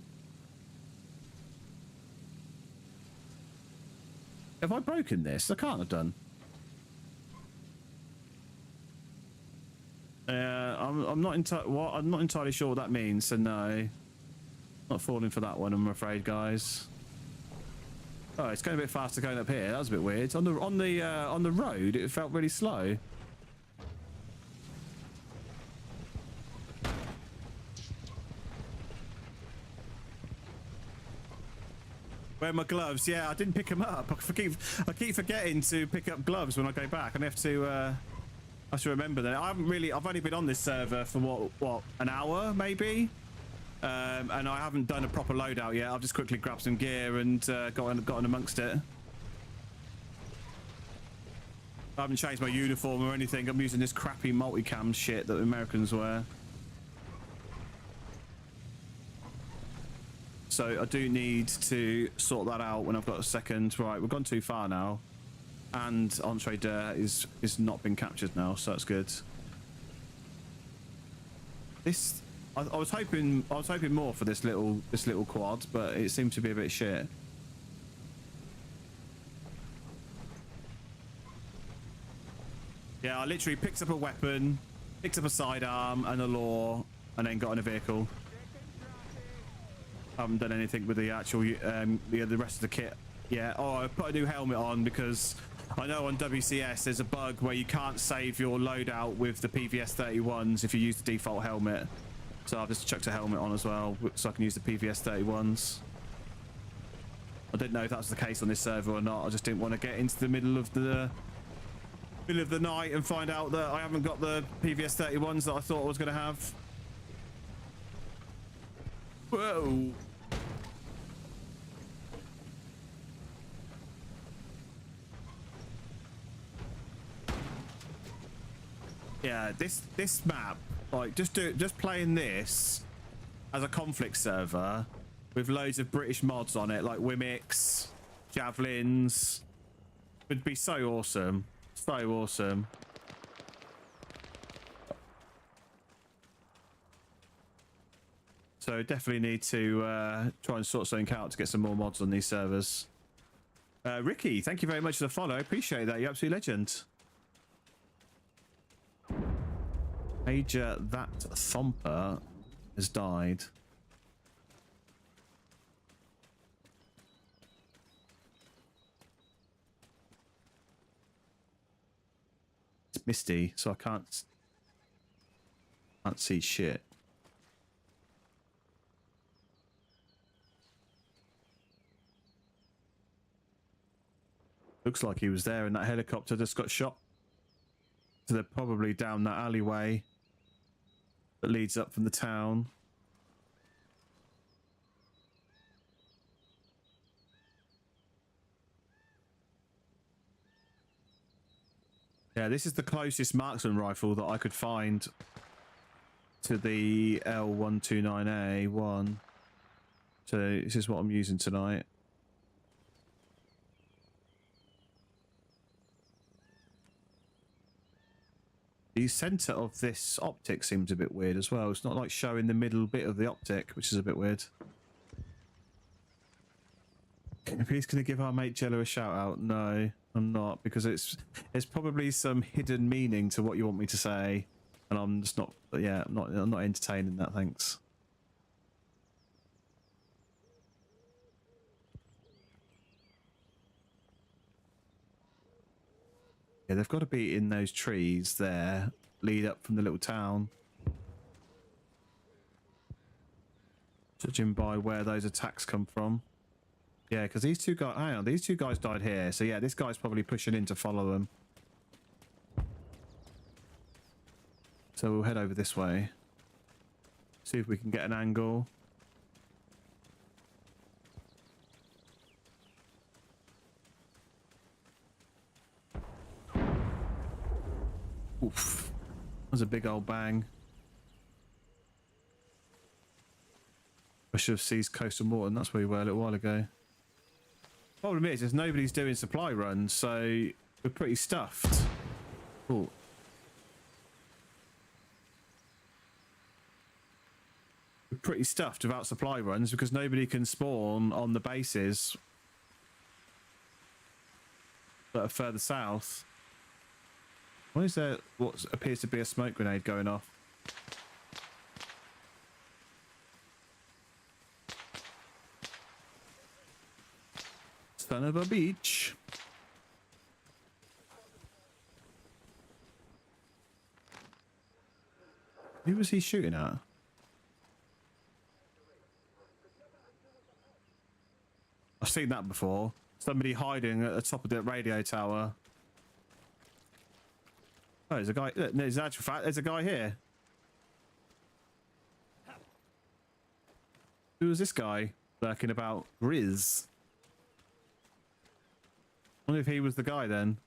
Have I broken this? I can't have done. I'm not entirely sure what that means, so no. Not falling for that one, I'm afraid, guys. Oh, it's going a bit faster going up here. That was a bit weird. On the road, it felt really slow. Where are my gloves? Yeah, I didn't pick them up. I keep forgetting to pick up gloves when I go back. I have to remember that. I've only been on this server for what an hour maybe, and I haven't done a proper loadout yet. I've just quickly grabbed some gear and got on amongst it. I haven't changed my uniform or anything. I'm using this crappy multicam shit that the Americans wear. So I do need to sort that out when I've got a second. Right, we've gone too far now, and Entree D'Ur is not been captured now, so that's good. This I was hoping more for this little quad, but it seemed to be a bit shit. Yeah, I literally picked up a weapon, picked up a sidearm and a law, and then got in a vehicle. I haven't done anything with the actual the rest of the kit. Yeah. Oh, I put a new helmet on because I know on WCS there's a bug where you can't save your loadout with the PVS 31s if you use the default helmet. So I've just chucked a helmet on as well, so I can use the PVS 31s. I didn't know if that was the case on this server or not. I just didn't want to get into the middle of the night and find out that I haven't got the PVS 31s that I thought I was going to have. Whoa. Yeah, this map, like just playing this as a conflict server with loads of British mods on it, like Wimix, Javelins, would be so awesome. So awesome. So definitely need to try and sort something out to get some more mods on these servers. Ricky, thank you very much for the follow. I appreciate that. You're absolute legend. Major that thumper has died. It's misty, so I can't see shit. Looks like he was there and that helicopter just got shot. So they're probably down that alleyway that leads up from the town. Yeah, this is the closest marksman rifle that I could find to the L129A1. So this is what I'm using tonight. The center of this optic seems a bit weird as well. It's not like showing the middle bit of the optic, which is a bit weird. He's going to give our mate Jello a shout out. No, I'm not, because there's probably some hidden meaning to what you want me to say, and I'm just not. Yeah, I'm not entertaining that. Thanks. Yeah, they've got to be in those trees there, lead up from the little town. Judging by where those attacks come from. Yeah, because these two guys, hang on, these two guys died here. So yeah, this guy's probably pushing in to follow them. So we'll head over this way. See if we can get an angle. Oof. That was a big old bang. I should have seized Coastal Morton. That's where we were a little while ago. Problem is nobody's doing supply runs, so we're pretty stuffed. Ooh. We're pretty stuffed without supply runs because nobody can spawn on the bases that are further south. Why is there what appears to be a smoke grenade going off? Son of a beach. Who was he shooting at? I've seen that before. Somebody hiding at the top of the radio tower. Oh, there's a guy. There's actual fact. There's a guy here. Who was this guy lurking about? Riz. I wonder if he was the guy then.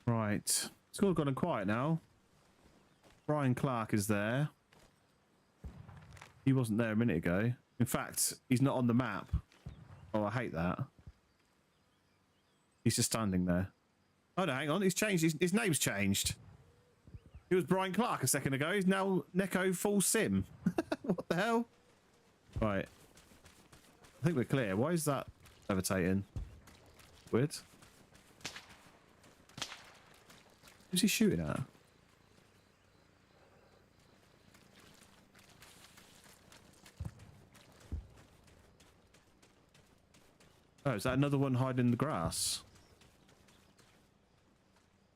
Right, it's all gone quiet now. Brian Clark is there. He wasn't there a minute ago. In fact, he's not on the map. Oh, I hate that. He's just standing there. Oh no, hang on. He's changed. His name's changed. He was Brian Clark a second ago. He's now Neko Full Sim. What the hell? Right. I think we're clear. Why is that levitating? Weird. Who's he shooting at? Oh, is that another one hiding in the grass?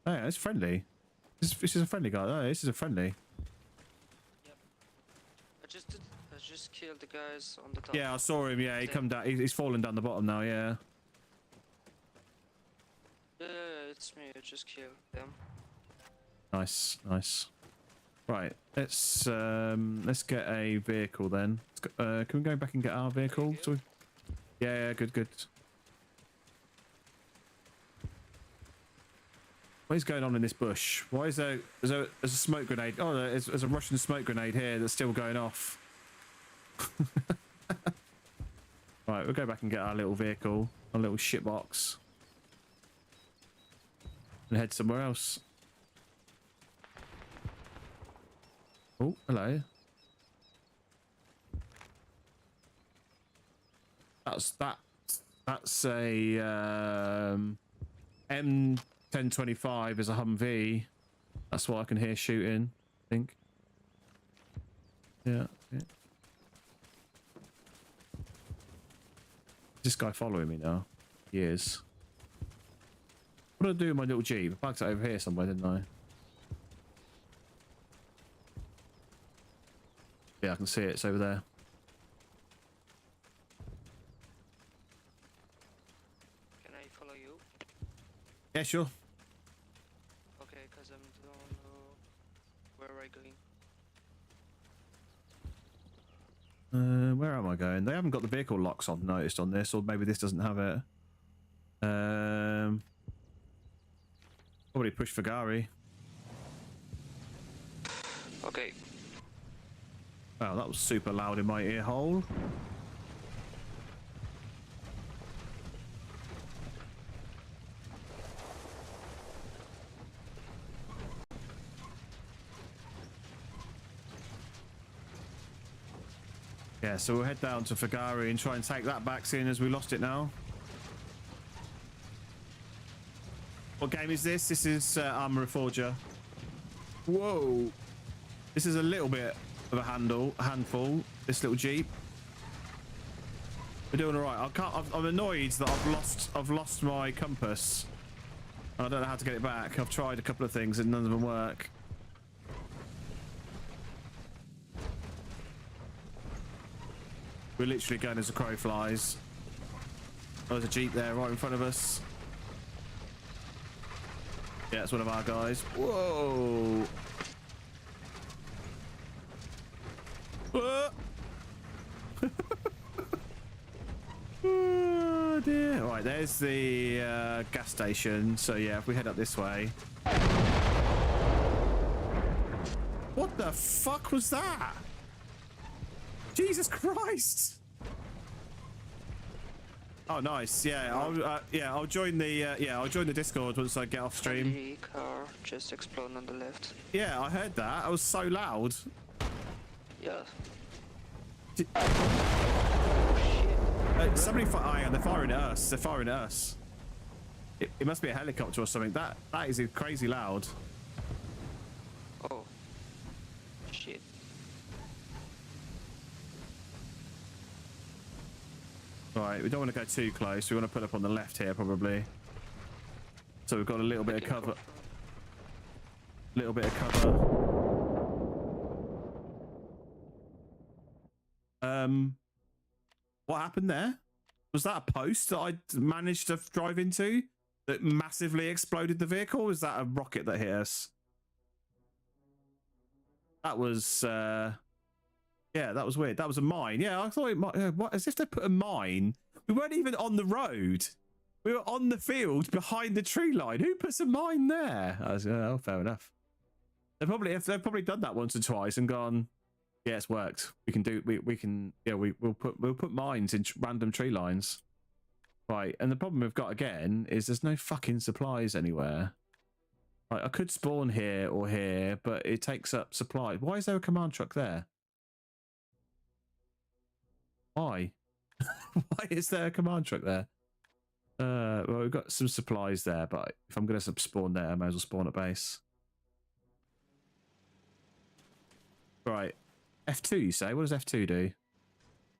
Oh, yeah, it's friendly. This is a friendly guy. Oh, this is a friendly. I just killed the guys on the top. Yeah, I saw him. Yeah, he come down. He's fallen down the bottom now. Yeah. Yeah, it's me. I just killed them. Nice, nice. Right, let's get a vehicle then. Can we go back and get our vehicle? Yeah, good, good. What is going on in this bush? Why is there's a smoke grenade? Oh, there's a Russian smoke grenade here that's still going off. Right, we'll go back and get our little vehicle, our little shitbox, and head somewhere else. Oh, hello. That's a M1025 is a Humvee. That's what I can hear shooting, I think. Yeah. This guy following me now? He is. What did I do with my little Jeep? I parked it over here somewhere, didn't I? Yeah, I can see it. It's over there. Can I follow you? Yeah, sure. Okay, because I don't know where am I going. Where am I going? They haven't got the vehicle locks on noticed on this, or maybe this doesn't have it. Probably push for Gary. Okay. Wow, that was super loud in my ear hole. Yeah, so we'll head down to Fagari and try and take that back, seeing as we lost it now. What game is this? This is Armour Forger. Whoa. This is a little bit of a handful, this little Jeep. We're doing all right. I'm annoyed that I've lost my compass. I don't know how to get it back. I've tried a couple of things and none of them work. We're literally going as a crow flies. There's a Jeep there right in front of us. Yeah, it's one of our guys. Whoa! Oh dear. Right, there's the gas station. So yeah, if we head up this way. What the fuck was that? Jesus Christ! Oh, nice. Yeah, I'll join the Discord once I get off stream. The car just exploded on the left. Yeah, I heard that. That was so loud. Yeah. Somebody they're firing at us. They're firing at us. It must be a helicopter or something. That is crazy loud. Oh. Shit. Right, we don't want to go too close. We want to put up on the left here, probably. So we've got a little bit of cover. Little bit of cover. What happened there? Was that a post that I managed to drive into that massively exploded the vehicle? Or was that a rocket that hit us? That was, yeah, that was weird. That was a mine. Yeah, I thought it might. What? As if they put a mine. We weren't even on the road. We were on the field behind the tree line. Who puts a mine there? I was, oh, fair enough. They've probably done that once or twice and gone, yeah, it's worked. We can do. We can. Yeah, we'll put mines in random tree lines. Right, and the problem we've got again is there's no fucking supplies anywhere. Right, I could spawn here or here, but it takes up supply. Why is there a command truck there? Why? Why is there a command truck there? Well, we've got some supplies there, but if I'm going to spawn there, I might as well spawn at base. Right. F2, you say? What does F2 do?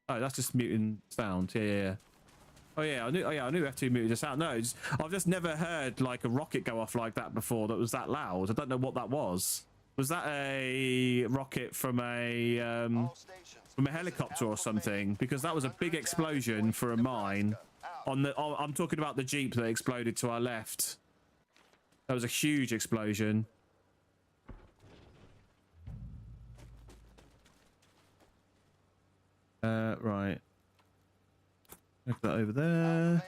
Oh, that's just muting sound. Yeah. Oh yeah, I knew F2 muted the sound. No, I've just never heard like a rocket go off like that before that was that loud. I don't know what that was. Was that a rocket from a helicopter or something? Because that was a big explosion for a mine. I'm talking about the Jeep that exploded to our left. That was a huge explosion. Right. Look that over there.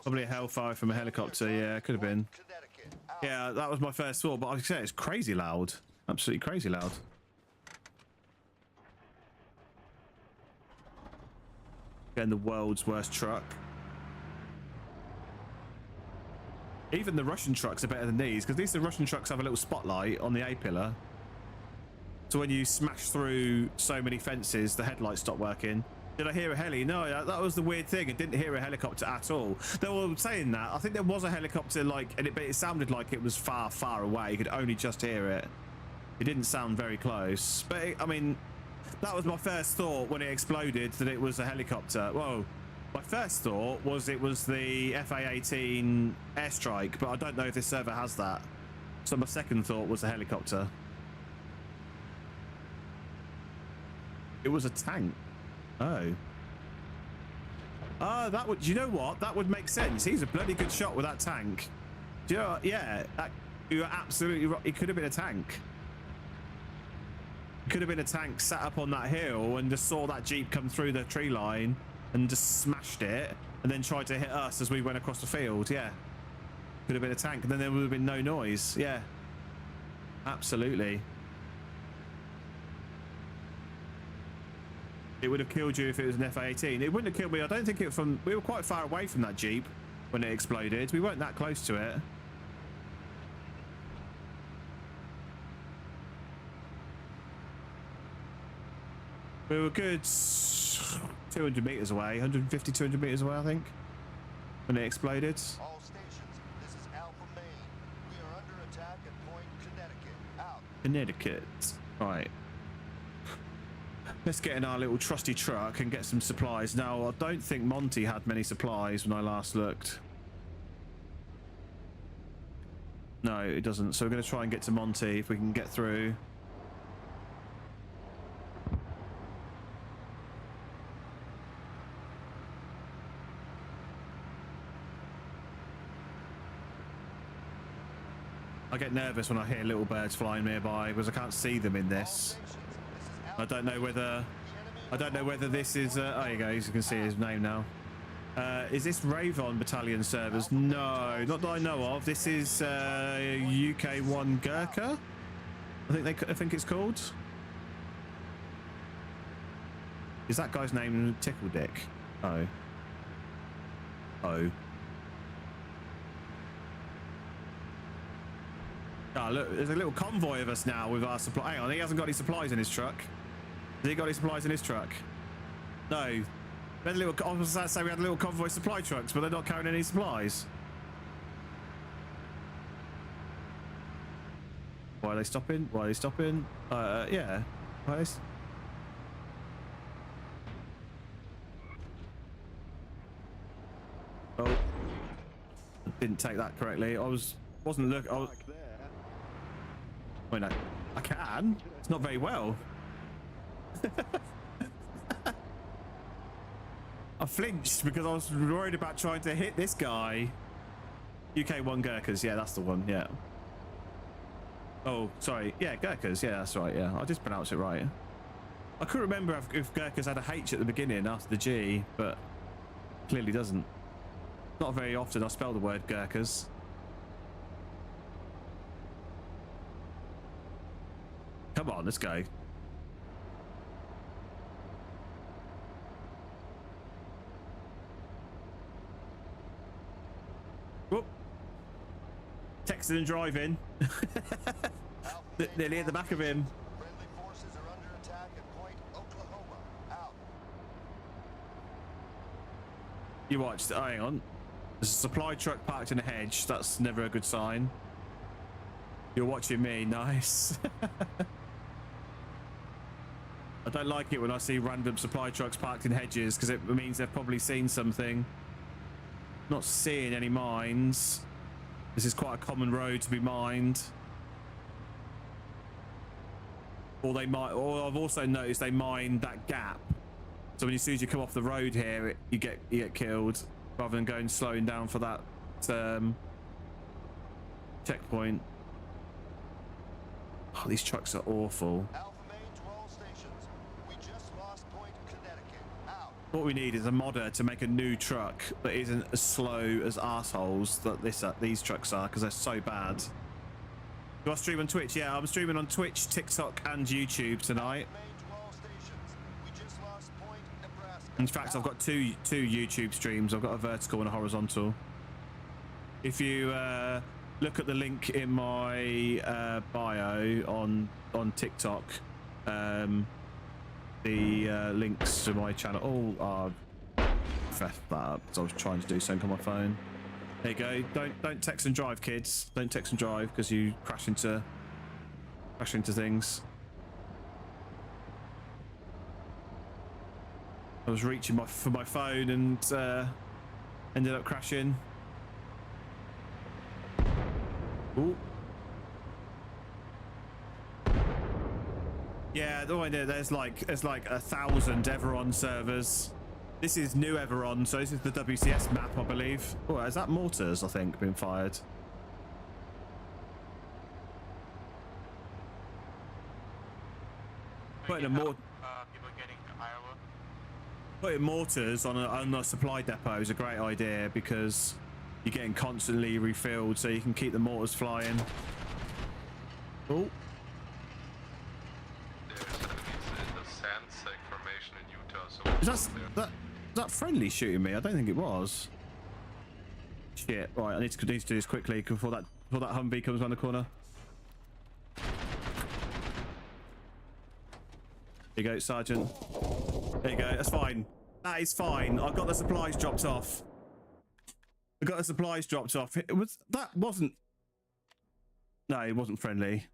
Probably a hellfire from a helicopter. Yeah, could have been. Yeah, that was my first thought, but like I say, it's crazy loud. Absolutely crazy loud. Again, the world's worst truck. Even the Russian trucks are better than these, because the Russian trucks have a little spotlight on the A-pillar. So when you smash through so many fences, the headlights stop working. Did I hear a heli? No, that was the weird thing. I didn't hear a helicopter at all. They were saying that. I think there was a helicopter, like, but it sounded like it was far, far away. You could only just hear it. It didn't sound very close. But, I mean, that was my first thought when it exploded, that it was a helicopter. Whoa. My first thought was it was the FA-18 airstrike, but I don't know if this server has that. So my second thought was a helicopter. It was a tank. Oh. Oh, that would... Do you know what? That would make sense. He's a bloody good shot with that tank. Do you know what? Yeah. You're absolutely right. It could have been a tank. It could have been a tank sat up on that hill and just saw that Jeep come through the tree line and just smashed it and then tried to hit us as we went across the field. Yeah. Could have been a tank and then there would have been no noise. Yeah. Absolutely. It would have killed you if it was an FA-18. It wouldn't have killed me. I don't think it from... We were quite far away from that Jeep when it exploded. We weren't that close to it. We were good 200 meters away, 150, 200 meters away, I think, when it exploded. All stations, this is Alpha Maine. We are under attack at Point Connecticut. Out. Connecticut. Right. Let's get in our little trusty truck and get some supplies. Now, I don't think Monty had many supplies when I last looked. No, it doesn't. So we're going to try and get to Monty if we can get through. I get nervous when I hear little birds flying nearby because I can't see them in this. I don't know whether this is oh, there you go, you can see his name now. Is this Ravon battalion servers? No, not that I know of. This is UK1 Gurkha, I think it's called. Is that guy's name Tickle Dick? Oh look, there's a little convoy of us now with our supply. Hang on, he hasn't got any supplies in his truck. Has he got any supplies in his truck? No. I was about to say we had a little convoy supply trucks, but they're not carrying any supplies. Why are they stopping? Why are they stopping? Yeah. Why are they... Oh. I didn't take that correctly. Wasn't looking... Wait, no. I can. It's not very well. I flinched because I was worried about trying to hit this guy. UK1 Gurkhas, yeah, that's the one, yeah. Oh, sorry, yeah, Gurkhas, yeah, that's right, yeah. I just pronounced it right. I couldn't remember if Gurkhas had a H at the beginning after the G, but clearly doesn't. Not very often I spell the word Gurkhas. Come on, let's go. texting and driving. Nearly at the back of him. Friendly forces are under attack at Point Oklahoma. Out. You watched. Oh, hang on. There's a supply truck parked in a hedge. That's never a good sign. You're watching me. Nice. I don't like it when I see random supply trucks parked in hedges because it means they've probably seen something. Not seeing any mines. This is quite a common road to be mined. Or they might. Or I've also noticed they mine that gap. So when as soon as you come off the road here, you get killed rather than going slowing down for that checkpoint. Oh, these trucks are awful. What we need is a modder to make a new truck that isn't as slow as assholes that these trucks are, because they're so bad. Do I stream on Twitch? Yeah, I'm streaming on Twitch, TikTok, and YouTube tonight. In fact, I've got two YouTube streams. I've got a vertical and a horizontal. If you look at the link in my bio on TikTok, the links to my channel all are fessed that up because I was trying to do something on my phone. There you go. Don't text and drive, kids. Don't text and drive because you crash into things. I was reaching for my phone and ended up crashing. Ooh. Yeah, the idea there's like 1,000 Everon servers. This is new Everon, so this is the WCS map, I believe. Oh, is that mortars? I think being fired. Putting mortars on a supply depot is a great idea because you're getting constantly refilled, so you can keep the mortars flying. Oh. Is that friendly shooting me? I don't think it was. Shit. Right, I need to do this quickly before that Humvee comes around the corner. There you go, Sergeant. There you go. That's fine. That is fine. I got the supplies dropped off. No, it wasn't friendly.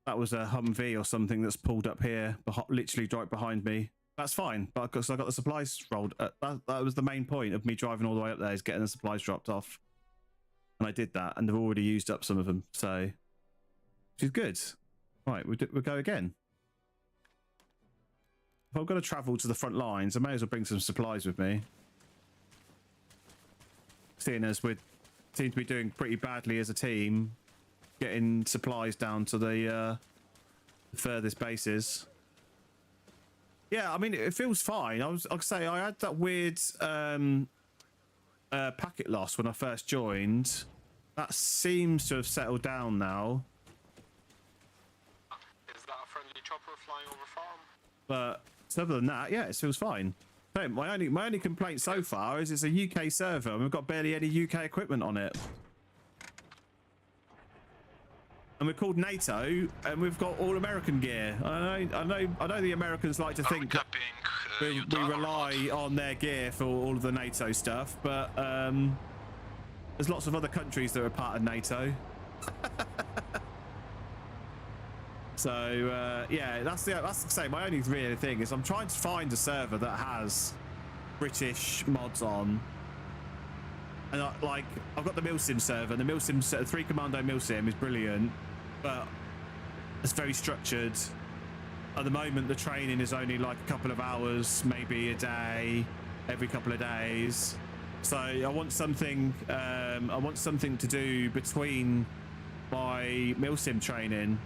That was a Humvee or something that's pulled up here, literally right behind me. That's fine, but because I got the supplies rolled, that was the main point of me driving all the way up there, is getting the supplies dropped off, and I did that, and they've already used up some of them, so which is good. Right, we'll go again. If I'm going to travel to the front lines, I may as well bring some supplies with me. Seeing as we seem to be doing pretty badly as a team, getting supplies down to the furthest bases. Yeah, I mean, it feels fine. I'll say I had that weird packet loss when I first joined. That seems to have settled down now. Is that a friendly chopper flying over farm? But other than that, yeah, it feels fine. So my only complaint so far is it's a UK server and we've got barely any UK equipment on it. And we're called NATO, and we've got all American gear. I know the Americans like to think that we rely on their gear for all of the NATO stuff, but there's lots of other countries that are part of NATO. So yeah, that's the same. My only real thing is I'm trying to find a server that has British mods on. And I've got the Milsim server. The Milsim 3 Commando Milsim is brilliant, but it's very structured. At the moment, the training is only like a couple of hours, maybe a day, every couple of days. So I want something. I want something to do between my Milsim training,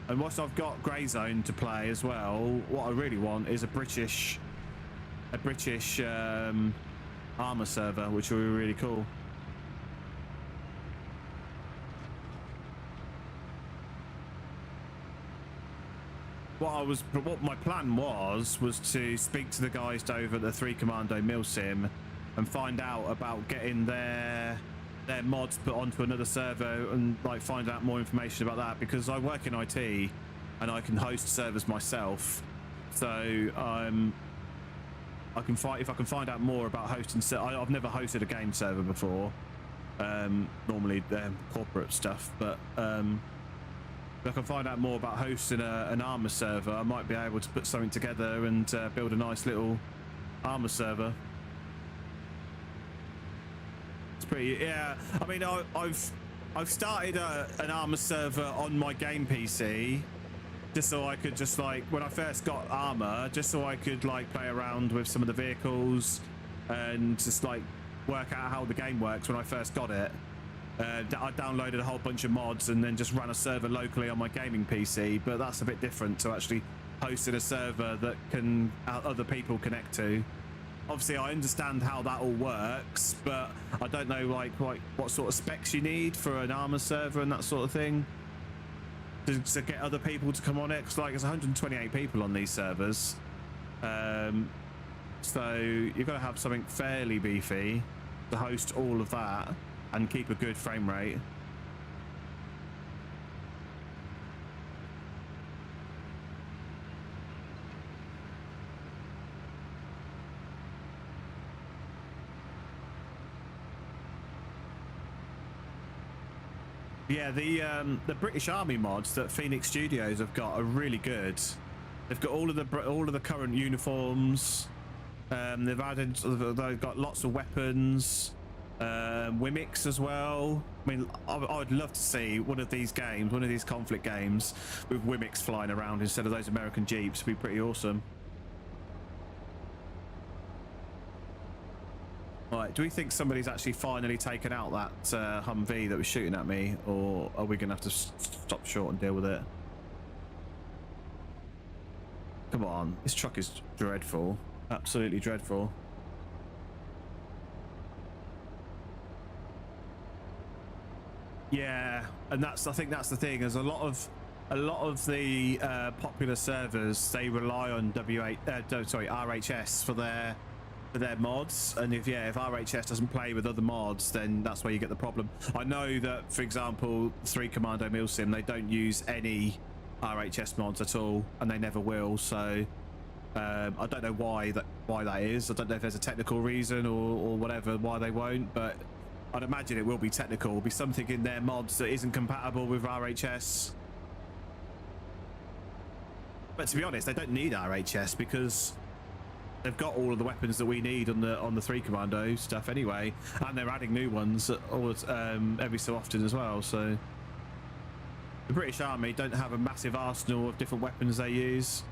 and whilst I've got Grey Zone to play as well, what I really want is a British armor server, which would be really cool. What my plan was to speak to the guys over at the 3 Commando Milsim and find out about getting their their mods put onto another server and like find out more information about that, because I work in IT and I can host servers myself. So I can if I can find out more about hosting. I've never hosted a game server before. Normally corporate stuff, but if I can find out more about hosting an Arma server, I might be able to put something together and build a nice little Arma server. It's pretty, yeah. I mean, I've started an Arma server on my game PC, just so I could just like, when I first got Arma, just so I could like play around with some of the vehicles and just like work out how the game works when I first got it. I downloaded a whole bunch of mods and then just ran a server locally on my gaming PC, but that's a bit different to actually hosting a server that can other people connect to. Obviously, I understand how that all works, but I don't know like what sort of specs you need for an Arma server and that sort of thing to get other people to come on it. Cause like there's 128 people on these servers, so you've got to have something fairly beefy to host all of that and keep a good frame rate. Yeah, the British Army mods that Phoenix Studios have got are really good. They've got all of the current uniforms. They've got lots of weapons. Wimix as well. I mean, I would love to see one of these games, one of these conflict games with Wimix flying around instead of those American Jeeps. Would be pretty awesome. Right, do we think somebody's actually finally taken out that Humvee that was shooting at me, or are we gonna have to stop short and deal with it? Come on, this truck is dreadful, absolutely dreadful. Yeah, and I think that's the thing. There's a lot of the popular servers, they rely on RHS for their mods, and if RHS doesn't play with other mods, then that's where you get the problem. I know that, for example, 3 Commando Milsim, they don't use any RHS mods at all, and they never will. So I don't know why that is. I don't know if there's a technical reason or whatever why they won't, but I'd imagine it will be technical. Will be something in their mods that isn't compatible with RHS. But to be honest, they don't need RHS because they've got all of the weapons that we need on the 3 Commando stuff anyway, and they're adding new ones every so often as well. So the British Army don't have a massive arsenal of different weapons they use.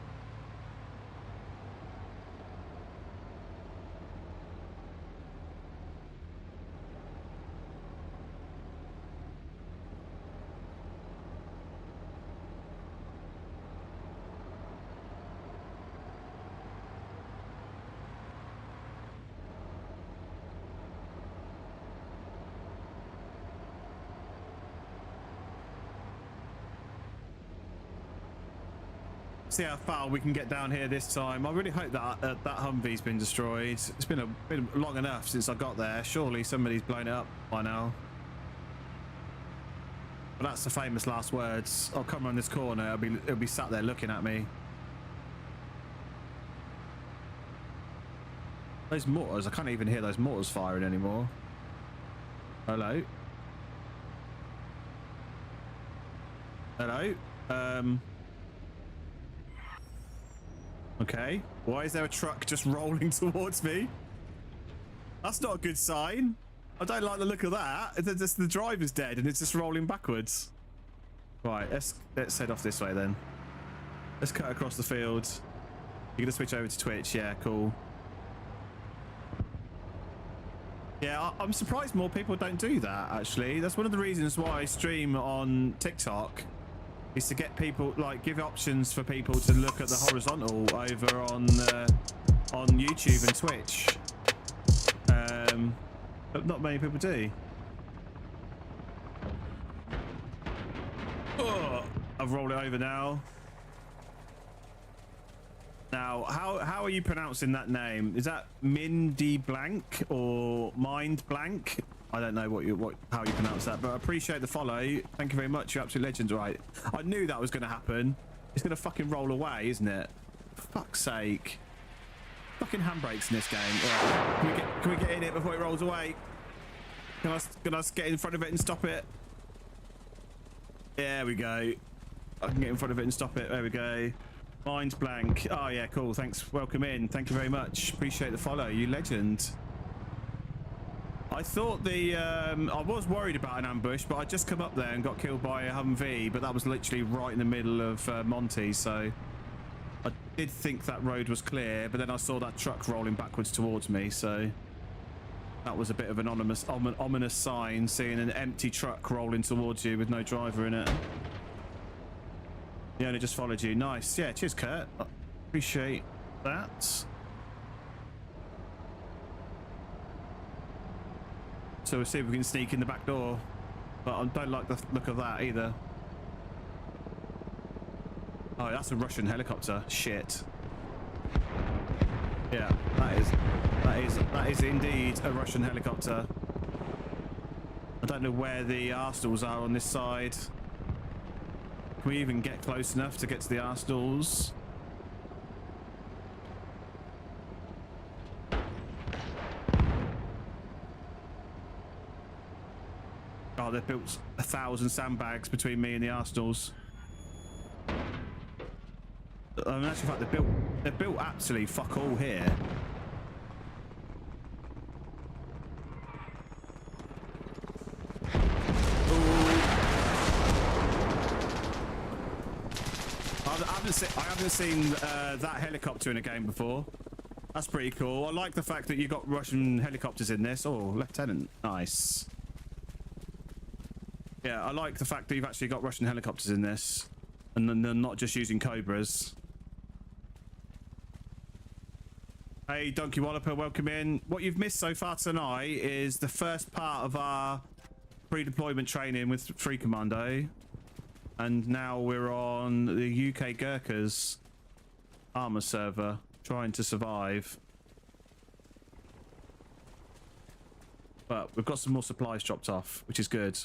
See how far we can get down here this time. I really hope that that Humvee's been destroyed. It's been long enough since I got there. Surely somebody's blown it up by now. But that's the famous last words. I'll come around this corner. It'll be sat there looking at me. Those mortars, I can't even hear those mortars firing anymore. Hello. Hello. Okay, why is there a truck just rolling towards me? That's not a good sign. I don't like the look of that. The driver's dead and it's just rolling backwards. Right, let's head off this way then. Let's cut across the field. You're gonna switch over to Twitch, yeah, cool. Yeah, I'm surprised more people don't do that, actually. That's one of the reasons why I stream on TikTok, is to get people, like, give options for people to look at the horizontal over on YouTube and Twitch. But not many people do. Oh, I've rolled it over now. Now, how are you pronouncing that name? Is that Mindy Blank or Mind Blank? I don't know how you pronounce that, but I appreciate the follow. Thank you very much. You're absolute legends, right? I knew that was going to happen. It's going to fucking roll away, isn't it? For fuck's sake. Fucking handbrakes in this game. Right. Can we get in it before it rolls away? Can I get in front of it and stop it? There we go. I can get in front of it and stop it. There we go. Mine's blank. Oh yeah, cool. Thanks. Welcome in. Thank you very much. Appreciate the follow. You legend. I thought I was worried about an ambush, but I just come up there and got killed by a Humvee, but that was literally right in the middle of Monty, so I did think that road was clear, but then I saw that truck rolling backwards towards me, so that was a bit of an ominous sign, seeing an empty truck rolling towards you with no driver in it. He only just followed you. Nice. Yeah, cheers, Kurt. I appreciate that. So we'll see if we can sneak in the back door. But I don't like the look of that either. Oh, that's a Russian helicopter. Shit. Yeah, that is indeed a Russian helicopter. I don't know where the arsenals are on this side. Can we even get close enough to get to the arsenals? Oh, they've built 1,000 sandbags between me and the arsenals. I mean, actually, in fact, they've built absolutely fuck all here. I haven't seen that helicopter in a game before. That's pretty cool. I like the fact that you got Russian helicopters in this. Oh, Lieutenant, nice. Yeah, I like the fact that you've actually got Russian helicopters in this, and then they're not just using Cobras. Hey, Donkey Walloper, welcome in. What you've missed so far tonight is the first part of our pre-deployment training with Free Commando, and now we're on the UK Gurkhas armor server, trying to survive. But we've got some more supplies dropped off, which is good.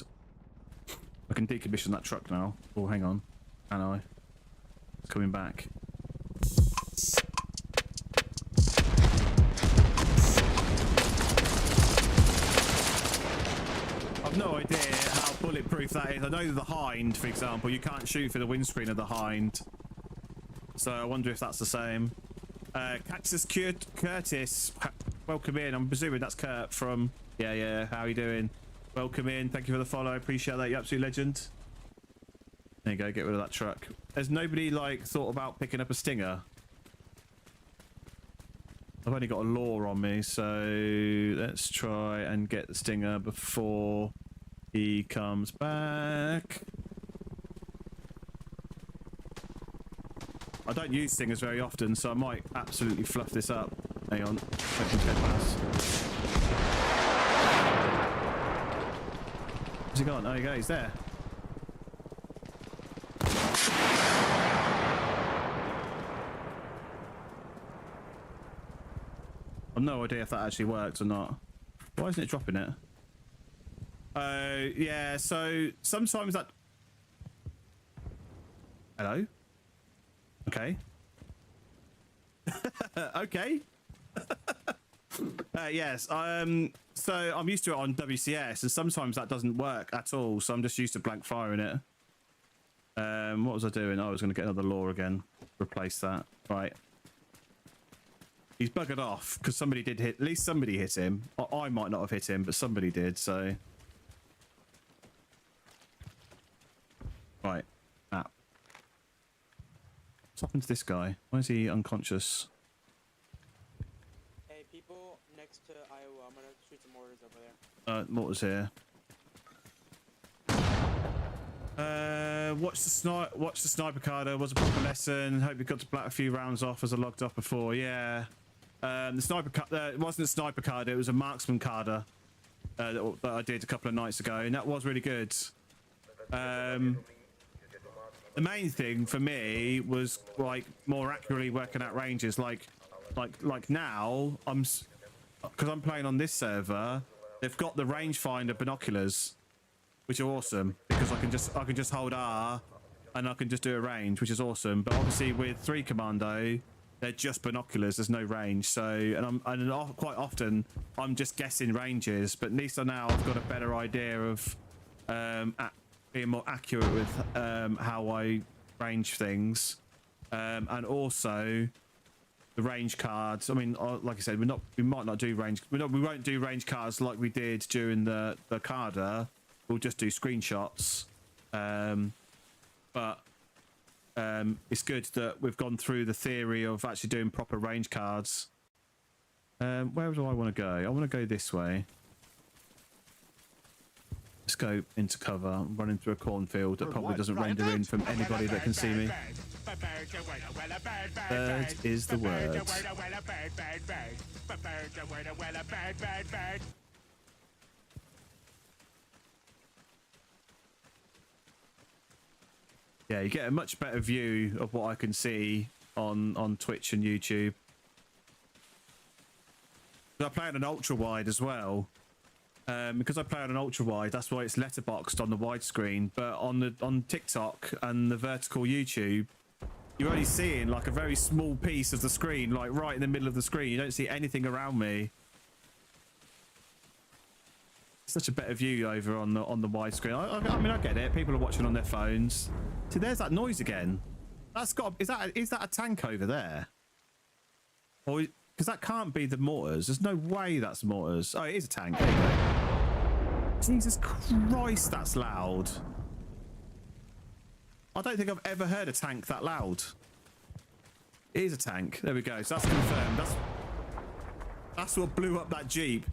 I can decommission that truck now. Oh, hang on. Can I? It's coming back. I've no idea how bulletproof that is. I know the Hind, for example, you can't shoot through the windscreen of the Hind. So I wonder if that's the same. Cactus Curtis, welcome in. I'm presuming that's Kurt from... Yeah, how are you doing? Welcome in. Thank you for the follow. I appreciate that. You absolute legend. There you go. Get rid of that truck. Has nobody, like, thought about picking up a Stinger? I've only got a Law on me, so let's try and get the Stinger before he comes back. I don't use Stingers very often, so I might absolutely fluff this up. Hang on. Where's he gone? Oh, you go. He's there. I've no idea if that actually works or not. Why isn't it dropping it? Yeah, so sometimes that... Hello? Okay. Okay. Yes. So I'm used to it on WCS, and sometimes that doesn't work at all. So I'm just used to blank firing it. What was I doing? I was going to get another Law again. Replace that. Right. He's buggered off because somebody did hit. At least somebody hit him. I might not have hit him, but somebody did. So. Right. Ah. What's happened to this guy? Why is he unconscious? Hey, people next to Iowa, I'm gonna shoot some mortars over there. Mortars here. Watch the sniper carder. Was a proper lesson. Hope you got to black a few rounds off as I logged off before. Yeah. The sniper it wasn't a sniper carder. It was a marksman carder that I did a couple of nights ago, and that was really good. The main thing for me was like more accurately working out ranges. Like now because I'm playing on this server, they've got the rangefinder binoculars, which are awesome because I can just hold R and I can just do a range, which is awesome. But obviously with 3 Commando, they're just binoculars. There's no range. So quite often I'm just guessing ranges. But at least now I've got a better idea of being more accurate with how I range things, and also the range cards. I mean, like I said, we might not do range. We won't do range cards like we did during the Carder. We'll just do screenshots. But it's good that we've gone through the theory of actually doing proper range cards. Where do I want to go? I want to go this way. Let's go into cover. I'm running through a cornfield that probably doesn't render in from anybody that can see me. Bird is the word. Yeah, you get a much better view of what I can see on Twitch and YouTube. I play on an ultra wide as well. Because I play on an ultra wide, that's why it's letterboxed on the widescreen. But on TikTok and the vertical YouTube, you're only seeing like a very small piece of the screen, like right in the middle of the screen. You don't see anything around me. Such a better view over on the widescreen. I mean, I get it. People are watching on their phones. See, there's that noise again. That's got. Is that a tank over there? Or because that can't be the mortars. There's no way that's mortars. Oh, it is a tank. There you go. Jesus Christ, that's loud. I don't think I've ever heard a tank that loud. It is a tank. There we go. So that's confirmed. That's what blew up that Jeep.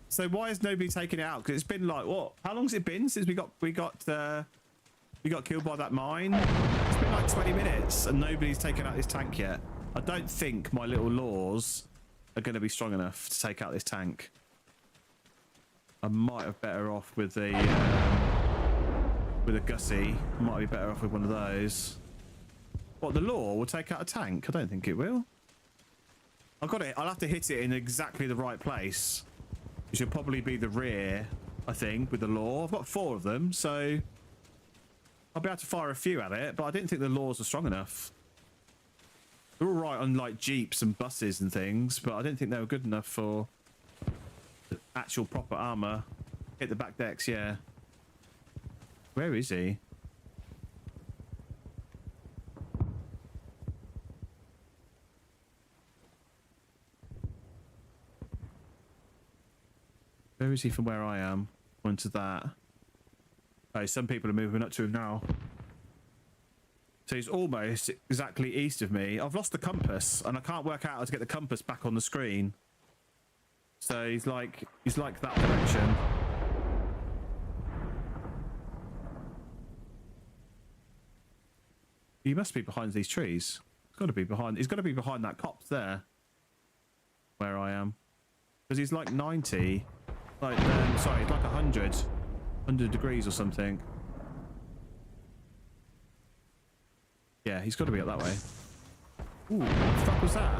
So why has nobody taken it out? Because it's been like what? How long has it been since we got killed by that mine? It's been like 20 minutes and nobody's taken out this tank yet. I don't think my little laws are going to be strong enough to take out this tank. I might have better off with a Gussie. Might be better off with one of those. What, the law will take out a tank? I don't think it will. I've got it. I'll have to hit it in exactly the right place. It should probably be the rear, I think, with the law. I've got 4 of them, so I'll be able to fire a few at it, but I didn't think the laws were strong enough. They're all right on like jeeps and buses and things, but I didn't think they were good enough for the actual proper armor. Hit the back decks, yeah. Where is he? Where is he from where I am? Onto that. Oh, some people are moving up to him now. So he's almost exactly east of me. I've lost the compass and I can't work out how to get the compass back on the screen. So he's like that direction. He must be behind these trees. He's got to be behind. He's got to be behind that copse there. Where I am, because he's like 90. Like, sorry, it's like 100 degrees or something. Yeah, he's got to be up that way. Ooh, what the fuck was that?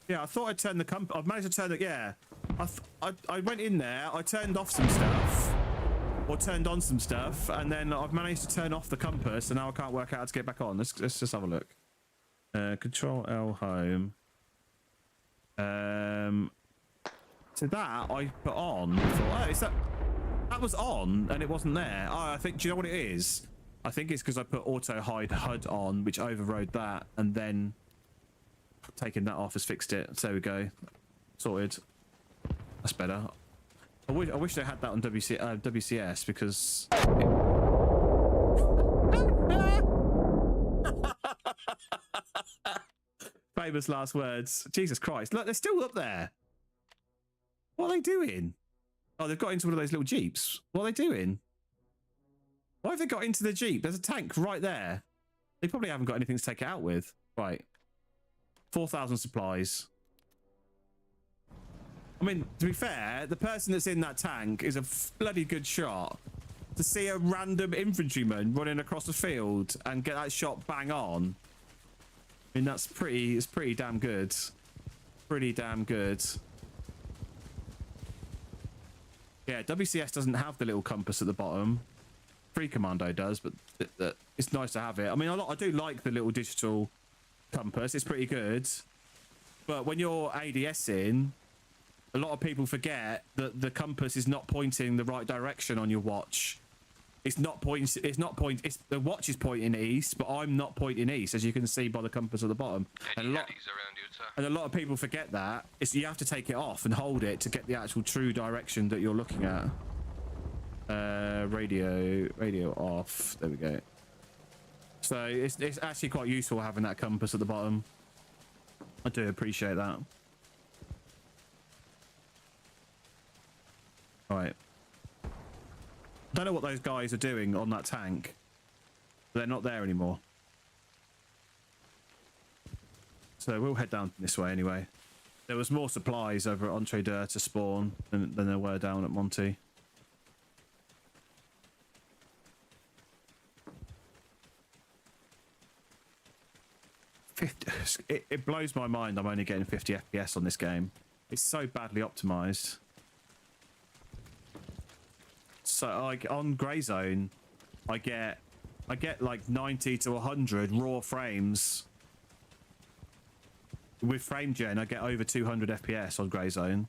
Yeah, I thought I'd turn the I've managed to turn it. Yeah, I went in there. I turned off some stuff, or turned on some stuff, and then I've managed to turn off the compass, and now I can't work out how to get back on. Let's just have a look. Control L home. So that I put on. Oh, is that was on and it wasn't there? Oh, I think. Do you know what it is? I think it's because I put auto hide HUD on, which overrode that, and then taking that off has fixed it. So there we go, sorted. That's better. I wish they had that on WCS because. Famous last words. Jesus Christ. Look, they're still up there. What are they doing? Oh, they've got into one of those little jeeps. What are they doing? Why have they got into the jeep? There's a tank right there. They probably haven't got anything to take it out with. Right. 4,000 supplies. I mean, to be fair, the person that's in that tank is a bloody good shot. To see a random infantryman running across the field and get that shot bang on. I mean, it's pretty damn good. Pretty damn good. Yeah, WCS doesn't have the little compass at the bottom. Free Commando does, but it's nice to have it. I mean, I do like the little digital compass. It's pretty good. But when you're ADSing, a lot of people forget that the compass is not pointing the right direction on your watch. The watch is pointing east, but I'm not pointing east, as you can see by the compass at the bottom. And a lot of people forget that. You have to take it off and hold it to get the actual true direction that you're looking at. Radio off. There we go. So it's actually quite useful having that compass at the bottom. I do appreciate that. All right. I don't know what those guys are doing on that tank. They're not there anymore. So we'll head down this way anyway. There was more supplies over at Entre Deux to spawn than there were down at Monty. It blows my mind I'm only getting 50 FPS on this game. It's so badly optimized. So like on Grey Zone, I get like 90 to 100 raw frames. With frame gen, I get over 200 FPS on Grey Zone,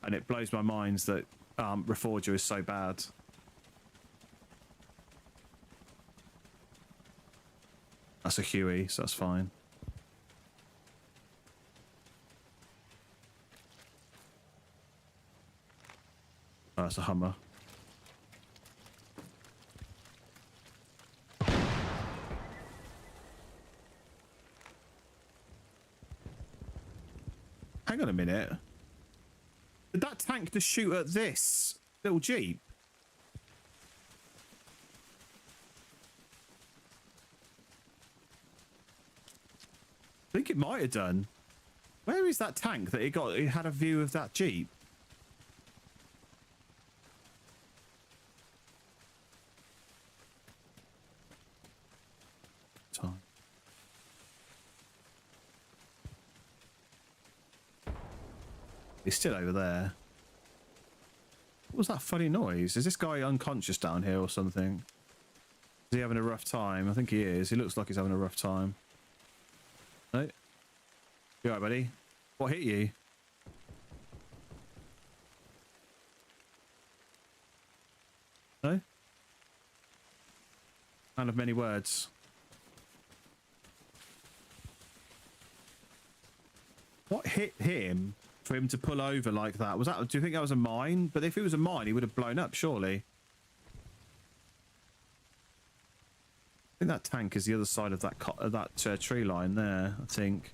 and it blows my mind that Reforger is so bad. That's a Huey, so that's fine. Oh, that's a Hummer. Hang on a minute. Did that tank just shoot at this little Jeep? I think it might have done. Where is that tank that it had a view of that Jeep? Time. He's still over there. What was that funny noise? Is this guy unconscious down here or something? Is he having a rough time? I think he is. He looks like he's having a rough time. No? You alright, buddy? What hit you? No? Man of many words. What hit him for him to pull over like that? Was that? Do you think that was a mine? But if it was a mine, he would have blown up, surely. I think that tank is the other side of that tree line there, I think.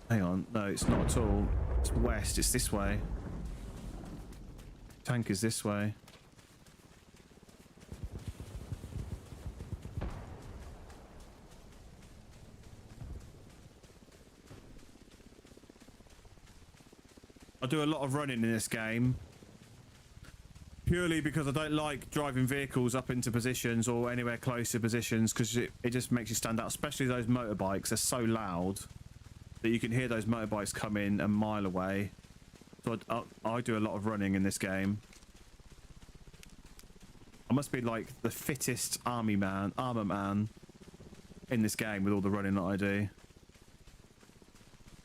Hang on. No, it's not at all. It's west. It's this way. Tank is this way. I do a lot of running in this game. Purely because I don't like driving vehicles up into positions or anywhere close to positions, because it just makes you stand out, especially those motorbikes. They're so loud that you can hear those motorbikes coming a mile away. So I do a lot of running in this game. I must be like the fittest armor man in this game with all the running that I do.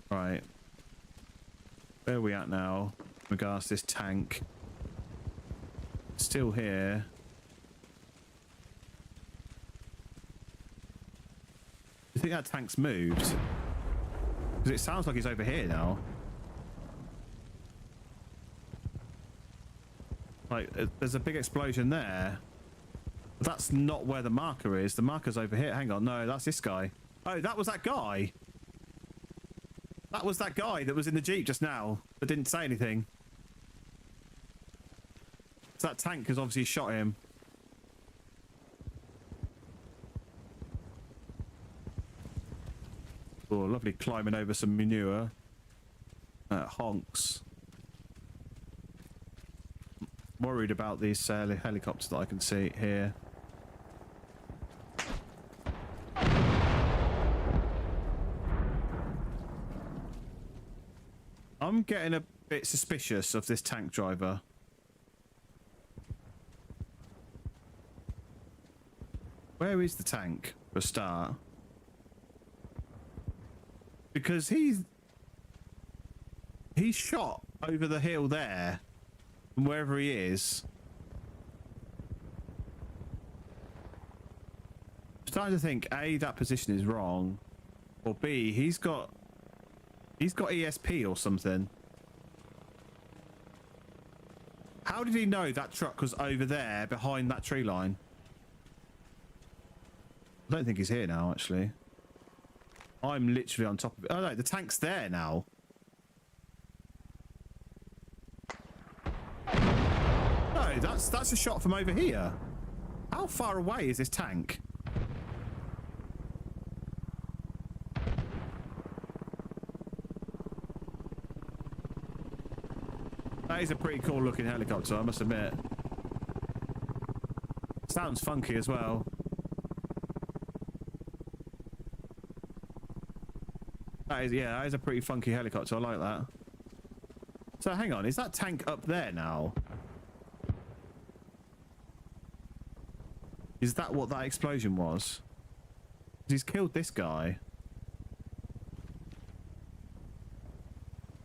Right. Where are we at now in regards to this tank? Still here. Do you think that tank's moved? Because it sounds like he's over here now. Like, there's a big explosion there. But that's not where the marker is. The marker's over here. Hang on, no, that's this guy. Oh, that was that guy. That was that guy that was in the Jeep just now, that didn't say anything. So that tank has obviously shot him. Oh, lovely climbing over some manure. Honks. Worried about these helicopters that I can see here. I'm getting a bit suspicious of this tank driver. Where is the tank for a start? Because he's shot over the hill there, from wherever he is. I'm starting to think A, that position is wrong, or B, he's got ESP or something. How did he know that truck was over there behind that tree line? I don't think he's here now, actually. I'm literally on top of it. Oh no, the tank's there now. No, that's a shot from over here. How far away is this tank? That is a pretty cool looking helicopter, I must admit. Sounds funky as well. That is a pretty funky helicopter. I like that. So hang on, is that tank up there now? Is that what that explosion was? He's killed this guy.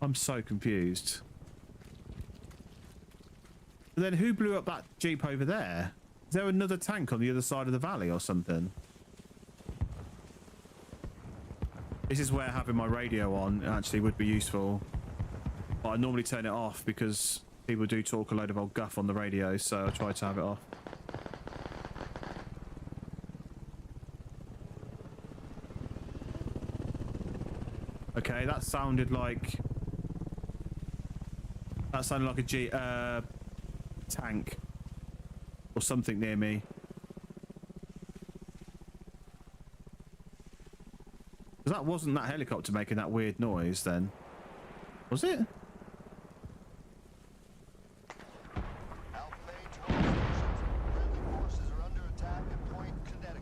I'm so confused. And then who blew up that Jeep over there? Is there another tank on the other side of the valley or something? This is where having my radio on actually would be useful. But I normally turn it off because people do talk a load of old guff on the radio, so I try to have it off. Okay, that sounded like a tank or something near me. That wasn't that helicopter making that weird noise then, was it?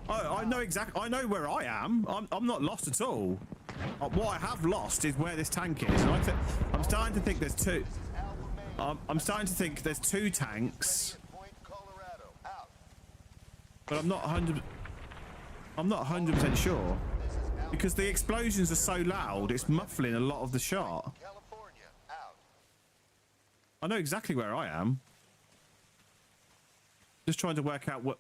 I know exactly. I know where I am. I'm not lost at all. What I have lost is where this tank is, and I'm starting to think there's two. I'm starting to think there's two tanks, but I'm not 100% sure. Because the explosions are so loud, it's muffling a lot of the shot. I know exactly where I am. Just trying to work out what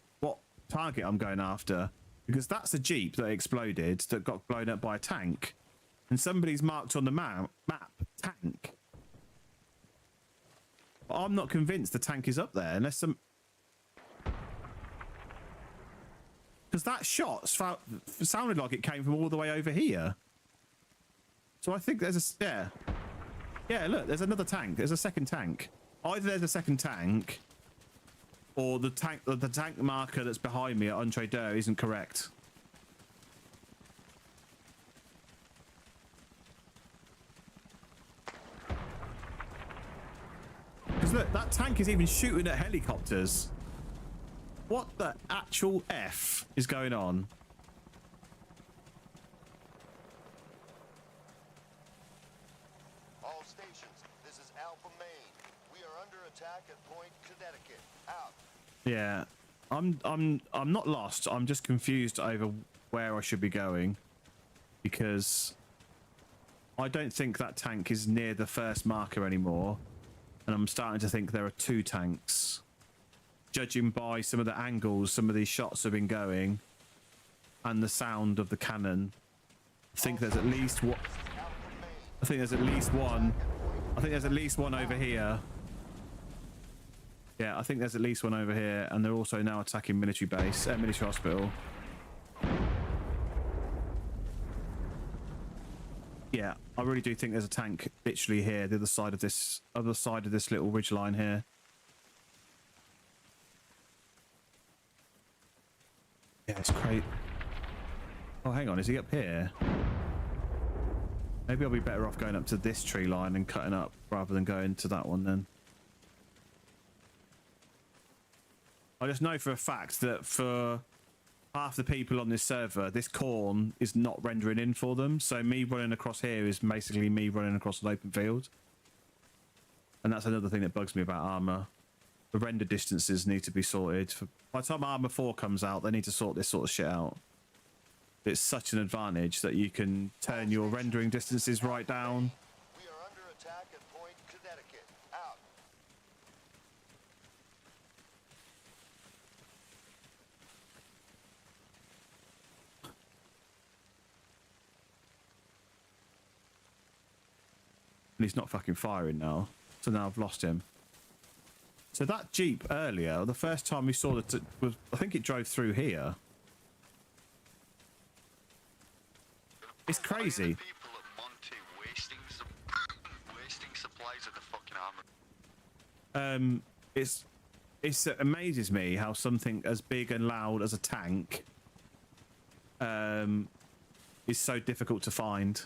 target I'm going after. Because that's a Jeep that exploded, that got blown up by a tank. And somebody's marked on the map tank. But I'm not convinced the tank is up there, unless some... Because that shot sounded like it came from all the way over here. So I think there's a... Yeah, look, there's another tank. There's a second tank. Either there's a second tank, or the tank marker that's behind me at Entree Deux isn't correct. Because look, that tank is even shooting at helicopters. What the actual F is going on? All stations, this is Alpha Main. We are under attack at Point Connecticut. Out. Yeah, I'm not lost. I'm just confused over where I should be going, because I don't think that tank is near the first marker anymore, and I'm starting to think there are two tanks. Judging by some of the angles some of these shots have been going and the sound of the cannon, I think there's at least one. I think there's at least one. I think there's at least one over here. Yeah, I think there's at least one over here, and they're also now attacking military base, military hospital. Yeah, I really do think there's a tank literally here, the other side of this little ridge line here. Yeah, it's great. Oh, hang on, is he up here? Maybe I'll be better off going up to this tree line and cutting up rather than going to that one then. I just know for a fact that for half the people on this server, this corn is not rendering in for them. So me running across here is basically me running across an open field. And that's another thing that bugs me about armor. The render distances need to be sorted. By the time Armor 4 comes out, they need to sort this sort of shit out. It's such an advantage that you can turn your rendering distances right down. We are under attack at Point Connecticut. Out. And he's not fucking firing now. So now I've lost him. So that Jeep earlier, the first time we saw it was, I think it drove through here. It's crazy. People at Monte wasting supplies of the fucking armor. It amazes me how something as big and loud as a tank is so difficult to find.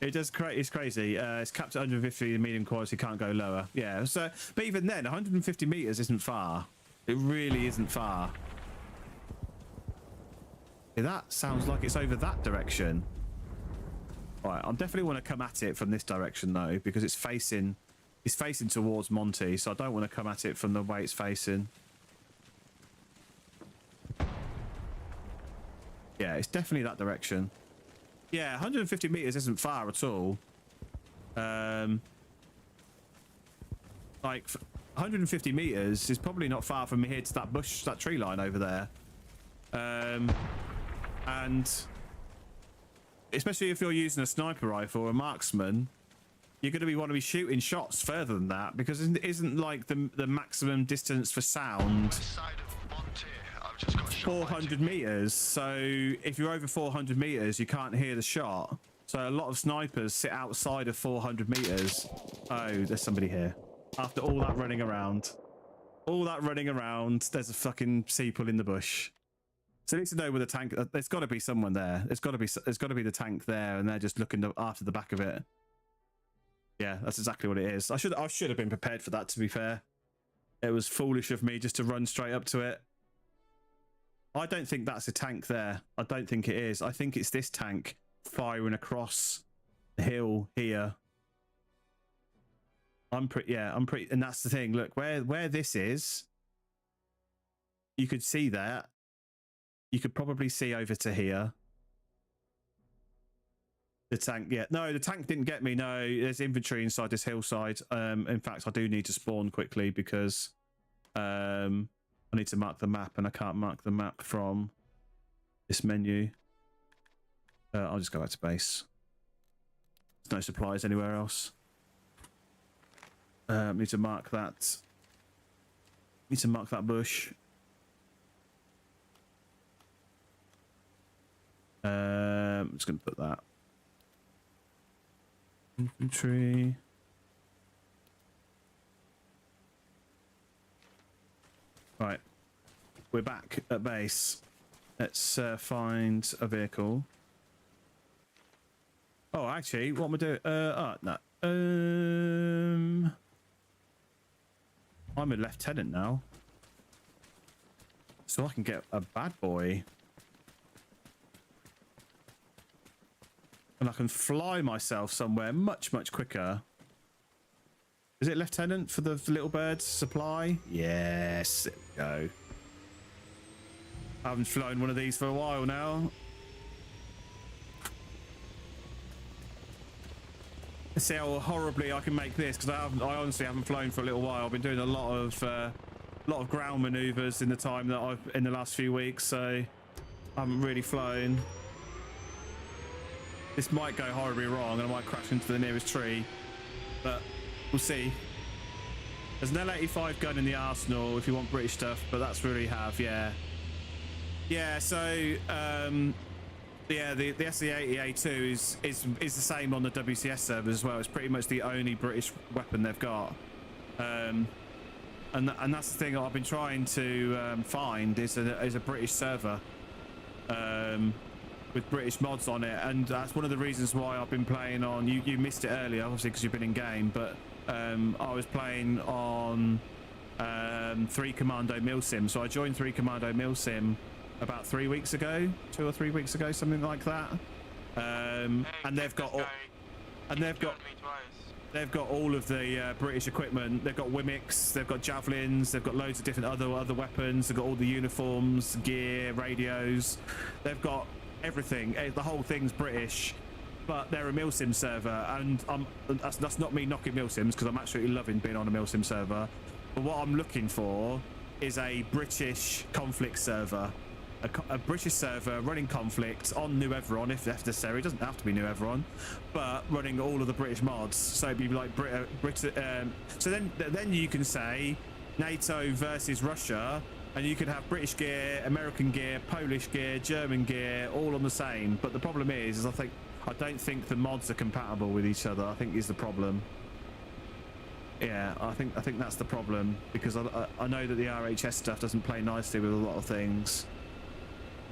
It's crazy. It's capped at 150 medium quality, can't go lower. Yeah, so but even then 150 meters isn't far. It really isn't far. Yeah, that sounds like it's over that direction. All right, I definitely want to come at it from this direction though, because it's facing towards Monty, so I don't want to come at it from the way it's facing. Yeah, it's definitely that direction. Yeah, 150 meters isn't far at all. Like 150 meters is probably not far from here to that bush, that tree line over there. And especially if you're using a sniper rifle or a marksman, you're going to want to be shooting shots further than that, because isn't like the maximum distance for sound 400 meters. So if you're over 400 meters, you can't hear the shot. So a lot of snipers sit outside of 400 meters. Oh, there's somebody here. After all that running around, there's a fucking seapool in the bush. So I need to know where the tank. There's got to be someone there. There's got to be the tank there, and they're just looking after the back of it. Yeah, that's exactly what it is. I should have been prepared for that. To be fair, it was foolish of me just to run straight up to it. I don't think that's a tank there. I don't think it is. I think it's this tank firing across the hill here. I'm pretty, and that's the thing. Look, where this is, you could see that. You could probably see over to here. The tank, yeah. No, the tank didn't get me. No, there's infantry inside this hillside. In fact, I do need to spawn quickly because I need to mark the map, and I can't mark the map from this menu. I'll just go back to base. There's no supplies anywhere else. Need to mark that. Need to mark that bush. I'm just going to put that. Infantry. Right. We're back at base. Let's find a vehicle. Oh, actually, what am I doing? No. I'm a lieutenant now. So I can get a bad boy. And I can fly myself somewhere much, much quicker. Is it lieutenant for the little birds supply? Yes, there we go. I haven't flown one of these for a while now. Let's see how horribly I can make this, because I honestly haven't flown for a little while. I've been doing a lot of ground maneuvers in the time that in the last few weeks, so I haven't really flown. This might go horribly wrong, and I might crash into the nearest tree, but we'll see. There's an L85 gun in the arsenal if you want British stuff, but that's really have, yeah. Yeah, so yeah, the SE80A2 is the same on the WCS servers as well. It's pretty much the only British weapon they've got, and that's the thing I've been trying to find is a British server with British mods on it, and that's one of the reasons why I've been playing on. You missed it earlier, obviously, because you've been in game, but I was playing on 3 Commando Milsim. So I joined 3 Commando Milsim about 3 weeks ago, 2 or 3 weeks ago, something like that. And they've got They've got all of the British equipment. They've got Wimics, they've got javelins, they've got loads of different other weapons. They've got all the uniforms, gear, radios. They've got everything. The whole thing's British, but they're a Milsim server, and that's not me knocking Milsims, because I'm absolutely loving being on a Milsim server. But what I'm looking for is a British conflict server. A British server running conflict on New Everon if necessary. It doesn't have to be New Everon, but running all of the British mods. So it'd be like so then you can say NATO versus Russia, and you can have British gear, American gear, Polish gear, German gear, all on the same. But the problem is I don't think the mods are compatible with each other. I think is the problem. Yeah, I think that's the problem, because I know that the RHS stuff doesn't play nicely with a lot of things.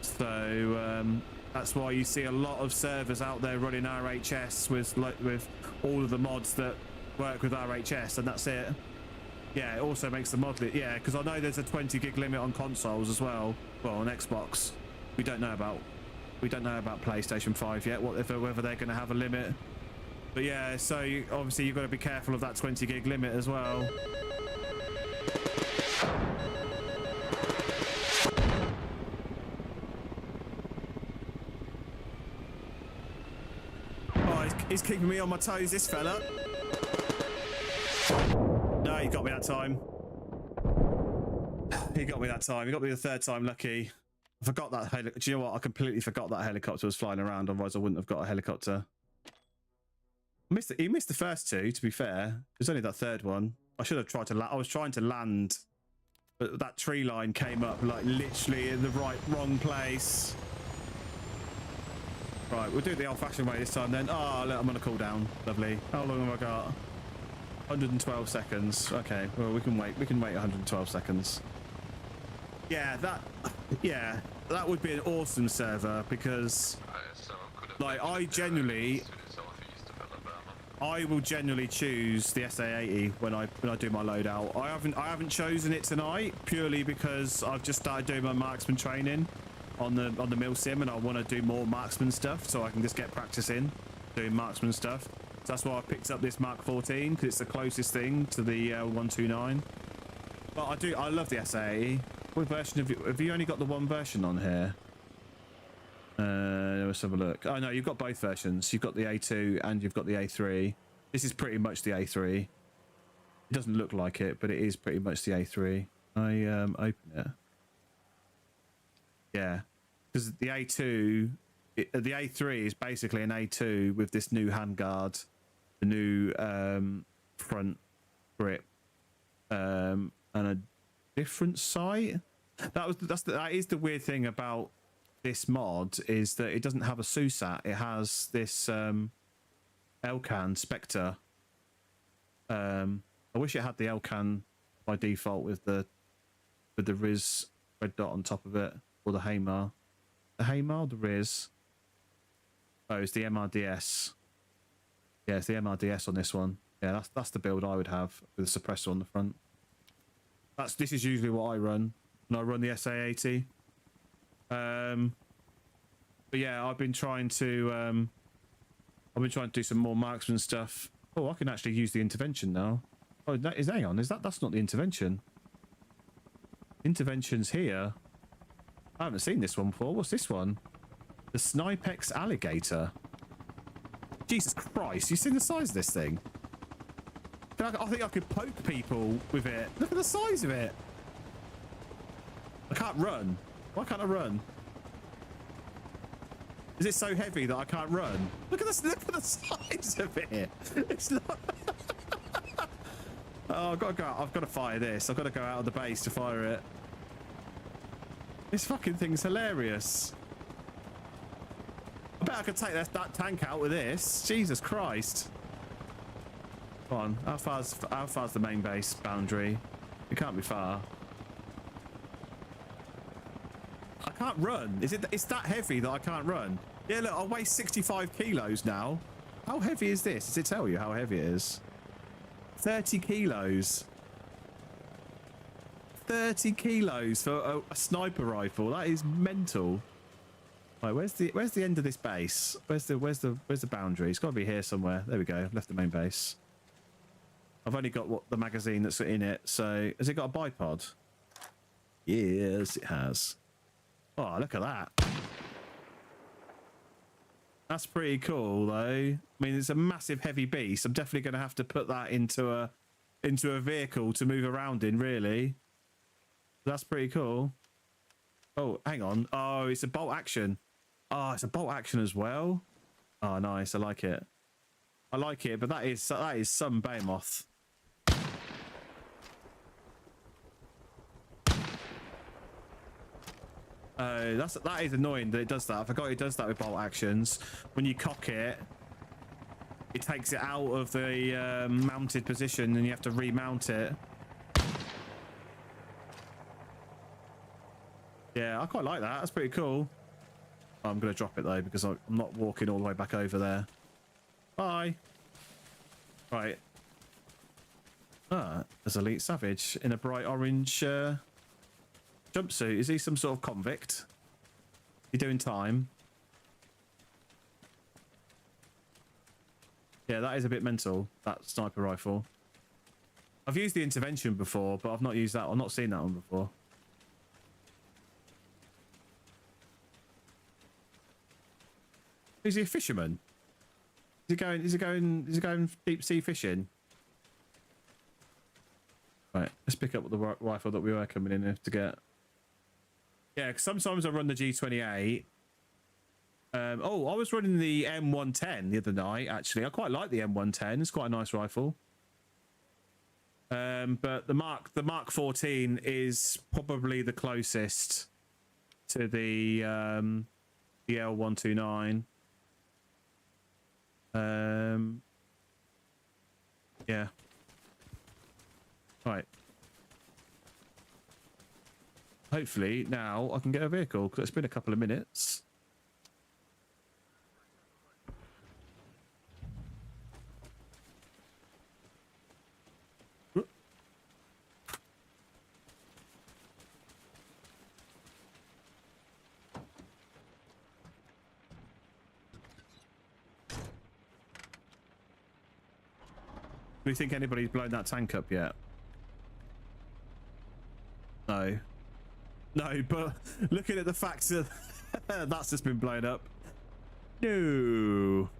So that's why you see a lot of servers out there running RHS with all of the mods that work with RHS, and that's it. Yeah, it also makes the mod yeah, because I know there's a 20 gig limit on consoles as well. Well, on Xbox, we don't know about PlayStation 5 yet. Whether they're going to have a limit. But yeah, so obviously you've got to be careful of that 20 gig limit as well. He's keeping me on my toes, this fella. No, he got me that time. He got me that time. He got me the third time, lucky. I forgot that helicopter. Do you know what? I completely forgot that helicopter was flying around, otherwise I wouldn't have got a helicopter. He missed the first two, to be fair. It was only that third one. I should have tried to land. I was trying to land, but that tree line came up like literally in the wrong place. Right, we'll do it the old-fashioned way this time then. Oh, look, I'm on a cooldown. Lovely. How long have I got? 112 seconds. Okay, well, we can wait. We can wait 112 seconds. Yeah, that would be an awesome server, because, like, I will genuinely choose the SA-80 when I do my loadout. I haven't chosen it tonight purely because I've just started doing my marksman training on the Milsim, and I want to do more marksman stuff so I can just get practice in doing marksman stuff. So that's why I picked up this Mark 14, because it's the closest thing to the 129. But I love the SA-80. What version have you only got the one version on here? Let's have a look. Oh no, you've got both versions. You've got the A2 and you've got the A3. This is pretty much the A3. It doesn't look like it, but it is pretty much the A3. I open it. Yeah, because the A2, the A3 is basically an A2 with this new handguard, the new front grip, and a different sight. That is the weird thing about this mod, is that it doesn't have a SUSAT. It has this Elcan Spectre. I wish it had the Elcan by default with the Riz red dot on top of it. Or the Hamar. The Hamar or the Riz? Oh, it's the MRDS. Yeah, it's the MRDS on this one. Yeah, that's the build I would have with a suppressor on the front. This is usually what I run when I run the SA-80. But yeah, I've been trying to do some more marksman stuff. Oh, I can actually use the intervention now. Oh, hang on, that's not the intervention. Intervention's here. I haven't seen this one before. What's this one? The Snipex Alligator. Jesus Christ, you seen the size of this thing? I think I could poke people with it. Look at the size of it. I can't run. Why can't I run? Is it so heavy that I can't run? Look at the size of it. It's not... Oh, I've got to fire this. I've got to go out of the base to fire it. This fucking thing's hilarious. I bet I could take that tank out with this. Jesus Christ. Come on, how far's the main base boundary? It can't be far. I can't run. It's that heavy that I can't run? Yeah, look, I weigh 65 kilos now. How heavy is this? Does it tell you how heavy it is? 30 kilos. 30 kilos for a sniper rifle. That is mental. Right, where's the end of this base? Where's the boundary? It's got to be here somewhere. There we go. I've left the main base. I've only got the magazine that's in it. So has it got a bipod? Yes, it has. Oh, look at that. That's pretty cool, though. I mean, it's a massive, heavy beast. I'm definitely going to have to put that into a vehicle to move around in, really. That's pretty cool. Oh, hang on. Oh, it's a bolt action. Oh, it's a bolt action as well. Oh, nice. I like it. I like it, but that is some behemoth. That is annoying that it does that. I forgot it does that with bolt actions. When you cock it, it takes it out of the mounted position and you have to remount it. Yeah, I quite like that. That's pretty cool. Oh, I'm going to drop it though because I'm not walking all the way back over there. Bye. Right. Ah, there's Elite Savage in a bright orange jumpsuit. Is he some sort of convict? He doing time? Yeah, that is a bit mental, that sniper rifle. I've used the intervention before, but I've not used that. I've not seen that one before. Is he a fisherman? Is he going deep sea fishing? Right, let's pick up the rifle that we were coming in to get. Yeah, cause sometimes I run the G28. Oh, I was running the M110 the other night, actually. I quite like the M110. It's quite a nice rifle. But the Mark 14 is probably the closest to the L129. Yeah. Right. Hopefully now I can get a vehicle because it's been a couple of minutes. Do you think anybody's blown that tank up yet? No. No, but looking at the fact that that's just been blown up. No.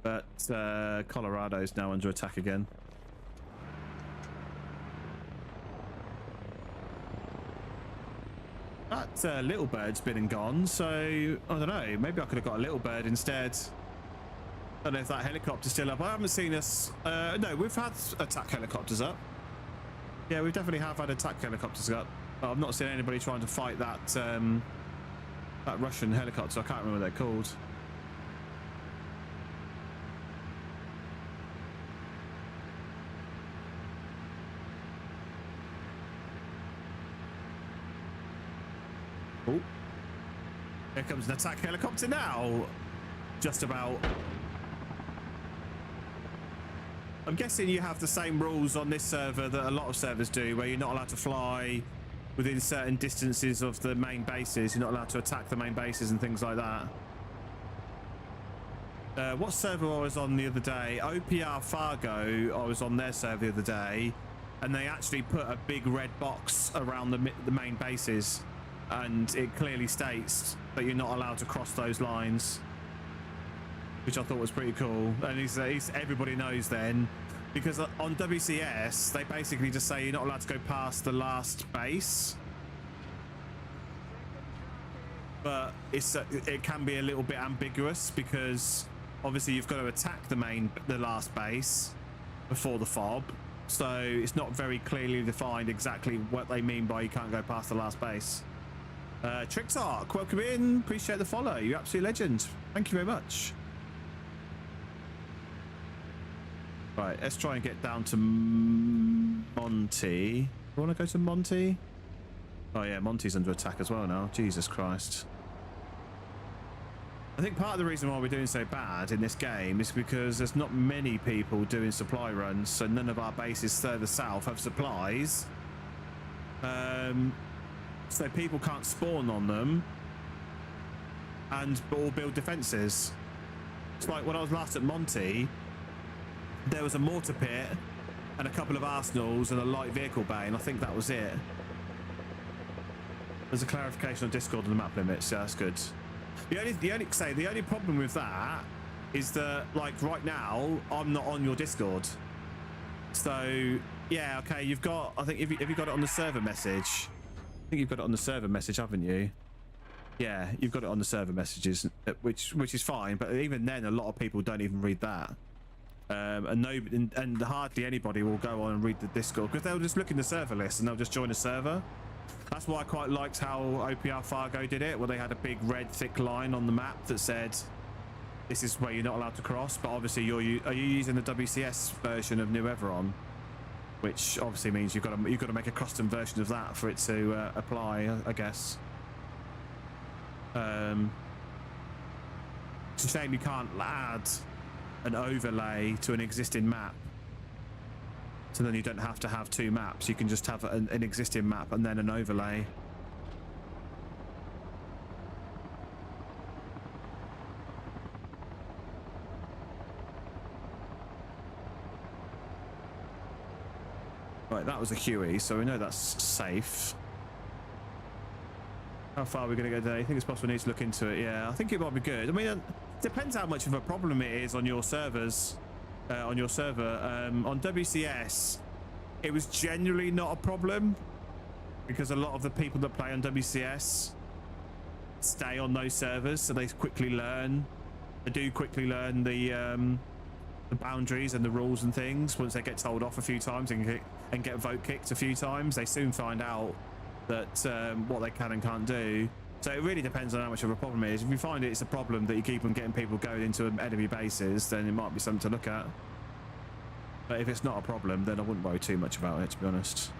But Colorado's now under attack again. That little bird's been and gone, so I don't know. Maybe I could have got a little bird instead. I don't know if that helicopter's still up. I haven't seen us. No, we've had attack helicopters up. Yeah, we definitely have had attack helicopters up. But I've not seen anybody trying to fight that that Russian helicopter. I can't remember what they're called. Oh, here comes an attack helicopter now. Just about. I'm guessing you have the same rules on this server that a lot of servers do, where you're not allowed to fly within certain distances of the main bases. You're not allowed to attack the main bases and things like that. What server I was on the other day? OPR Fargo, I was on their server the other day, and they actually put a big red box around the main bases, and it clearly states that you're not allowed to cross those lines, which I thought was pretty cool. And everybody knows then, because on WCS they basically just say you're not allowed to go past the last base, but it can be a little bit ambiguous because obviously you've got to attack the last base before the fob, so it's not very clearly defined exactly what they mean by you can't go past the last base. Trixark, welcome in, appreciate the follow, you're absolute legend, thank you very much. Right, let's try and get down to Monty. You want to go to Monty? Oh yeah, Monty's under attack as well now. Jesus Christ. I think part of the reason why we're doing so bad in this game is because there's not many people doing supply runs, so none of our bases further south have supplies. So people can't spawn on them or build defences. It's like when I was last at Monty, there was a mortar pit and a couple of arsenals and a light vehicle bay, and I think that was it. There's a clarification on Discord on the map limits. Yeah, that's good. The only problem with that is that, like, right now I'm not on your Discord. So yeah, okay, you've got, I think, have you got it on the server message? I think you've got it on the server message, haven't you? Yeah, you've got it on the server messages, which is fine. But even then, a lot of people don't even read that, and hardly anybody will go on and read the Discord because they'll just look in the server list and they'll just join a server. That's why I quite liked how OPR Fargo did it, where they had a big red thick line on the map that said, "This is where you're not allowed to cross." But obviously, are you using the WCS version of New Everon, which obviously means you've got to make a custom version of that for it to apply, I guess. It's a shame you can't add an overlay to an existing map, so then you don't have to have two maps. You can just have an existing map and then an overlay. Right, that was a Huey, so we know that's safe. How far are we going to go today? I think it's possible we need to look into it. Yeah, I think it might be good. I mean, it depends how much of a problem it is on your servers, on your server. On WCS, it was generally not a problem because a lot of the people that play on WCS stay on those servers, so they quickly learn. They do quickly learn the boundaries and the rules and things. Once they get told off a few times and get vote kicked a few times, they soon find out that what they can and can't do. So it really depends on how much of a problem it is. If you find it's a problem that you keep on getting people going into enemy bases, then it might be something to look at. But if it's not a problem, then I wouldn't worry too much about it, to be honest.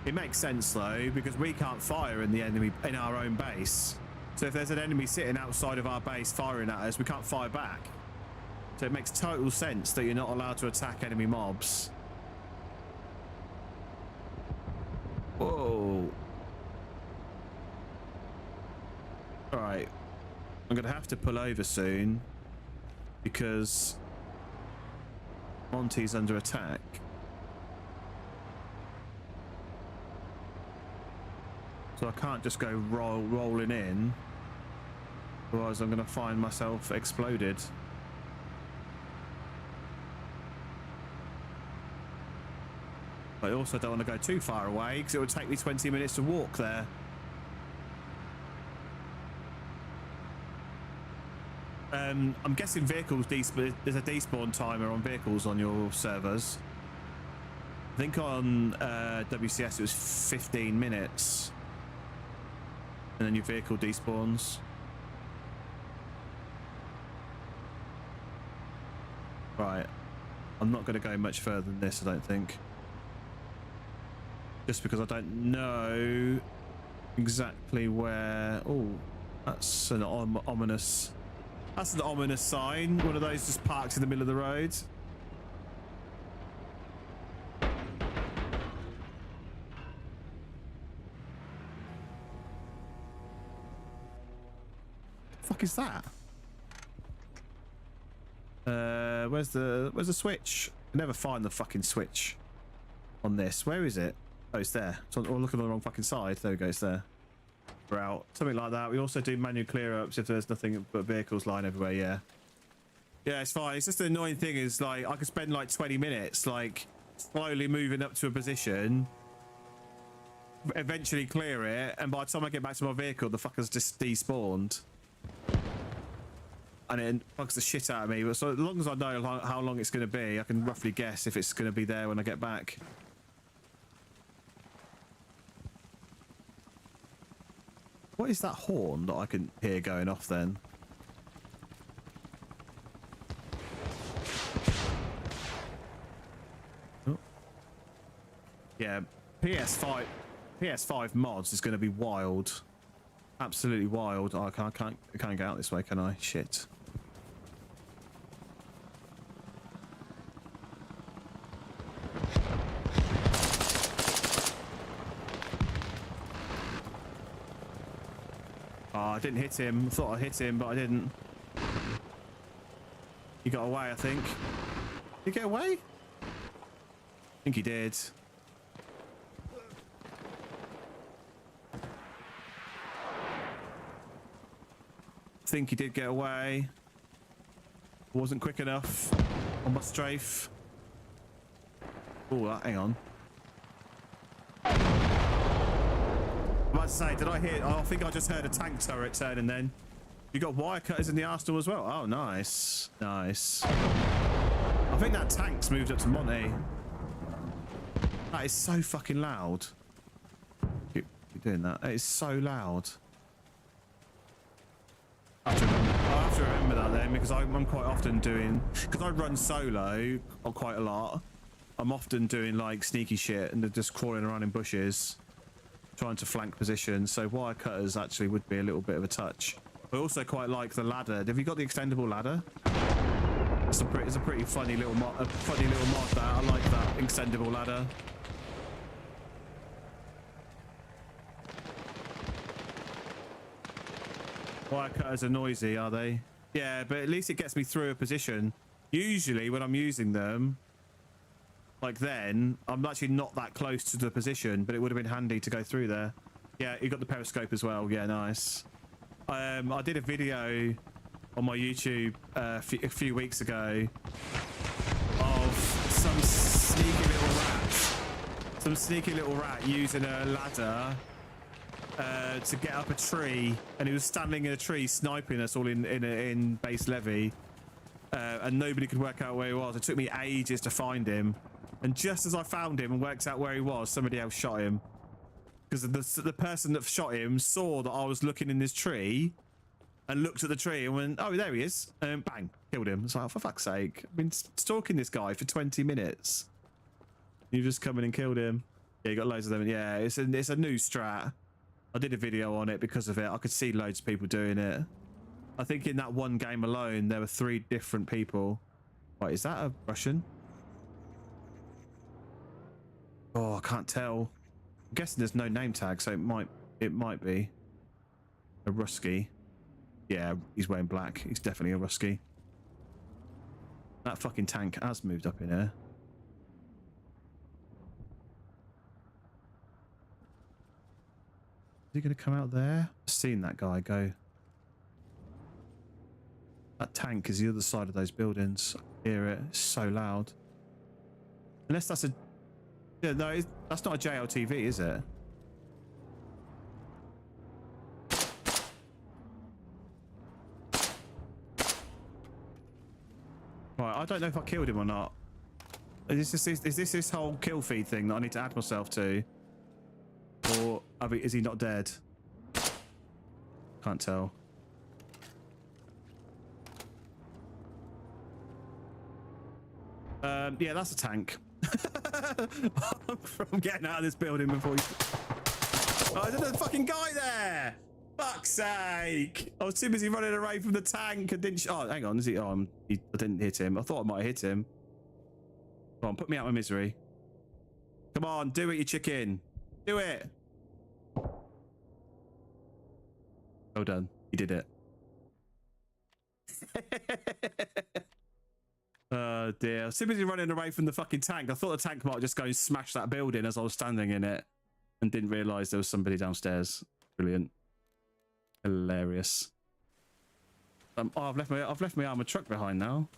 It makes sense though, because we can't fire in the enemy in our own base. So if there's an enemy sitting outside of our base firing at us, we can't fire back. So it makes total sense that you're not allowed to attack enemy mobs. Whoa. Alright. I'm going to have to pull over soon because Monty's under attack. So I can't just go rolling in. Otherwise I'm going to find myself exploded. I also don't want to go too far away because it would take me 20 minutes to walk there. I'm guessing vehicles there's a despawn timer on vehicles on your servers. I think on WCS it was 15 minutes. And then your vehicle despawns. Right. I'm not going to go much further than this, I don't think. Just because I don't know exactly where. Oh, that's an ominous. That's an ominous sign. One of those just parked in the middle of the road. The fuck is that? Where's the switch? I never find the fucking switch on this. Where is it? Oh, it's there. So I'm looking on the wrong fucking side. There we go, it's there. We're out. Something like that. We also do manual clear-ups if there's nothing but vehicles lying everywhere, yeah. Yeah, it's fine. It's just the annoying thing is, like, I could spend, like, 20 minutes, like, slowly moving up to a position, eventually clear it, and by the time I get back to my vehicle, the fucker's just despawned. And it bugs the shit out of me. But so as long as I know how long it's going to be, I can roughly guess if it's going to be there when I get back. What is that horn that I can hear going off then? Oh. Yeah, PS5 mods is going to be wild. Absolutely wild. Oh, I can't get out this way, can I? Shit. I didn't hit him. I thought I hit him, but I didn't. He got away, I think. Did he get away? I think he did. I think he did get away. Wasn't quick enough on my strafe. Oh, hang on. I'm about to say, did I hear? Oh, I think I just heard a tank turret turning then. You got wire cutters in the arsenal as well. Oh, nice. Nice. I think that tank's moved up to Monty. That is so fucking loud. Keep doing that. It is so loud. I have to remember that then, because I'm quite often doing, because I run solo quite a lot. I'm often doing like sneaky shit and just crawling around in bushes, trying to flank positions. So wire cutters actually would be a little bit of a touch. I also quite like the ladder. Have you got the extendable ladder? It's a pretty funny little mod. That I like that extendable ladder. Wire cutters are noisy, are they? Yeah, but at least it gets me through a position. Usually when I'm using them, like then, I'm actually not that close to the position, but it would have been handy to go through there. Yeah, you got the periscope as well. Yeah, nice. I did a video on my YouTube a few weeks ago of some sneaky little rat using a ladder to get up a tree, and he was standing in a tree sniping us all in base levy, and nobody could work out where he was. It took me ages to find him, and just as I found him and worked out where he was, somebody else shot him, because the person that shot him saw that I was looking in this tree and looked at the tree and went, oh, there he is, and bang, killed him. It's like, oh, for fuck's sake, I've been stalking this guy for 20 minutes. You just come in and killed him. Yeah, you got loads of them. Yeah, it's a new strat. I did a video on it because of it. I could see loads of people doing it. I think in that one game alone, there were 3 different people. Wait, is that a Russian? Oh, I can't tell. I'm guessing there's no name tag, so it might be a Rusky. Yeah, he's wearing black. He's definitely a Rusky. That fucking tank has moved up in here. Is he going to come out there? I've seen that guy go. That tank is the other side of those buildings. I hear it. It's so loud. Unless that's a... Yeah, no, that's not a JLTV, is it? Right, I don't know if I killed him or not. Is this whole kill feed thing that I need to add myself to? Or is he not dead? Can't tell. Yeah, that's a tank. I'm getting out of this building before you... Oh, there's a fucking guy there! Fuck's sake! I was too busy running away from the tank and didn't... Oh, hang on, is he... Oh, I didn't hit him. I thought I might have hit him. Come on, put me out of my misery. Come on, do it, you chicken. Do it! Well done. You did it. Oh dear. I was too busy running away from the fucking tank. I thought the tank might just go and smash that building as I was standing in it, and didn't realise there was somebody downstairs. Brilliant. Hilarious. Oh, I've left my armoured truck behind now.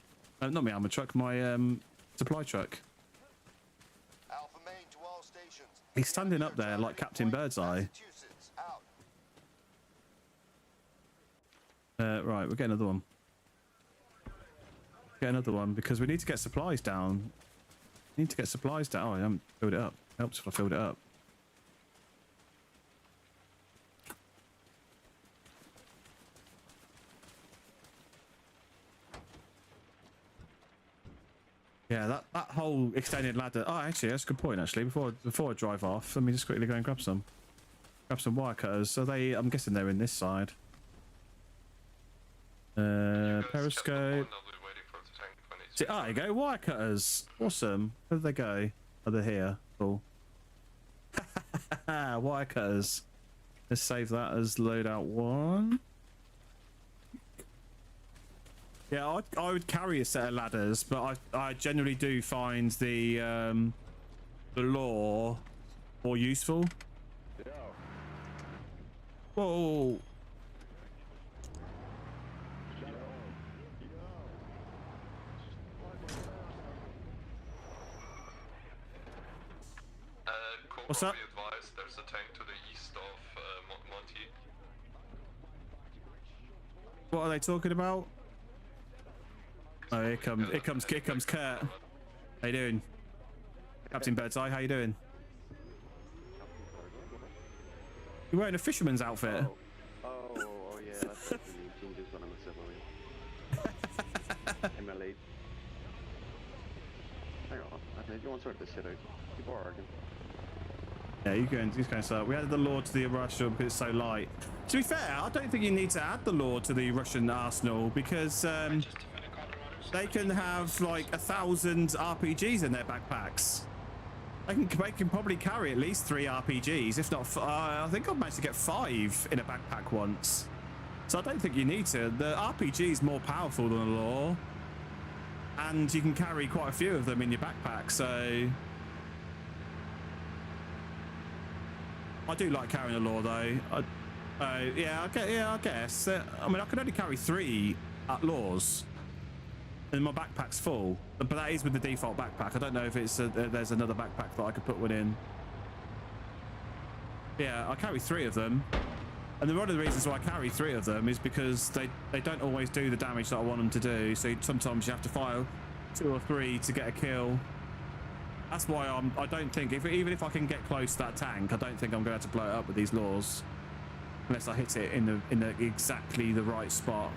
Not my armoured truck, my supply truck. Alpha Main to all stations. He's standing up there like Captain Birdseye. Right, we'll get another one. Get another one because we need to get supplies down. We need to get supplies down. Oh, I haven't filled it up. Helps if I filled it up. Yeah, that whole extended ladder. Oh, actually, that's a good point. Actually, before I drive off, let me just quickly go and grab some wire cutters. So I'm guessing they're in this side. Periscope. See, there you go, wire cutters. Awesome. Where did they go? Oh, they're here. Cool. Wire cutters. Let's save that as loadout 1. Yeah, I would carry a set of ladders, but I generally do find the law more useful. Whoa. What's that? Advised, there's a tank to the east of Monty. What are they talking about? Oh, here comes Kurt. How you doing? Captain Birdseye, how you doing? You're wearing a fisherman's outfit. Oh, yeah, that's the changes when I'm a civilian. MLA. Hang on, I think you want to sort this shit out. People are arguing. Yeah, he's going to start. We added the law to the Russian because it's so light. To be fair, I don't think you need to add the law to the Russian arsenal because they can have like 1,000 RPGs in their backpacks. They can probably carry at least 3 RPGs, if not. I think I've managed to get 5 in a backpack once. So I don't think you need to. The RPG is more powerful than the law, and you can carry quite a few of them in your backpack. So. I do like carrying a law though. Yeah, I guess. I mean, I can only carry 3 laws, and my backpack's full. But that is with the default backpack. I don't know if it's there's another backpack that I could put one in. Yeah, I carry 3 of them, and one of the reasons why I carry 3 of them is because they don't always do the damage that I want them to do. So sometimes you have to fire 2 or 3 to get a kill. That's why I don't think, even if I can get close to that tank, I don't think I'm going to have to blow it up with these laws, unless I hit it in the exactly the right spot.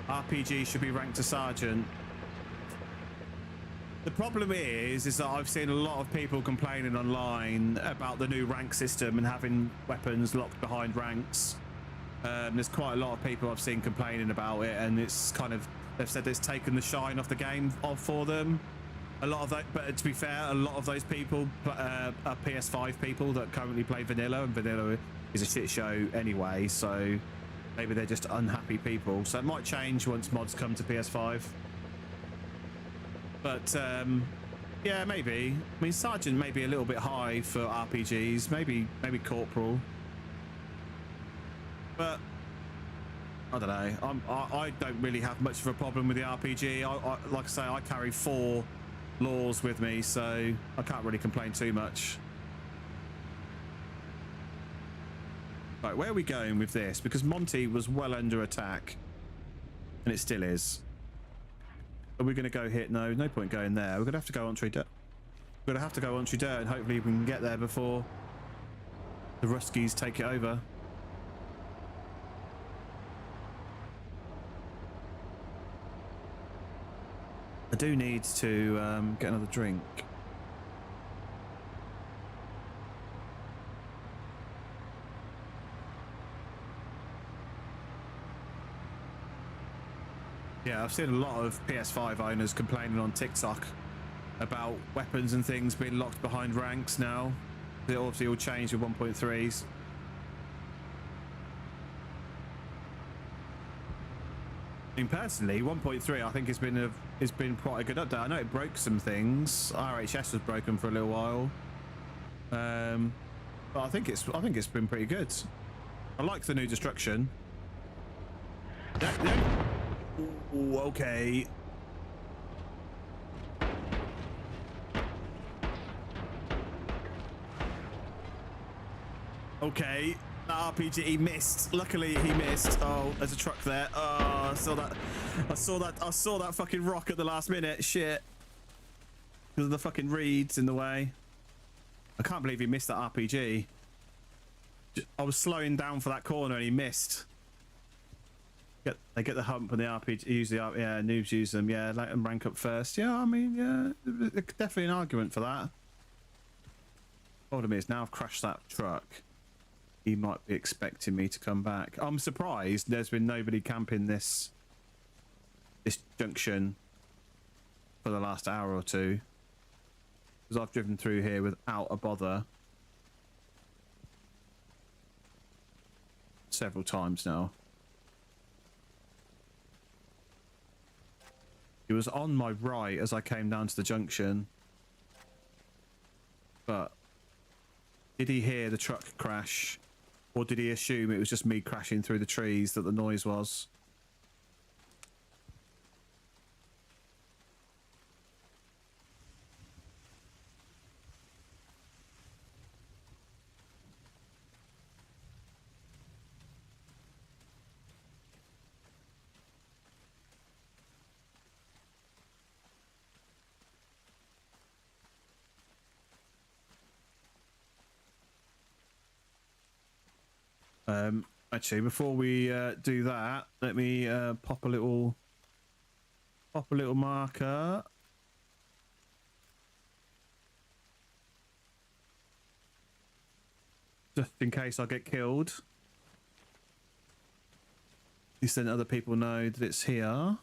RPG should be ranked to sergeant. The problem is that I've seen a lot of people complaining online about the new rank system and having weapons locked behind ranks. There's quite a lot of people I've seen complaining about it, and it's kind of, they've said it's taken the shine off the game for them. A lot of that, but to be fair, a lot of those people are PS5 people that currently play vanilla, and vanilla is a shit show anyway, so maybe they're just unhappy people. So it might change once mods come to PS5. But yeah, maybe. I mean, sergeant may be a little bit high for RPGs, maybe corporal. But I don't know. I don't really have much of a problem with the RPG. Like I say, I carry 4 laws with me, so I can't really complain too much. Right, where are we going with this? Because Monty was well under attack, and it still is. Are we going to go hit? No point going there. We're going to have to go on tree dirt. We're going to have to go on tree dirt, and hopefully we can get there before the Ruskies take it over. I do need to get another drink. Yeah, I've seen a lot of PS5 owners complaining on TikTok about weapons and things being locked behind ranks now. It obviously all changed with 1.3s. I mean, personally, 1.3 I think has been quite a good update. I know it broke some things. RHS was broken for a little while, but I think it's been pretty good. I like the new destruction. Ooh, okay. Okay. RPG, he missed. Luckily he missed. Oh, there's a truck there. Oh, I saw that fucking rock at the last minute. Shit, because of the fucking reeds in the way. I can't believe he missed that RPG. I was slowing down for that corner and he missed. They get the hump and the RPG use yeah, noobs use them. Yeah, let them rank up first. Yeah, I mean, yeah, definitely an argument for that. Problem is, now I've crashed that truck, he might be expecting me to come back. I'm surprised there's been nobody camping this junction for the last hour or two. because I've driven through here without a bother several times now. He was on my right as I came down to the junction, but did he hear the truck crash, or did he assume it was just me crashing through the trees that the noise was? Actually, before we do that, let me pop a little marker. Just in case I get killed. Just then other people know that it's here.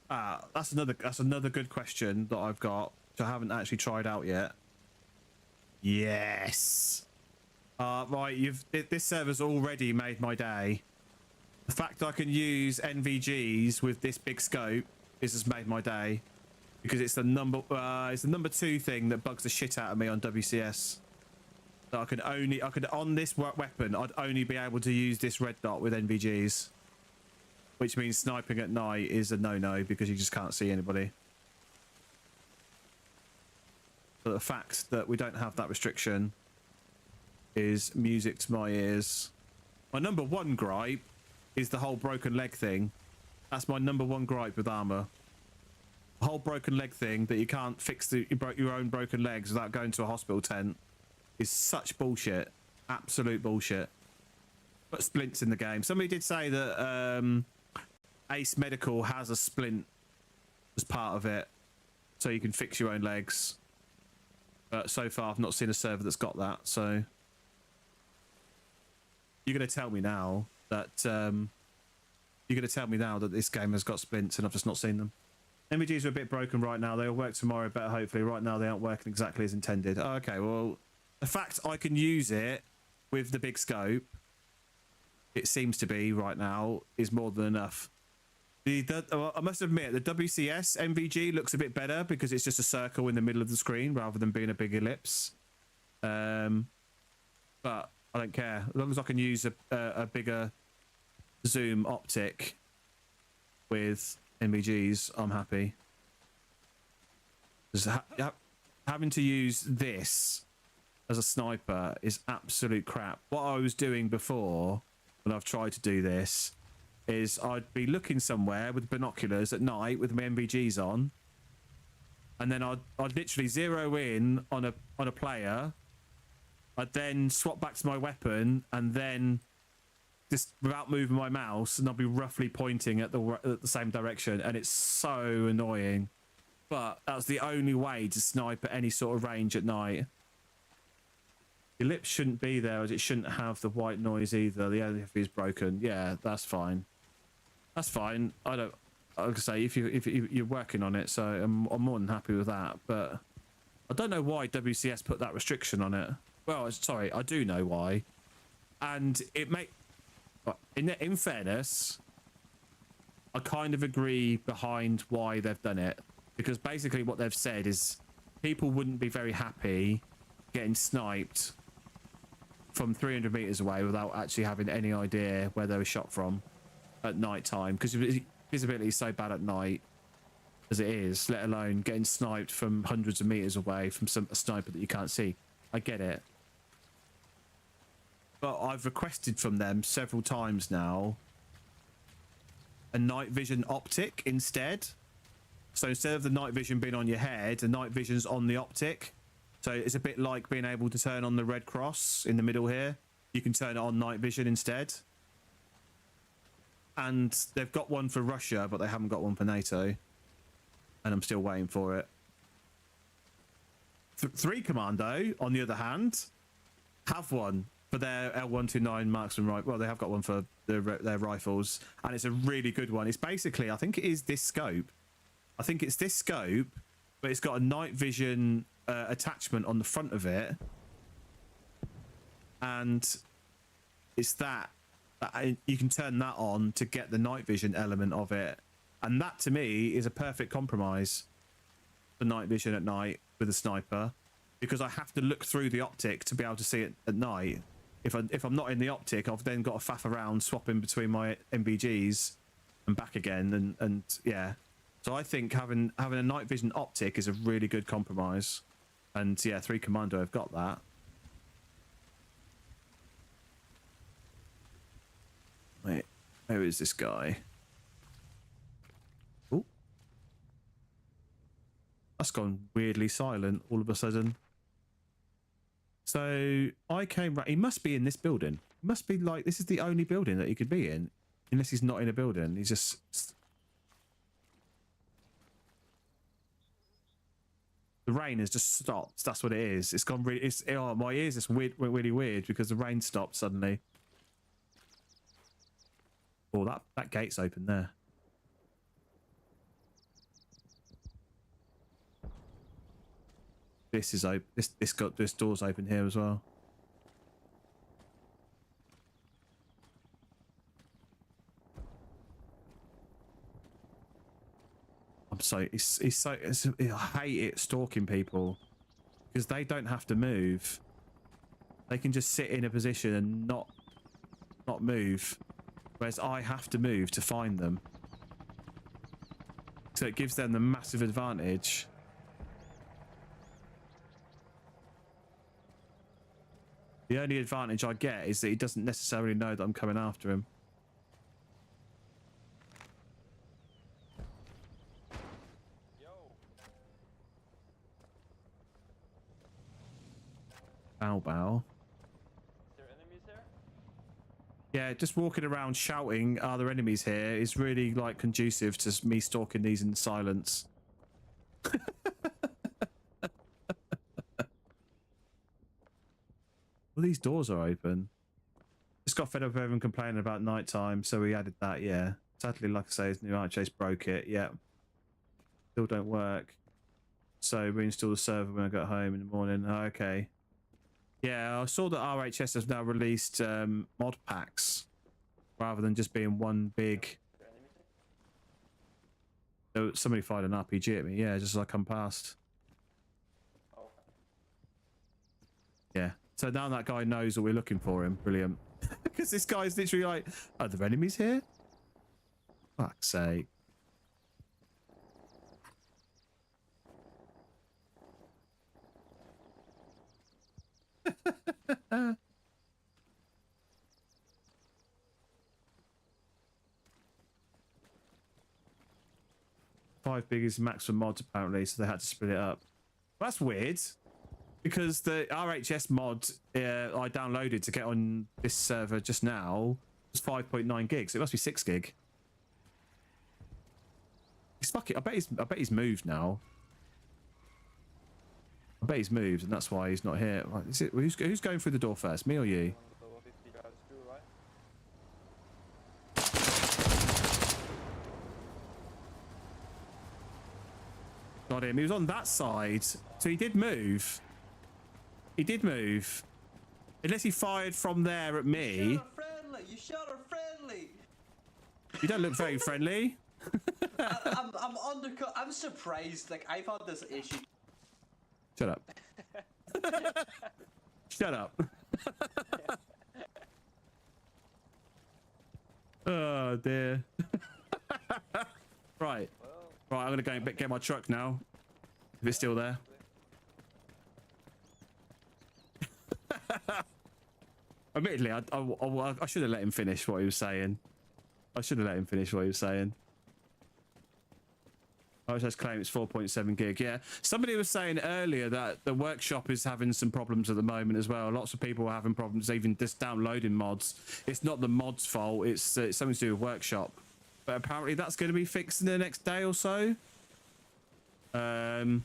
That's another good question that I've got, which I haven't actually tried out yet. Yes. Right, this server's already made my day. The fact I can use NVGs with this big scope has just made my day, because it's the number 2 thing that bugs the shit out of me on WCS. That I could on this weapon, I'd only be able to use this red dot with NVGs, which means sniping at night is a no-no because you just can't see anybody. But the fact that we don't have that restriction is music to my ears. My number 1 gripe is the whole broken leg thing. That's my number 1 gripe with armor. The whole broken leg thing, that you can't fix your own broken legs without going to a hospital tent, is such bullshit. Absolute bullshit. But splints in the game. Somebody did say that Ace Medical has a splint as part of it, so you can fix your own legs. But so far, I've not seen a server that's got that. So you're going to tell me now that this game has got splints, and I've just not seen them. NVGs are a bit broken right now. They'll work tomorrow, but hopefully right now they aren't working exactly as intended. Oh, okay, well, the fact I can use it with the big scope, it seems to be right now, is more than enough. I must admit, the WCS MVG looks a bit better because it's just a circle in the middle of the screen rather than being a big ellipse. But I don't care. As long as I can use a bigger zoom optic with MVGs, I'm happy. Having to use this as a sniper is absolute crap. What I was doing before, when I've tried to do this, is I'd be looking somewhere with binoculars at night with my MVGs on, and then I'd literally zero in on a player. I'd then swap back to my weapon, and then just without moving my mouse, and I'll be roughly pointing at the same direction, and it's so annoying. But that's the only way to snipe at any sort of range at night. The ellipse shouldn't be there, as it shouldn't have the white noise either. The LFV is broken. Yeah, that's fine. That's fine. I can say if you're working on it, so I'm more than happy with that. But I don't know why WCS put that restriction on it. Well, sorry, I do know why, and it in fairness, I kind of agree behind why they've done it, because basically what they've said is people wouldn't be very happy getting sniped from 300 meters away without actually having any idea where they were shot from at night time, because visibility is so bad at night as it is, let alone getting sniped from hundreds of meters away from a sniper that you can't see. I get it, but I've requested from them several times now a night vision optic instead. So instead of the night vision being on your head, the night vision's on the optic. So it's a bit like being able to turn on the red cross in the middle here. You can turn it on night vision instead. And they've got one for Russia, but they haven't got one for NATO. And I'm still waiting for it. 3 Commando, on the other hand, have one. for their L129 marksman rifle. Well, they have got one for their rifles, and it's a really good one. It's basically, I think it is this scope. I think it's this scope, but it's got a night vision attachment on the front of it, and it's that you can turn that on to get the night vision element of it, and that to me is a perfect compromise for night vision at night with a sniper, because I have to look through the optic to be able to see it at night. If I'm not in the optic, I've then got to faff around swapping between my MBGs and back again, and yeah. So I think having a night vision optic is a really good compromise, and yeah, 3 Commando have got that. Wait, where is this guy? Oh, that's gone weirdly silent all of a sudden. So I came right. He must be in this building. He must be like, this is the only building that he could be in, unless he's not in a building. He's just. The rain has just stopped. That's what it is. It's gone really. Oh, my ears just really weird because the rain stopped suddenly. Oh, that gate's open there. This is open. This door's open here as well. I'm so I hate it stalking people because they don't have to move. They can just sit in a position and not move, whereas I have to move to find them. So it gives them the massive advantage. The only advantage I get is that he doesn't necessarily know that I'm coming after him. Bow bow. Is there enemies here? Yeah, just walking around shouting, "Are there enemies here?" is really like conducive to me stalking these in silence. Well, these doors are open. Just got fed up with everyone complaining about nighttime, so we added that, yeah. Sadly, like I say, his new RHS broke it, yeah. Still don't work. So reinstall the server when I got home in the morning. Oh, okay. Yeah, I saw that RHS has now released mod packs rather than just being one big. Oh, somebody fired an RPG at me, yeah, just as I come past. Yeah. So now that guy knows that we're looking for him. Brilliant. Because this guy's literally like, are there enemies here? Fuck's sake. Five biggest maximum mods apparently, so they had to split it up. That's weird. Because the RHS mod I downloaded to get on this server just now was 5.9 gigs. It must be 6 gig. He's fucking. I bet he's moved now. I bet he's moved, and that's why he's not here. Right, is it, who's going through the door first, me or you? Not him. He was on that side, so he did move. He did move. Unless he fired from there at me. You shot her friendly. You don't look very friendly. I'm undercut. I'm surprised. Like, I've had this issue. Shut up. Shut up. Oh dear. Right. Right, I'm gonna go and get my truck now. If it's still there. Admittedly, I should have let him finish what he was saying. I should have let him finish what he was saying. I just claim it's 4.7 gig. Yeah, somebody was saying earlier that the workshop is having some problems at the moment as well. Lots of people are having problems even just downloading mods. It's not the mods' fault. It's something to do with workshop. But apparently that's going to be fixed in the next day or so. I'm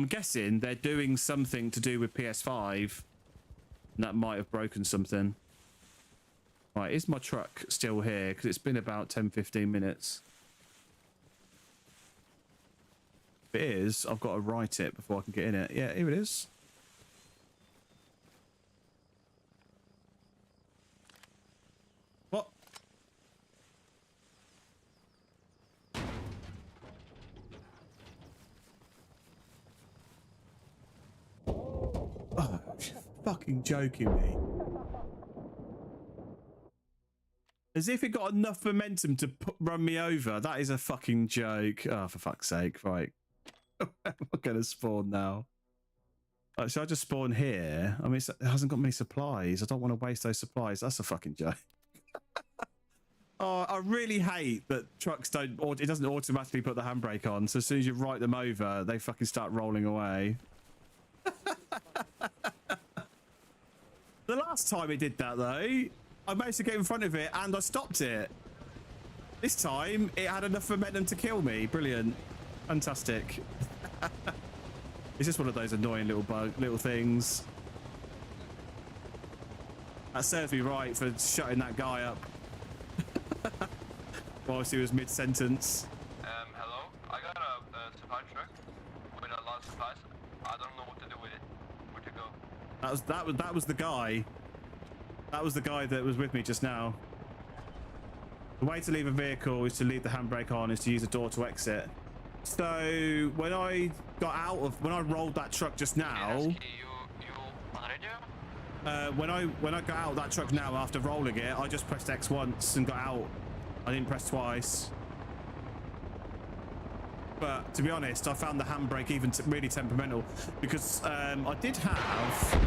guessing they're doing something to do with PS5 And that might have broken something. Right, is my truck still here? Because it's been about 10-15 minutes. If it is, I've got to write it before I can get in it. Yeah, here it is. What? Oh, fucking joking me. As if it got enough momentum to run me over. That is a fucking joke. Oh, for fuck's sake. Right. Where am I going to spawn now? Should I just spawn here? I mean, it hasn't got many supplies. I don't want to waste those supplies. That's a fucking joke. Oh, I really hate that trucks don't, or it doesn't automatically put the handbrake on. So as soon as you write them over, they fucking start rolling away. The last time it did that, though, I managed to get in front of it and I stopped it. This time, it had enough momentum to kill me. Brilliant. Fantastic. It's just one of those annoying little things. That serves me right for shutting that guy up whilst he was mid-sentence. Hello? I got a supply truck with a lot of supplies. I don't know what to do with it. Where to go? That was the guy. That was the guy that was with me just now. The way to leave a vehicle is to leave the handbrake on, is to use a door to exit. So when I rolled that truck just now, when I got out of that truck now after rolling it, I just pressed X once and got out. I didn't press twice. But to be honest, I found the handbrake even really temperamental because I did have.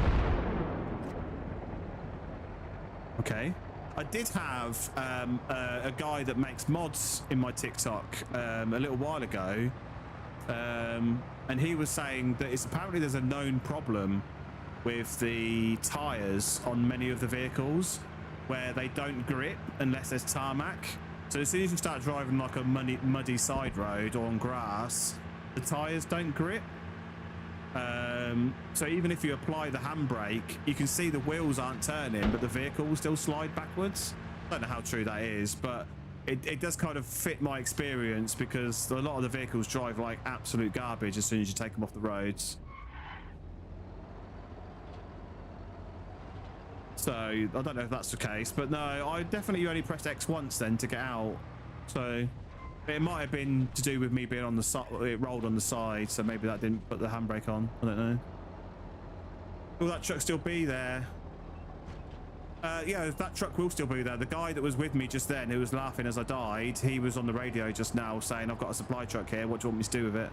Okay. I did have a guy that makes mods in my TikTok a little while ago, and he was saying that apparently there's a known problem with the tyres on many of the vehicles where they don't grip unless there's tarmac. So as soon as you start driving like a muddy side road or on grass, the tyres don't grip. So even if you apply the handbrake, you can see the wheels aren't turning, but the vehicle will still slide backwards. I don't know how true that is, but it does kind of fit my experience because a lot of the vehicles drive like absolute garbage as soon as you take them off the roads. So I don't know if that's the case, but no, I definitely only pressed X once then to get out. So it might have been to do with me being on the side, it rolled on the side, so maybe that didn't put the handbrake on. I don't know. Will that truck still be there? Yeah, that truck will still be there. The guy that was with me just then, who was laughing as I died, he was on the radio just now saying, I've got a supply truck here, what do you want me to do with it?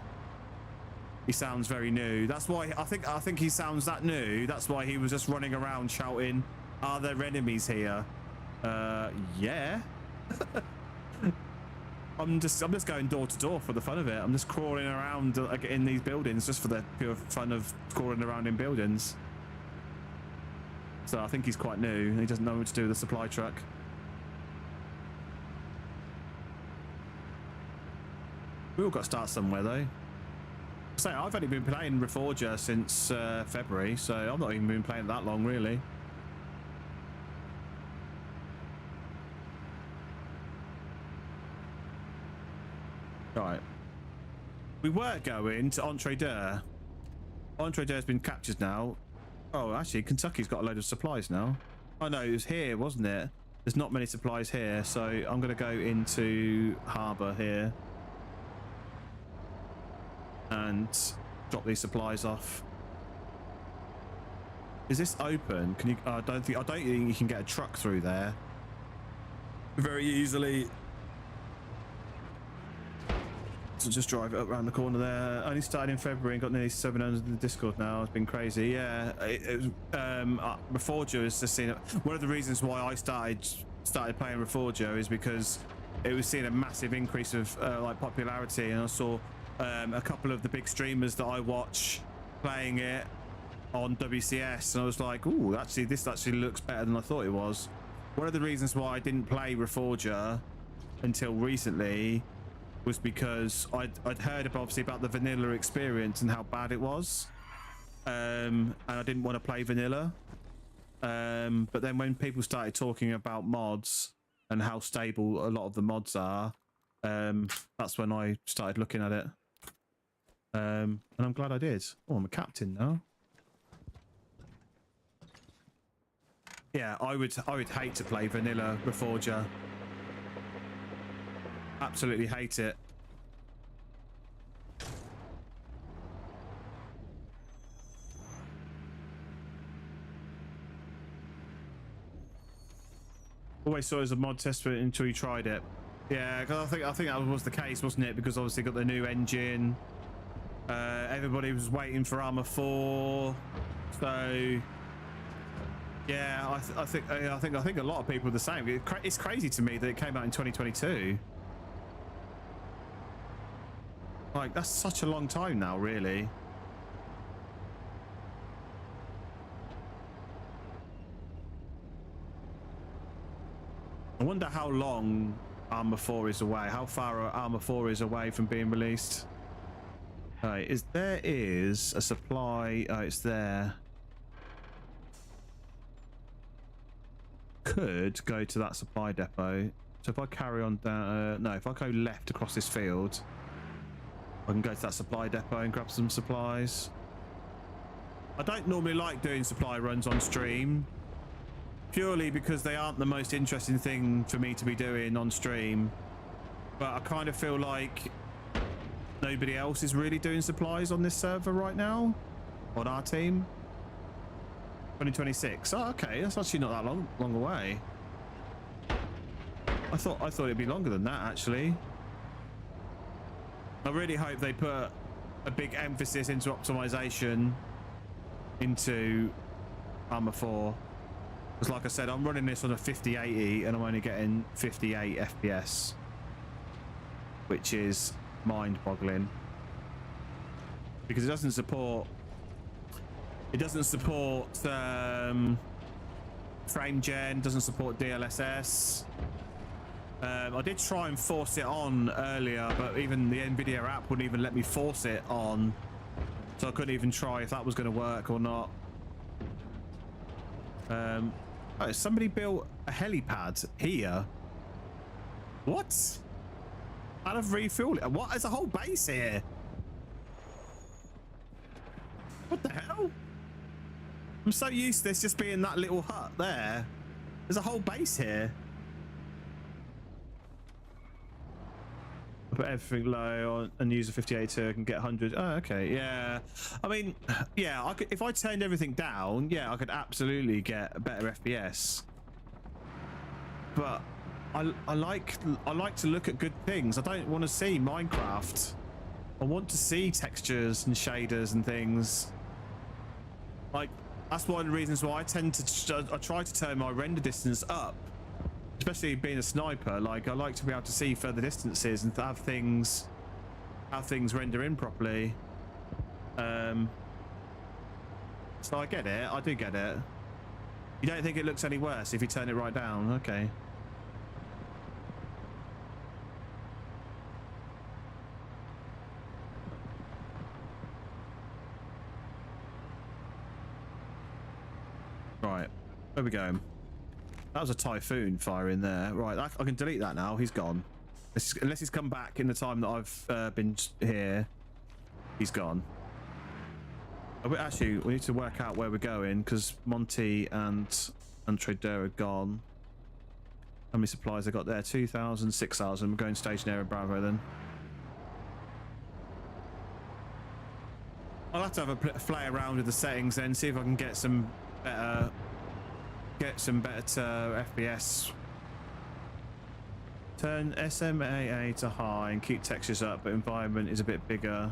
He sounds very new. That's why, I think he sounds that new. That's why he was just running around shouting, are there enemies here? Yeah. I'm just going door to door for the fun of it. I'm just crawling around in these buildings just for the pure fun of crawling around in buildings. So I think he's quite new. He doesn't know what to do with the supply truck. We all got to start somewhere though. So I've only been playing Reforger since February, so I've not even been playing that long really. Right. We were going to Entre Deux. Entre Deux has been captured now. Oh, actually, Kentucky's got a load of supplies now. Oh no, it was here, wasn't it? There's not many supplies here, so I'm going to go into Harbour here and drop these supplies off. Is this open? Can you? I don't think you can get a truck through there very easily. So just drive it up around the corner there. Only started in February and got nearly 700 in the Discord now. It's been crazy. Yeah, it was Reforger is just seeing it. One of the reasons why I started playing Reforger is because it was seeing a massive increase of like popularity, and I saw a couple of the big streamers that I watch playing it on WCS, and I was like, ooh, actually this actually looks better than I thought it was. One of the reasons why I didn't play Reforger until recently was because I'd heard obviously about the vanilla experience and how bad it was, and I didn't want to play vanilla. But then when people started talking about mods and how stable a lot of the mods are, that's when I started looking at it. And I'm glad I did. Oh, I'm a captain now. Yeah, I would hate to play vanilla Reforger. Absolutely hate it. Always saw it as a mod test for it until you tried it. Yeah, because I think that was the case, wasn't it? Because obviously got the new engine. Everybody was waiting for Armour 4, so yeah, I think a lot of people are the same. It's crazy to me that it came out in 2022. Like, that's such a long time now, really. I wonder how long Armour 4 is away. How far Armour 4 is away from being released. There is a supply. Oh, it's there. Could go to that supply depot. So if I carry on down, no, if I go left across this field, I can go to that supply depot and grab some supplies. I don't normally like doing supply runs on stream, purely because they aren't the most interesting thing for me to be doing on stream. But I kind of feel like nobody else is really doing supplies on this server right now, on our team. 2026. Oh, okay, that's actually not that long away. I thought it'd be longer than that, actually. I really hope they put a big emphasis into optimization into Armour 4. Because like I said, I'm running this on a 5080 and I'm only getting 58 FPS, which is mind-boggling. Because it doesn't support frame gen, doesn't support DLSS. I did try and force it on earlier, but even the NVIDIA app wouldn't even let me force it on, so I couldn't even try if that was going to work or not. Oh, somebody built a helipad here. What? I'd have refueled it. What? There's a whole base here. What the hell? I'm so used to this just being that little hut there. There's a whole base here. I put everything low on and use a 58 I can get 100. Oh, okay. Yeah. I mean, yeah, I could, if I turned everything down, yeah, I could absolutely get a better FPS. But I like to look at good things. I don't want to see Minecraft. I want to see textures and shaders and things. Like, that's one of the reasons why I try to turn my render distance up, especially being a sniper. Like, I like to be able to see further distances and have things render in properly. So I get it. I do get it. You don't think it looks any worse if you turn it right down? Okay. Right, where we going? That was a typhoon fire in there. Right, I can delete that now. He's gone. Unless he's come back in the time that I've been here. He's gone. Actually, we need to work out where we're going because Monty and Trader are gone. How many supplies I got there? 2,000, 6,000. We're going stationary in Bravo then. I'll have to have a play around with the settings then, see if I can get some better FPS. Turn SMAA to high and keep textures up, but environment is a bit bigger.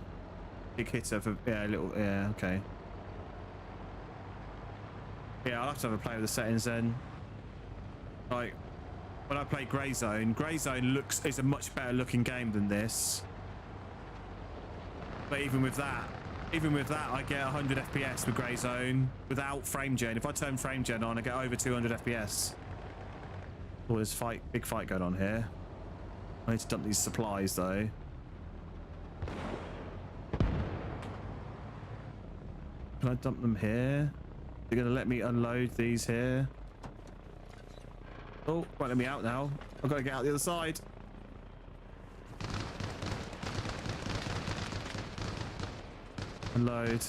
Big hitter for yeah, okay. Yeah, I'll have to have a play with the settings then. Like when I play Grey Zone is a much better looking game than this. But even with that, I get 100 FPS with Grey Zone without frame gen. If I turn frame gen on, I get over 200 FPS. Oh, there's big fight going on here. I need to dump these supplies though. Can I dump them here? They're going to let me unload these here. Oh, won't let me out now. I've got to get out the other side. Unload.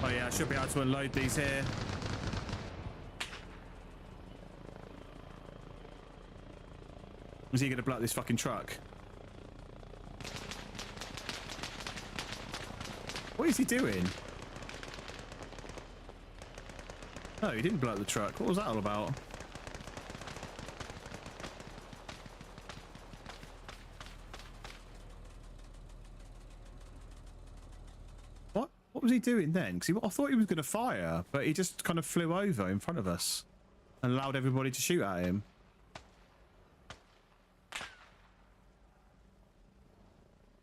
Oh yeah, I should be able to unload these here. Is he going to blow up this fucking truck? What is he doing? No, he didn't blow up the truck. What was that all about? What was he doing then? Because I thought he was going to fire, but he just kind of flew over in front of us and allowed everybody to shoot at him.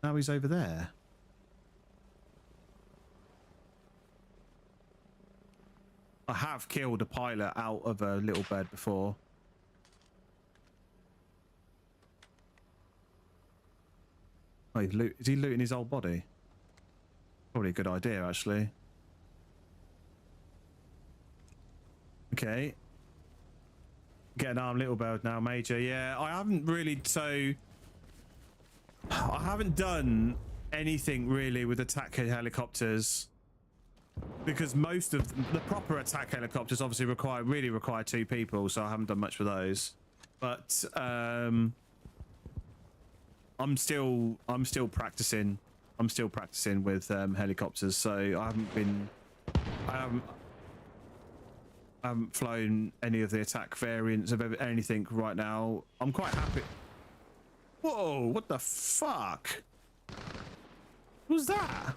Now he's over there. I have killed a pilot out of a little bird before. Oh, is he looting his old body? Probably a good idea, actually. Okay. Get an armed little bird now, Major. Yeah, I haven't really... So... I haven't done anything really with attack helicopters. Because most of the proper attack helicopters obviously really require 2 people, so I haven't done much with those. But I'm still practicing. I'm still practicing with helicopters, so I haven't flown any of the attack variants of anything right now. I'm quite happy. Whoa! What the fuck? What was that?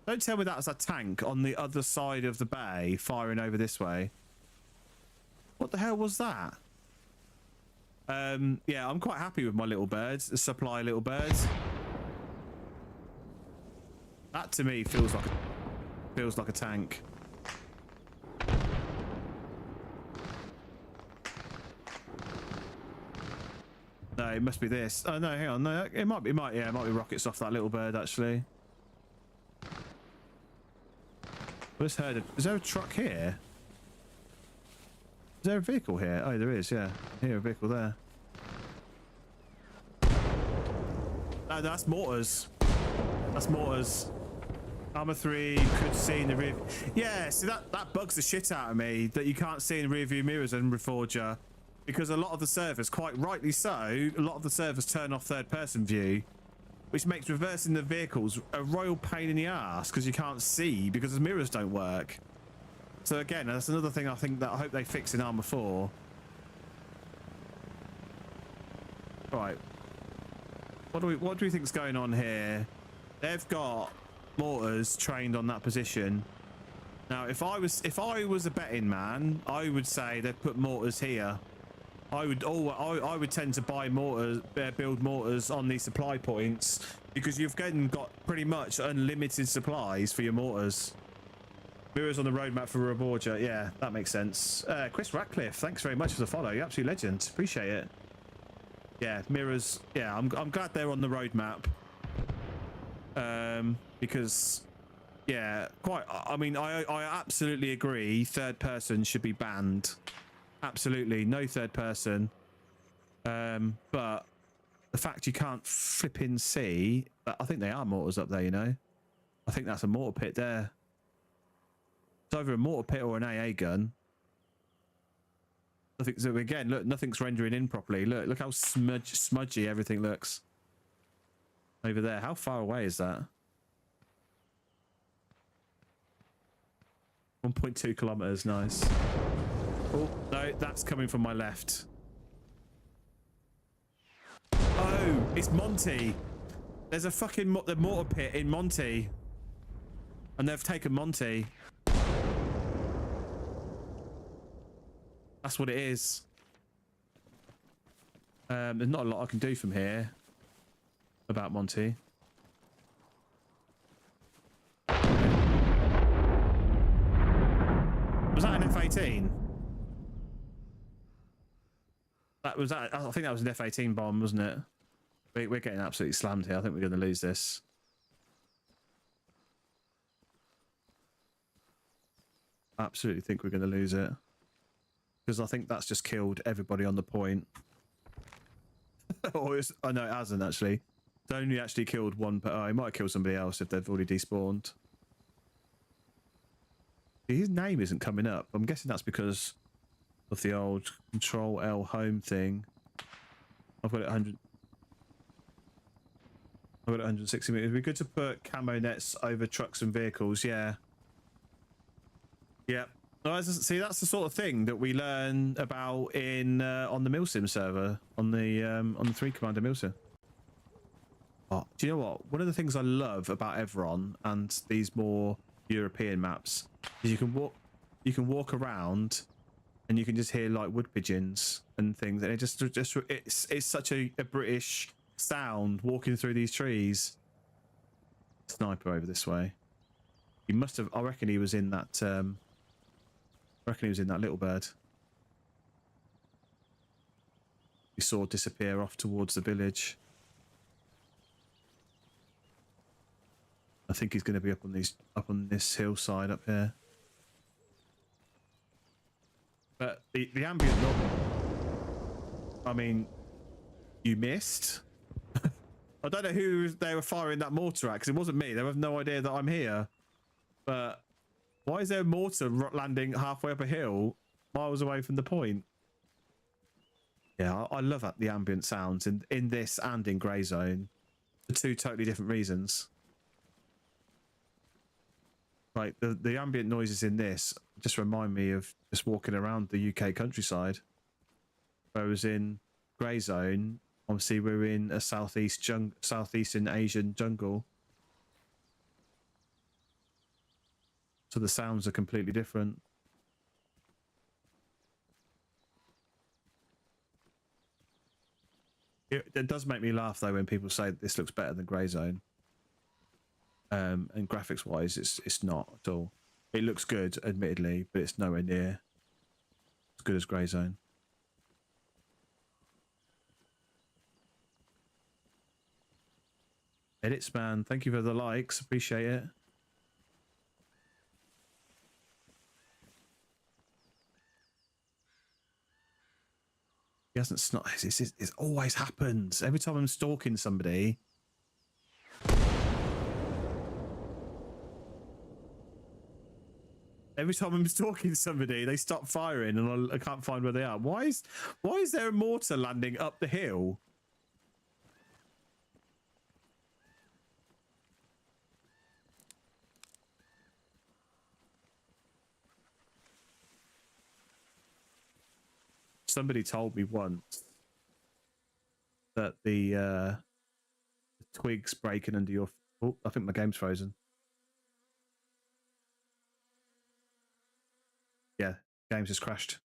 Don't tell me that was a tank on the other side of the bay firing over this way. What the hell was that? Yeah, I'm quite happy with my little birds, the supply little birds. That to me feels like a tank. No, it must be this. Oh no, hang on. No, it might be rockets off that little bird actually. I just heard is there a truck here? Is there a vehicle here? Oh, there is, yeah. I hear a vehicle there. No, that's mortars. That's mortars. Armor 3 could see in the rear. Yeah, see that bugs the shit out of me that you can't see in rear view mirrors and Reforger, because a lot of the servers, quite rightly so, a lot of the servers turn off third person view, which makes reversing the vehicles a royal pain in the ass because you can't see because the mirrors don't work. So again, that's another thing I think that I hope they fix in Armor 4. Right. What do we think's going on here? They've got mortars trained on that position. Now, if I was a betting man, I would say they've put mortars here. I would tend to buy mortars, build mortars on these supply points because you've got pretty much unlimited supplies for your mortars. Mirrors on the roadmap for Reforger. Yeah, that makes sense. Chris Ratcliffe, thanks very much for the follow. You're absolute legend. Appreciate it. Yeah, mirrors. Yeah, I'm glad they're on the roadmap. Because, yeah, I mean, I absolutely agree. Third person should be banned. Absolutely, no third person. But the fact you can't flipping see, I think they are mortars up there. You know, I think that's a mortar pit there. It's either a mortar pit or an AA gun. So again, look, nothing's rendering in properly. Look how smudgy everything looks over there. How far away is that? 1.2 kilometers. Nice. Oh no, that's coming from my left. Oh, it's Monty. There's a fucking the mortar pit in Monty, and they've taken Monty. That's what it is. There's not a lot I can do from here about Monty. Was that an F-18? I think that was an F-18 bomb, wasn't it? We're getting absolutely slammed here. I think we're going to lose this. absolutely think we're going to lose it. Because I think that's just killed everybody on the point. Or it's, oh no, it hasn't actually. It's only actually killed one. Oh, he might have killed somebody else if they've already despawned. His name isn't coming up. I'm guessing that's because of the old Control L home thing. I've got it 100. I've got it 160 meters. It'd be good to put camo nets over trucks and vehicles. Yeah. Yep. Well, see, that's the sort of thing that we learn about in on the Milsim server, on the 3 Commander Milsim. Oh, do you know what? One of the things I love about Everon and these more European maps is you can walk around and you can just hear like wood pigeons and things, and it's such a British sound walking through these trees. Sniper over this way. He must have. I reckon he was in that. I reckon he was in that little bird. We saw disappear off towards the village. I think he's going to be up on this hillside up here. But the ambient knob, I mean, you missed. I don't know who they were firing that mortar at, because it wasn't me. They have no idea that I'm here. But why is there a mortar landing halfway up a hill, miles away from the point? Yeah, I love the ambient sounds in this and in Grey Zone, for 2 totally different reasons. Like the ambient noises in this just remind me of just walking around the UK countryside. Whereas in Grey Zone, obviously we're in a southeastern Asian jungle, so the sounds are completely different. It does make me laugh though when people say this looks better than Grey Zone. And graphics wise, it's not at all. It looks good, admittedly, but it's nowhere near as good as Grey Zone. Edits, man. Thank you for the likes. Appreciate it. He hasn't sniped. It always happens. Every time I'm stalking somebody. Every time I'm stalking somebody, they stop firing and I can't find where they are. Why is there a mortar landing up the hill? Somebody told me once that the twigs breaking under your... Oh, I think my game's frozen. Yeah, games just crashed.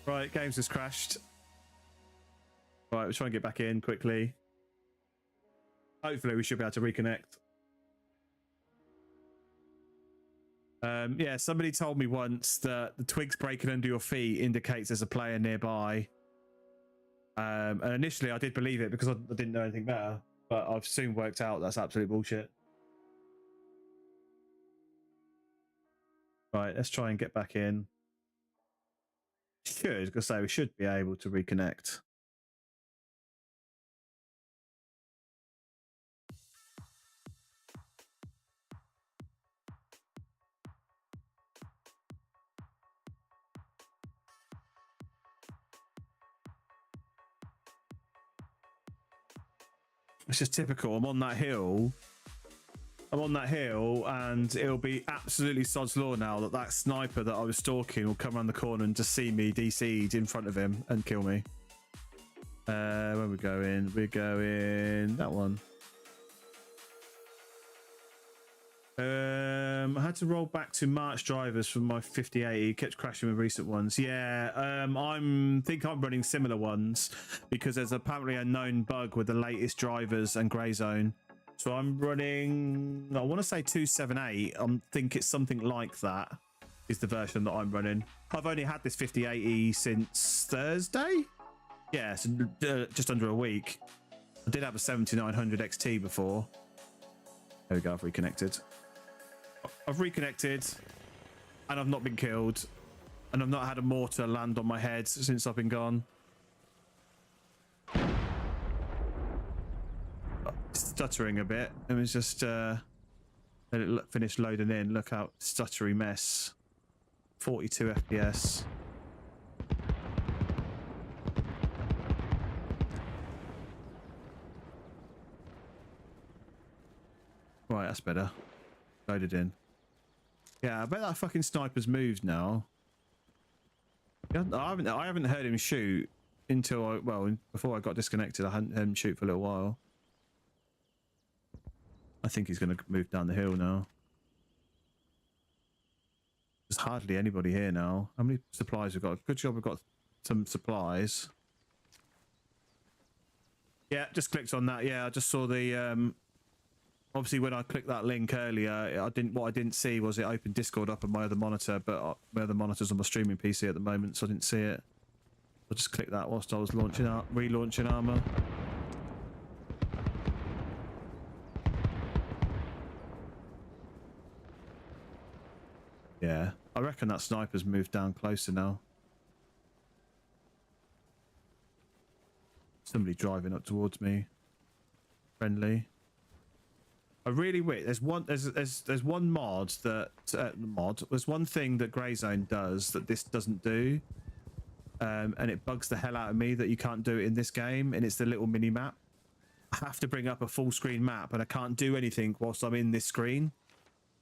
Right, games just crashed. Right, we'll try and get back in quickly. Hopefully we should be able to reconnect. Yeah, somebody told me once that the twigs breaking under your feet indicates there's a player nearby. And initially I did believe it because I didn't know anything better, but I've soon worked out that's absolute bullshit. Right, let's try and get back in. We should be able to reconnect. It's just typical. I'm on that hill, and it'll be absolutely sod's law now that sniper that I was stalking will come around the corner and just see me DC'd in front of him and kill me. Where are we going? We're going that one. I had to roll back to March drivers from my 5080. Kept crashing with recent ones. Yeah, I'm running similar ones because there's apparently a known bug with the latest drivers and Grey Zone. So I'm running, I want to say 278. I think it's something like that is the version that I'm running. I've only had this 5080 since Thursday. Yeah, so just under a week. I did have a 7900 XT before. There we go, I've reconnected. I've reconnected, and I've not been killed, and I've not had a mortar land on my head since I've been gone. Stuttering a bit. It was just let it finish loading in. Look how stuttery mess. 42 FPS. Right, that's better. Loaded in. Yeah, I bet that fucking sniper's moved now. I haven't heard him shoot until before I got disconnected. I hadn't heard him shoot for a little while. I think he's going to move down the hill now. There's hardly anybody here now. How many supplies we've got? Good job we've got some supplies. Yeah, just clicked on that. Yeah, I just saw the obviously when I clicked that link earlier, what I didn't see was it opened Discord up on my other monitor, but my other monitor's on my streaming PC at the moment, so I didn't see it. I just clicked that whilst I was relaunching armor. Yeah, I reckon that sniper's moved down closer now. Somebody driving up towards me. Friendly. I really wish there's one mod that there's one thing that Greyzone does that this doesn't do, and it bugs the hell out of me that you can't do it in this game, and it's the little mini map. I have to bring up a full screen map, and I can't do anything whilst I'm in this screen.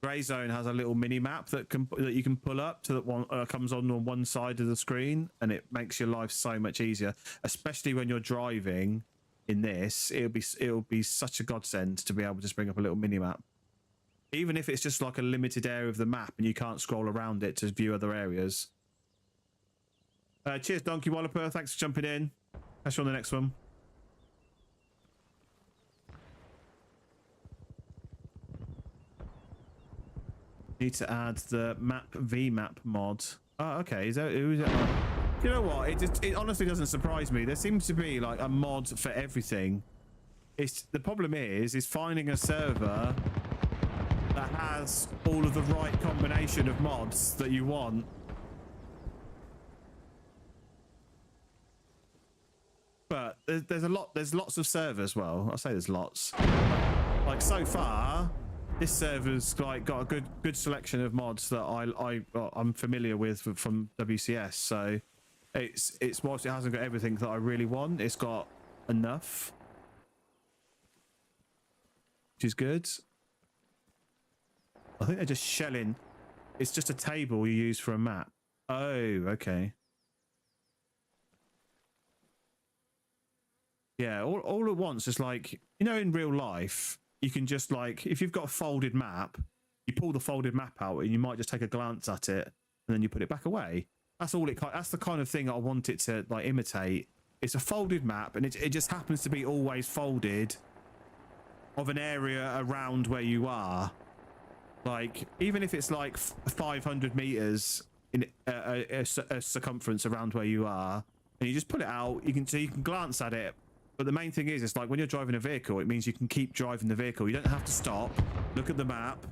Greyzone has a little mini map that you can pull up to that one comes on one side of the screen, and it makes your life so much easier, especially when you're driving. In this, it'll be such a godsend to be able to just bring up a little mini map, even if it's just like a limited area of the map and you can't scroll around it to view other areas. Cheers, Donkey Walloper. Thanks for jumping in. Catch you on the next one. Need to add the map VMAP mod. Oh, okay. Who is it? You know what? It honestly doesn't surprise me. There seems to be like a mod for everything. The problem is finding a server that has all of the right combination of mods that you want. But there's lots of servers. Well, I'll say there's lots. Like so far, this server's like got a good selection of mods that I'm familiar with from WCS. So. It's whilst it hasn't got everything that I really want, it's got enough, which is good. I think they're just shelling. It's just a table you use for a map. Oh, okay. Yeah, all at once is like, you know, in real life, you can just like, if you've got a folded map, you pull the folded map out and you might just take a glance at it and then you put it back away. That's all it. That's the kind of thing I want it to like imitate. It's a folded map, and it just happens to be always folded of an area around where you are. Like even if it's like 500 meters in a circumference around where you are, and you just put it out, you can glance at it. But the main thing is, it's like when you're driving a vehicle, it means you can keep driving the vehicle. You don't have to stop, look at the map,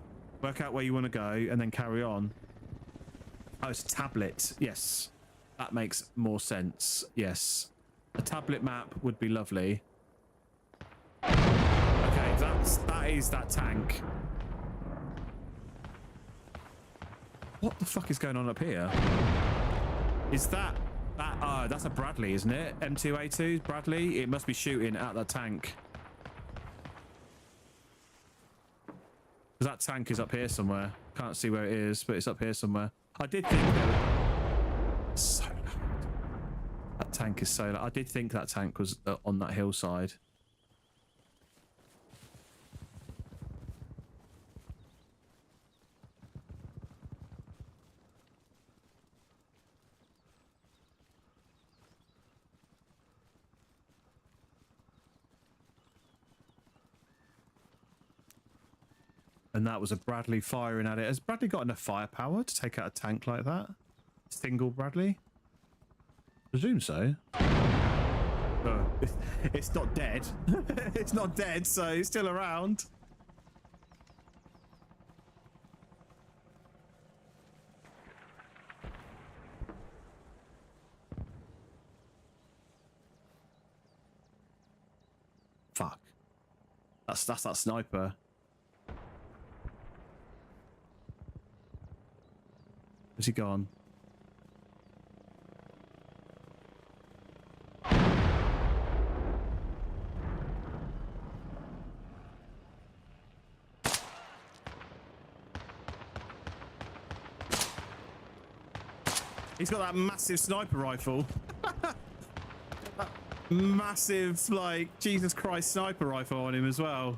work out where you want to go, and then carry on. Oh, it's a tablet. Yes, that makes more sense. Yes, a tablet map would be lovely. Okay, that is that tank. What the fuck is going on up here? Is that that's a Bradley, isn't it? M2A2 Bradley. It must be shooting at that tank. That tank is up here somewhere. Can't see where it is, but it's up here somewhere. I did think so loud. That tank is so loud. I did think that tank was on that hillside. And that was a Bradley firing at it. Has Bradley got enough firepower to take out a tank like that? Single Bradley? Presume so. Oh, it's not dead. It's not dead, so it's still around. That's that sniper. Where's he gone? He's got that massive sniper rifle. That massive, like, Jesus Christ sniper rifle on him as well.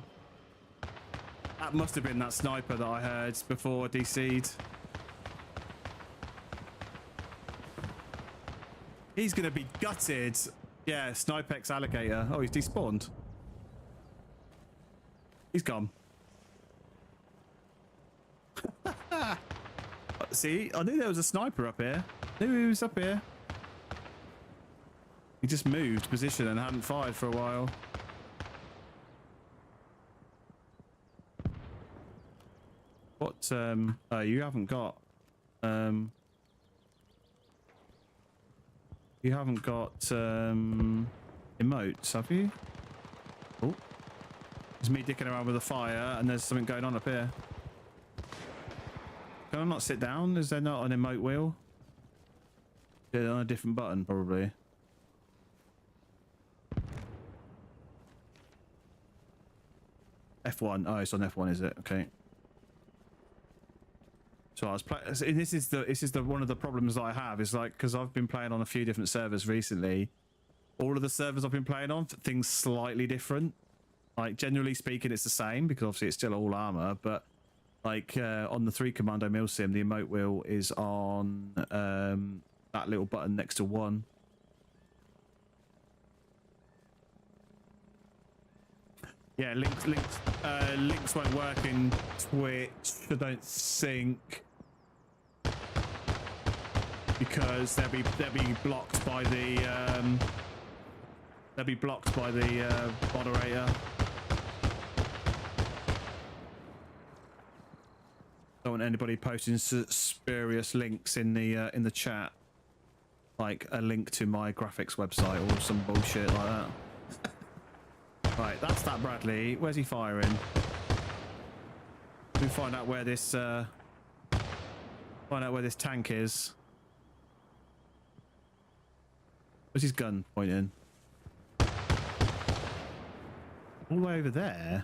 That must have been that sniper that I heard before I DC'd. He's going to be gutted. Yeah, Snipex alligator. Oh, he's despawned. He's gone. See, I knew there was a sniper up here. I knew he was up here. He just moved position and hadn't fired for a while. What, oh, you haven't got, you haven't got, emotes, have you? Oh. It's me dicking around with a fire and there's something going on up here. Can I not sit down? Is there not an emote wheel? Yeah, on a different button, probably. F1. Oh, it's on F1, is it? Okay. So I was playing. This is the one of the problems that I have is like because I've been playing on a few different servers recently. All of the servers I've been playing on, things slightly different. Like generally speaking, it's the same because obviously it's still all armor, but. Like on the 3 Commando Milsim, the emote wheel is on that little button next to 1. Yeah, links won't work in Twitch, I don't think, because they'll be blocked by the moderator. Don't want anybody posting spurious links in the chat, like a link to my graphics website or some bullshit like that. Right, that's that Bradley. Where's he firing? We find out where this tank is. Where's his gun pointing? All the way over there.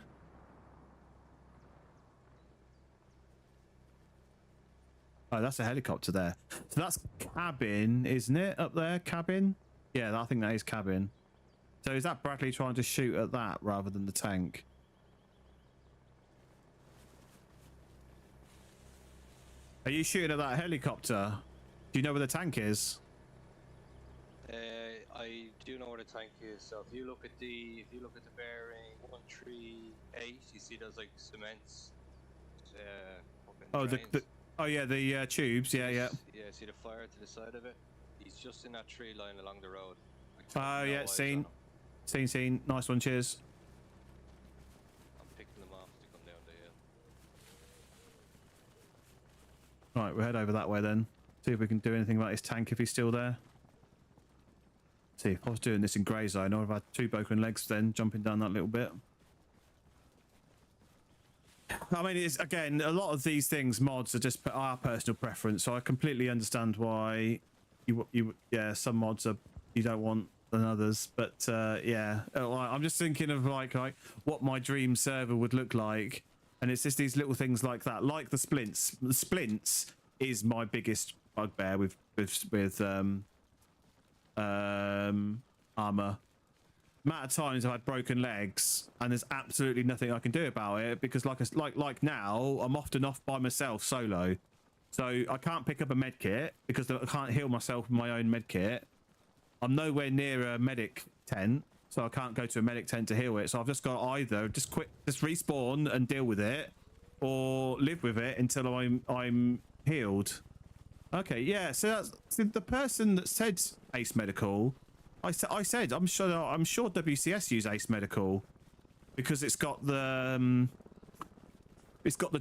Oh, that's a helicopter there. So that's cabin, isn't it? Up there, cabin? Yeah, I think that is cabin. So is that Bradley trying to shoot at that rather than the tank? Are you shooting at that helicopter? Do you know where the tank is? I do know where the tank is. So if you look at the bearing 138, you see those like cements. Oh, oh yeah, the tubes. Yeah, yeah. Yeah, see the fire to the side of it? He's just in that tree line along the road. Oh yeah, seen. Nice one, cheers. I'm picking them off to come down the hill. Right, we'll head over that way then. See if we can do anything about his tank if he's still there. See, if I was doing this in grey zone, I'd have had 2 broken legs then, jumping down that little bit. I mean, it's again, a lot of these things, mods, are just our personal preference, so I completely understand why yeah, some mods are you don't want than others, but yeah, I'm just thinking of like what my dream server would look like, and it's just these little things like that, like the splints. The splints is my biggest bugbear with armor. Amount of times I've had broken legs and there's absolutely nothing I can do about it because like now I'm often off by myself solo, so I can't pick up a med kit because I can't heal myself with my own med kit. I'm nowhere near a medic tent, so I can't go to a medic tent to heal it, so I've just got to either just respawn and deal with it or live with it until I'm healed. Okay, yeah, so that's the person that said Ace Medical. I said I'm sure WCS use Ace Medical because it's got the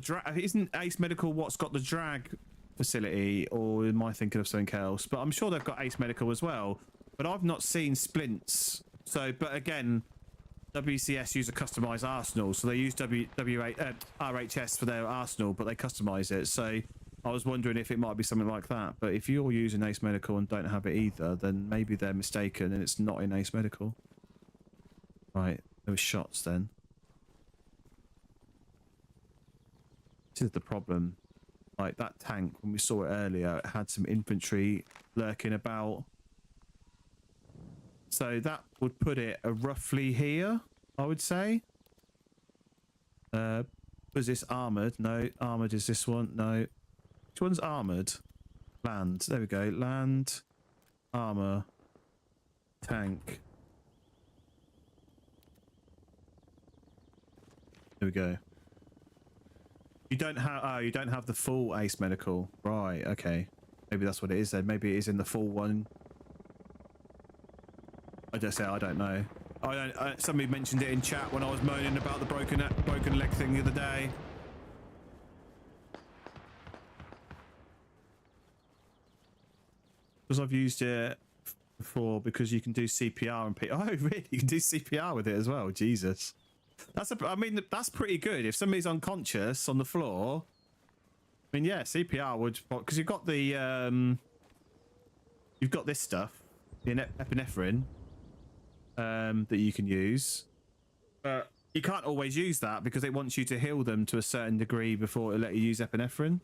drag. Isn't Ace Medical what's got the drag facility, or am I thinking of something else? But I'm sure they've got Ace Medical as well. But I've not seen splints. So, but again, WCS use a customized arsenal, so they use RHS for their arsenal, but they customize it. So I was wondering if it might be something like that. But if you're using Ace Medical and don't have it either, then maybe they're mistaken and it's not in Ace Medical. Right, there were shots then. This is the problem. Like that tank, when we saw it earlier, it had some infantry lurking about. So that would put it roughly here, I would say. Was this armoured? No. Armoured is this one? No. Which one's armoured? Land. There we go. Land. Armour. Tank. There we go. You don't have. You don't have the full Ace Medical, right? Okay. Maybe that's what it is then. Maybe it is in the full one. I just say I don't know. Somebody mentioned it in chat when I was moaning about the broken leg thing the other day. Because I've used it before, because you can do CPR and oh really? You can do CPR with it as well. Jesus, I mean that's pretty good. If somebody's unconscious on the floor, I mean yeah, CPR would, because you've got the you've got this stuff, the epinephrine. That you can use, but you can't always use that because it wants you to heal them to a certain degree before it'll let you use epinephrine.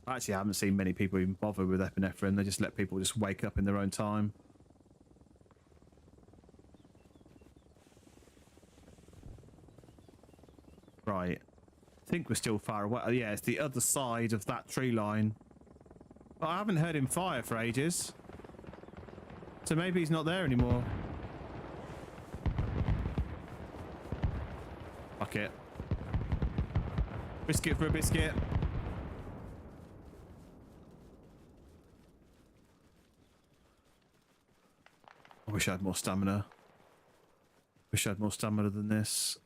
Actually, I haven't seen many people even bother with epinephrine. They just let people just wake up in their own time. Right, I think we're still far away. Oh, yeah, it's the other side of that tree line. But I haven't heard him fire for ages, so maybe he's not there anymore. Fuck it. Biscuit for a biscuit. I wish I had more stamina. Wish I had more stamina than this.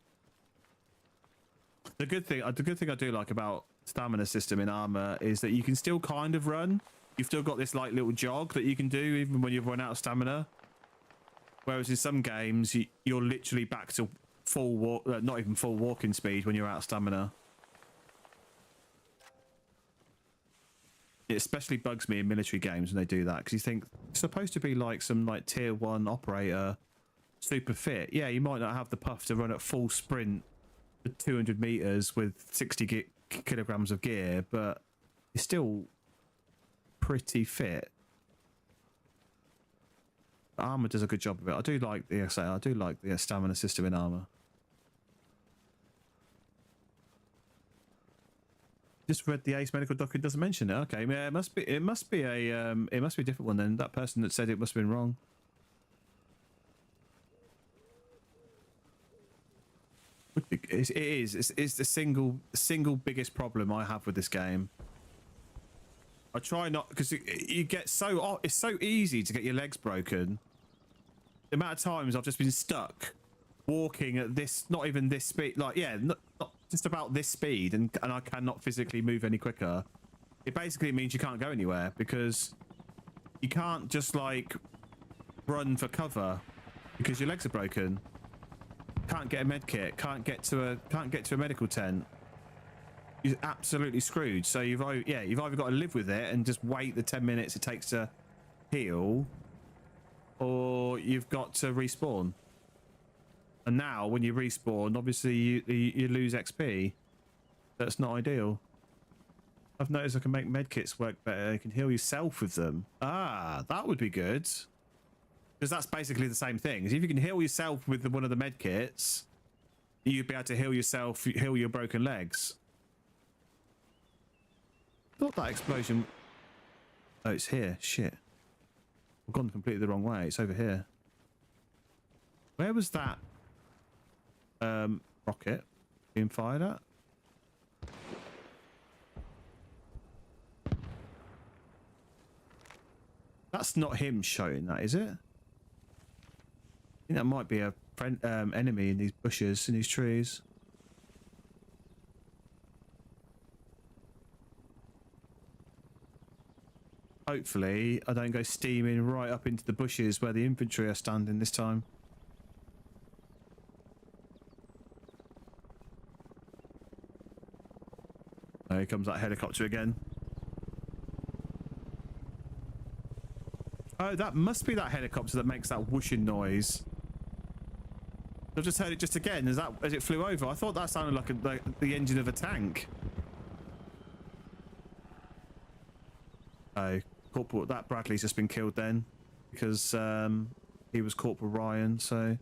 The good thing I do like about stamina system in armor is that you can still kind of run. You've still got this like little jog that you can do even when you've run out of stamina. Whereas in some games you're literally back to full walk, not even full walking speed when you're out of stamina. It especially bugs me in military games when they do that, because you think it's supposed to be like some like tier 1 operator, super fit. Yeah, you might not have the puff to run at full sprint for 200 meters with 60 kilograms of gear, but you're still pretty fit. Armor does a good job of it. I do like the stamina system in armor. Just read the Ace Medical doc. It doesn't mention it. Okay, yeah, it must be a different one then. That person that said it must have been wrong. It is. It's the single biggest problem I have with this game. I try not, because you get so, it's so easy to get your legs broken. The amount of times I've just been stuck walking at this, not even this speed, like yeah, not just about this speed, and I cannot physically move any quicker. It basically means you can't go anywhere, because you can't just like run for cover because your legs are broken. Can't get a med kit. Can't get to a medical tent. You're absolutely screwed. So you've either got to live with it and just wait the 10 minutes it takes to heal, or you've got to respawn. And now when you respawn, obviously you lose XP. That's not ideal. I've noticed I can make medkits work better. You can heal yourself with them. Ah, that would be good. Because that's basically the same thing. If you can heal yourself with one of the medkits, you'd be able to heal yourself, heal your broken legs. Thought that explosion... Oh, it's here. Shit. I've gone completely the wrong way. It's over here. Where was that rocket being fired at? That's not him showing that, is it? I think that might be a friend, enemy in these bushes, in these trees. Hopefully, I don't go steaming right up into the bushes where the infantry are standing this time. Oh, here comes that helicopter again. Oh, that must be that helicopter that makes that whooshing noise. I've just heard it just again as it flew over. I thought that sounded like the engine of a tank. Oh, Corporal, that Bradley's just been killed then because he was Corporal Ryan, so.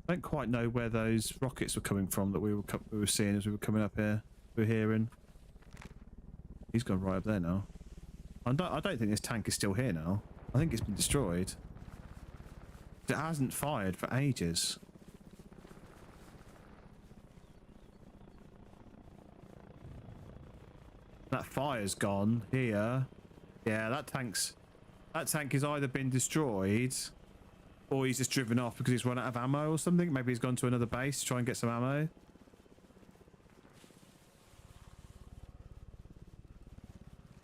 I don't quite know where those rockets were coming from that we were seeing as we were coming up here. We were hearing. He's gone right up there now. I don't think this tank is still here now. I think it's been destroyed. It hasn't fired for ages. That fire's gone here. Yeah, that tank has either been destroyed or he's just driven off because he's run out of ammo or something. Maybe he's gone to another base to try and get some ammo.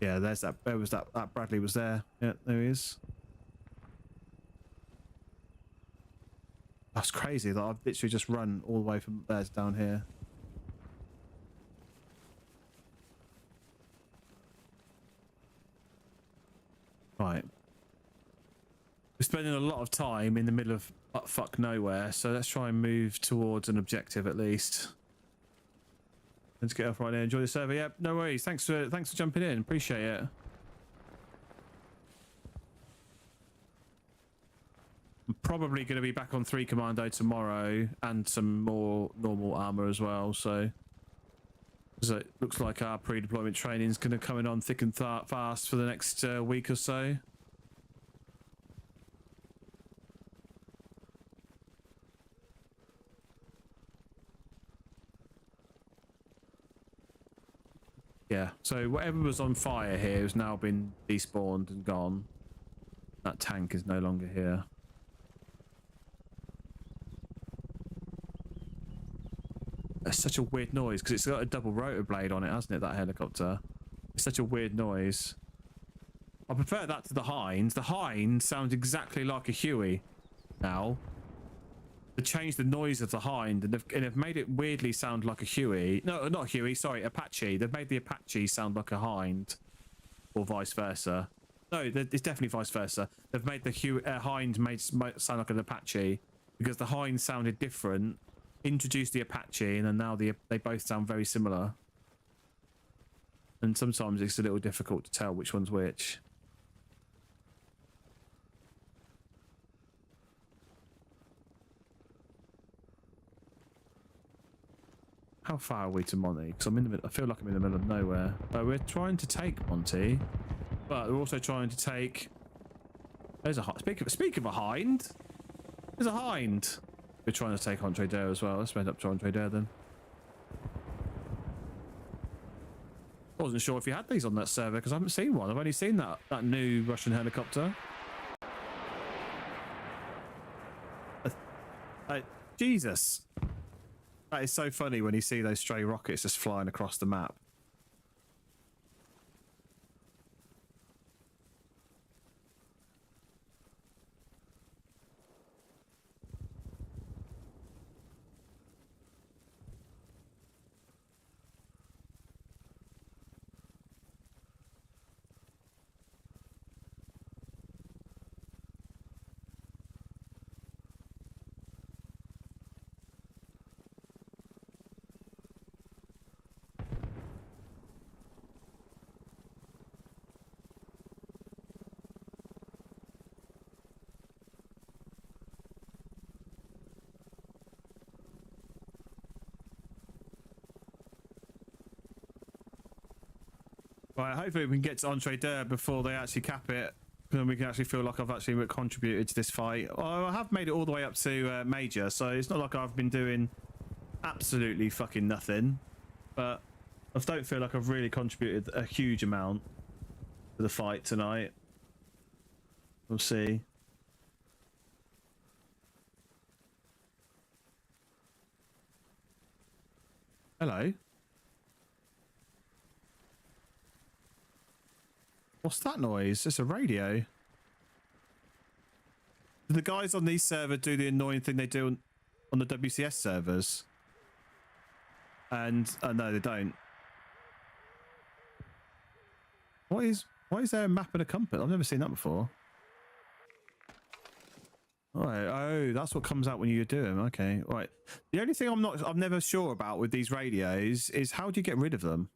Yeah, there's that. There was that Bradley was there. Yeah, there he is. That's crazy that I've literally just run all the way from there to down here. Right. We're spending a lot of time in the middle of fuck nowhere, so let's try and move towards an objective at least. Let's get off right there. Enjoy the server. Yep, no worries. Thanks for jumping in. Appreciate it. I'm probably going to be back on 3 Commando tomorrow and some more normal armor as well. So it looks like our pre-deployment training is going to come in on thick and fast for the next week or so. Yeah, so whatever was on fire here has now been despawned and gone. That tank is no longer here. It's such a weird noise because it's got a double rotor blade on it, hasn't it, that helicopter? It's such a weird noise. I prefer that to the Hind. The Hind sounds exactly like a Huey now. They changed the noise of the Hind and they've made it weirdly sound like a Huey. No, not Huey, sorry, Apache. They've made the Apache sound like a Hind, or vice versa. No, it's definitely vice versa. They've made the Hind sound like an Apache because the Hind sounded different, introduced the Apache, and then now they both sound very similar. And sometimes it's a little difficult to tell which one's which. How far are we to Monty? Because I'm in the middle. I feel like I'm in the middle of nowhere. We're trying to take Monty, but we're also trying to take. There's a speak of a Hind. There's a Hind. We're trying to take Entre Dare as well. Let's end up to Entre Dare then. I wasn't sure if you had these on that server because I haven't seen one. I've only seen that new Russian helicopter. Jesus. That is so funny when you see those stray rockets just flying across the map. Right, hopefully we can get to Entre Dare before they actually cap it. Then we can actually feel like I've actually contributed to this fight. Well, I have made it all the way up to Major, so it's not like I've been doing absolutely fucking nothing. But I don't feel like I've really contributed a huge amount to the fight tonight. We'll see. Hello. What's that noise? It's a radio. Do the guys on these servers do the annoying thing they do on the WCS servers? And no, they don't. Why is there a map and a compass? I've never seen that before. All right. Oh, that's what comes out when you do them. Okay. All right. The only thing I'm never sure about with these radios is how do you get rid of them?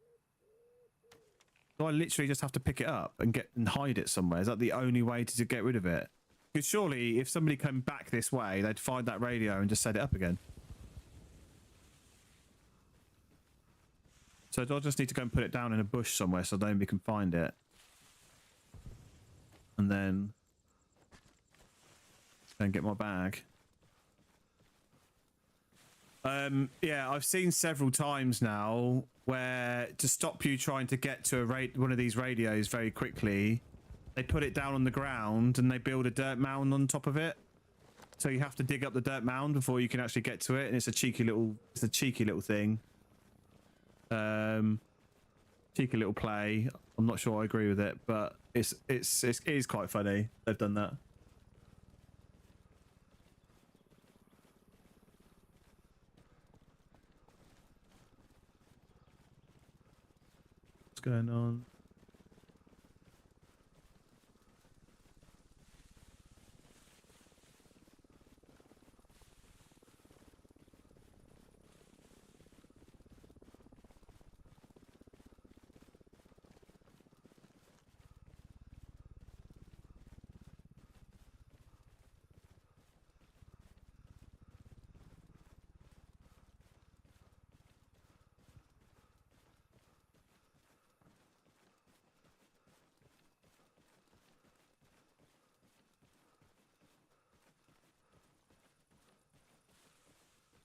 Do I literally just have to pick it up and hide it somewhere? Is that the only way to get rid of it? Because surely if somebody came back this way, they'd find that radio and just set it up again. So do I just need to go and put it down in a bush somewhere so nobody can find it? And then go and get my bag. Yeah, I've seen several times now where to stop you trying to get to one of these radios very quickly, they put it down on the ground and they build a dirt mound on top of it. So you have to dig up the dirt mound before you can actually get to it, and it's a cheeky little thing. Cheeky little play. I'm not sure I agree with it, but it is quite funny they've done that. What's going on?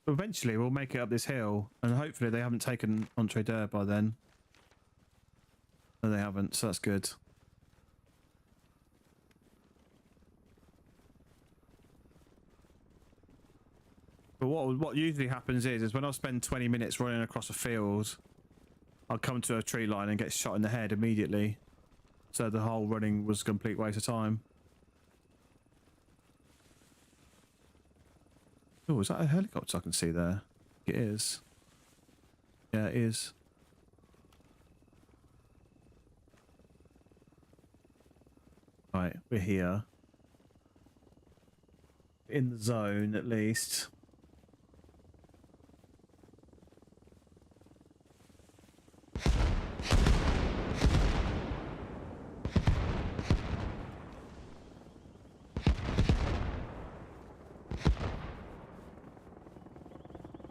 Eventually we'll make it up this hill, and hopefully they haven't taken Entre Deux by then. No, they haven't, so that's good. But what usually happens is when I spend 20 minutes running across a field, I'll come to a tree line and get shot in the head immediately. So the whole running was a complete waste of time. Oh, is that a helicopter I can see there? It is. Yeah, it is. Right, we're here. In the zone, at least.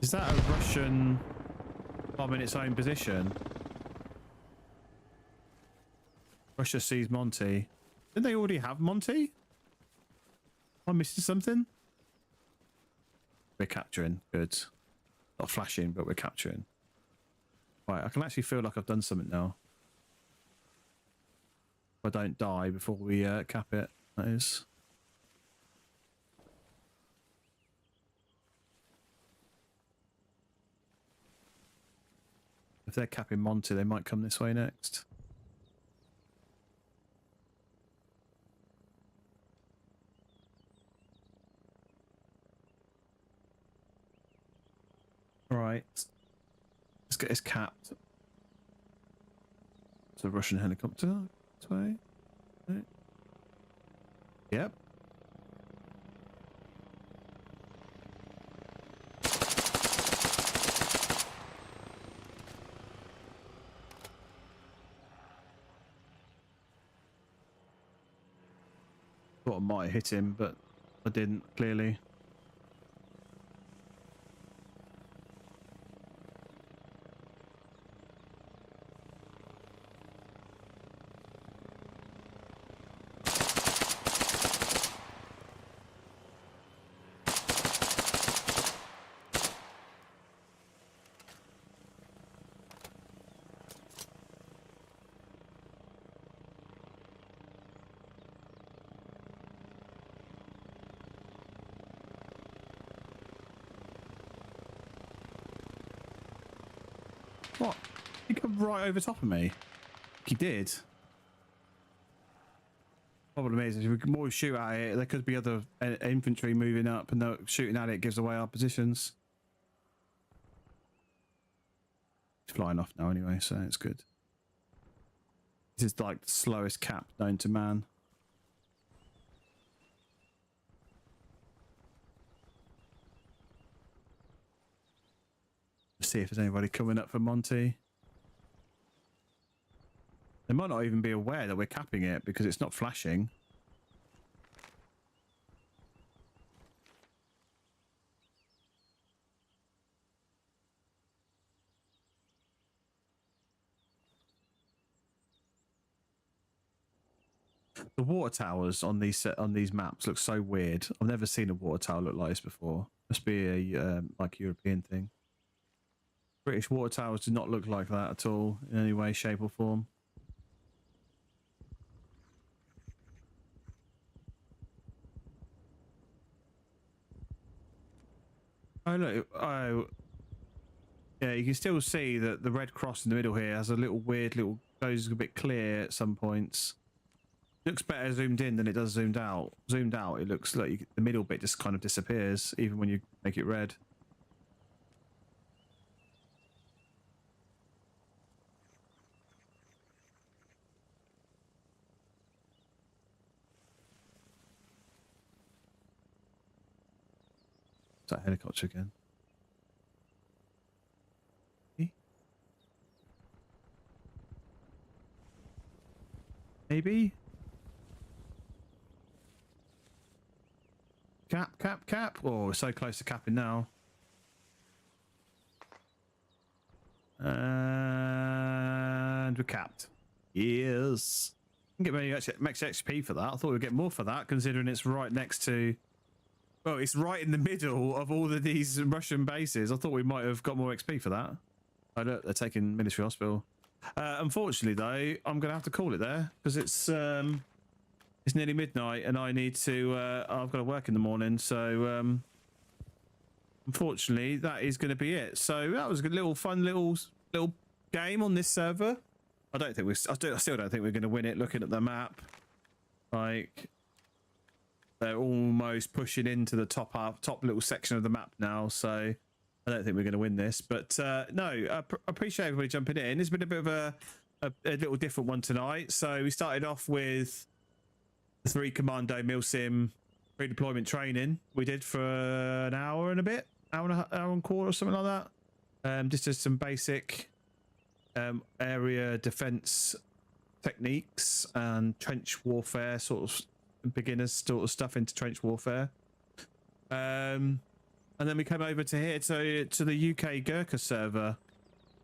Is that a Russian bomb in its own position? Russia sees Monty. Didn't they already have Monty? Am I missing something? We're capturing. Good. Not flashing, but we're capturing. Right, I can actually feel like I've done something now. If I don't die before we cap it, that is. If they're capping Monty, they might come this way next. Right. Let's get this capped. It's a Russian helicopter. This way. Right. Yep. Thought I might hit him, but I didn't, clearly. What? He come right over top of me. He did. problem is if we more shoot at it, there could be other infantry moving up, and shooting at it gives away our positions. It's flying off now anyway, so it's good. This is like the slowest cap known to man. Let's see if there's anybody coming up for Monty. They might not even be aware that we're capping it because it's not flashing. The water towers on these maps look so weird. I've never seen a water tower look like this before. Must be a like European thing. British water towers do not look like that at all in any way, shape or form. Oh look! Oh, yeah. You can still see that the red cross in the middle here has a little weird little goes a bit clear at some points. Looks better zoomed in than it does zoomed out. Zoomed out, it looks like the middle bit just kind of disappears, even when you make it red. Is that helicopter again? Maybe? Cap. Oh, we're so close to capping now. And we're capped. Yes. I can get max XP for that. I thought we'd get more for that, considering it's right next to... Well, it's right in the middle of all of these Russian bases. I thought we might have got more XP for that. Oh, look, they're taking military hospital. Unfortunately, though, I'm going to have to call it there, because it's nearly midnight and I need to I've got to work in the morning, so unfortunately that is going to be it. So that was a good little fun little game on this server. I still don't think we're going to win it, looking at the map. Like, they're almost pushing into the top little section of the map now, so I don't think we're going to win this. But no, I appreciate everybody jumping in. It's been a bit of a little different one tonight. So we started off with 3 Commando Milsim pre-deployment training we did for an hour and a bit, hour and a quarter or something like that. Just as some basic area defense techniques and trench warfare, sort of beginners sort of stuff into trench warfare. And then we came over to here to the UK Gurkha server,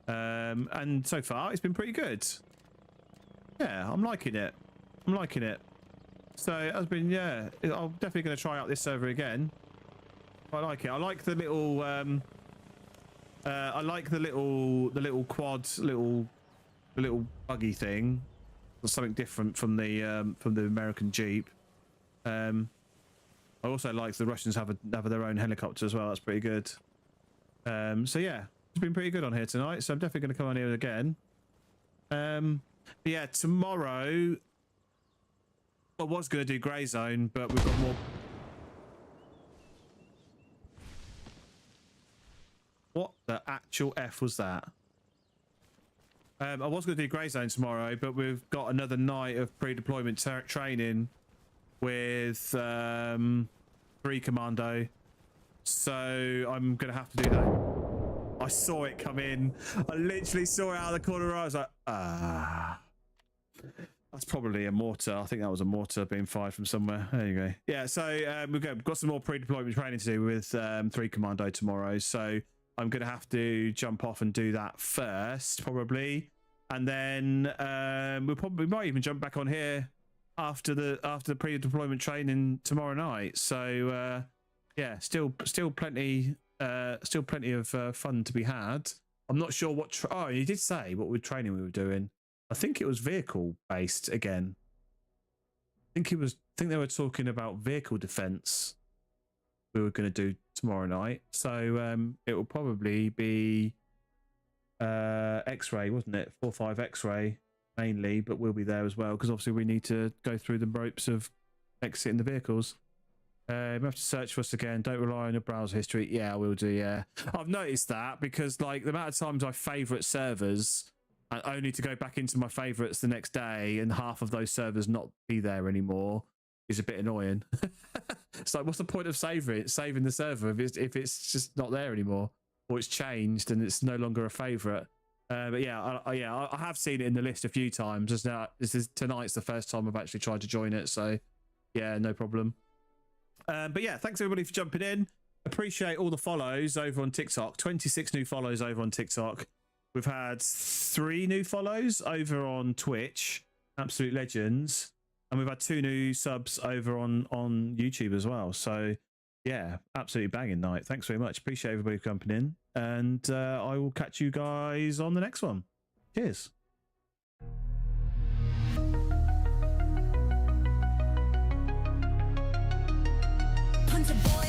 and so far it's been pretty good. Yeah, I'm liking it. So it has been, yeah. I'm definitely going to try out this server again. I like it. I like the little, the little quad, the little buggy thing. It's something different from the American Jeep. I also like the Russians have their own helicopter as well. That's pretty good. So yeah, it's been pretty good on here tonight. So I'm definitely going to come on here again. But yeah, tomorrow. I was going to do grey zone, but we've got more. What the actual F was that? I was going to do grey zone tomorrow, but we've got another night of pre-deployment training with 3 Commando. So I'm going to have to do that. I saw it come in. I literally saw it out of the corner. I was like, ah. That's probably a mortar. I think that was a mortar being fired from somewhere. There you go. Yeah, so we've got some more pre-deployment training to do with 3 Commando tomorrow. So I'm going to have to jump off and do that first, probably. And then we might even jump back on here after the pre-deployment training tomorrow night. So yeah, still plenty of fun to be had. I'm not sure what. Oh, you did say what training we were doing. I think it was vehicle based again. I think they were talking about vehicle defense we were going to do tomorrow night. So it will probably be X-ray, wasn't it? 4-5 X-ray mainly, but we'll be there as well because obviously we need to go through the ropes of exiting the vehicles. We have to search for us again. Don't rely on your browser history. Yeah, I will do. Yeah, I've noticed that because like the amount of times I favourite servers and only to go back into my favourites the next day and half of those servers not be there anymore is a bit annoying. It's like, what's the point of saving the server if it's just not there anymore or it's changed and it's no longer a favourite? But yeah, I have seen it in the list a few times. Just now, tonight's the first time I've actually tried to join it. So yeah, no problem. But yeah, thanks everybody for jumping in. Appreciate all the follows over on TikTok. 26 new follows over on TikTok. We've had 3 new follows over on Twitch. Absolute legends. And we've had 2 new subs over on YouTube as well. So yeah, absolutely banging night. Thanks very much. Appreciate everybody for jumping in. And I will catch you guys on the next one. Cheers. Punch a boy.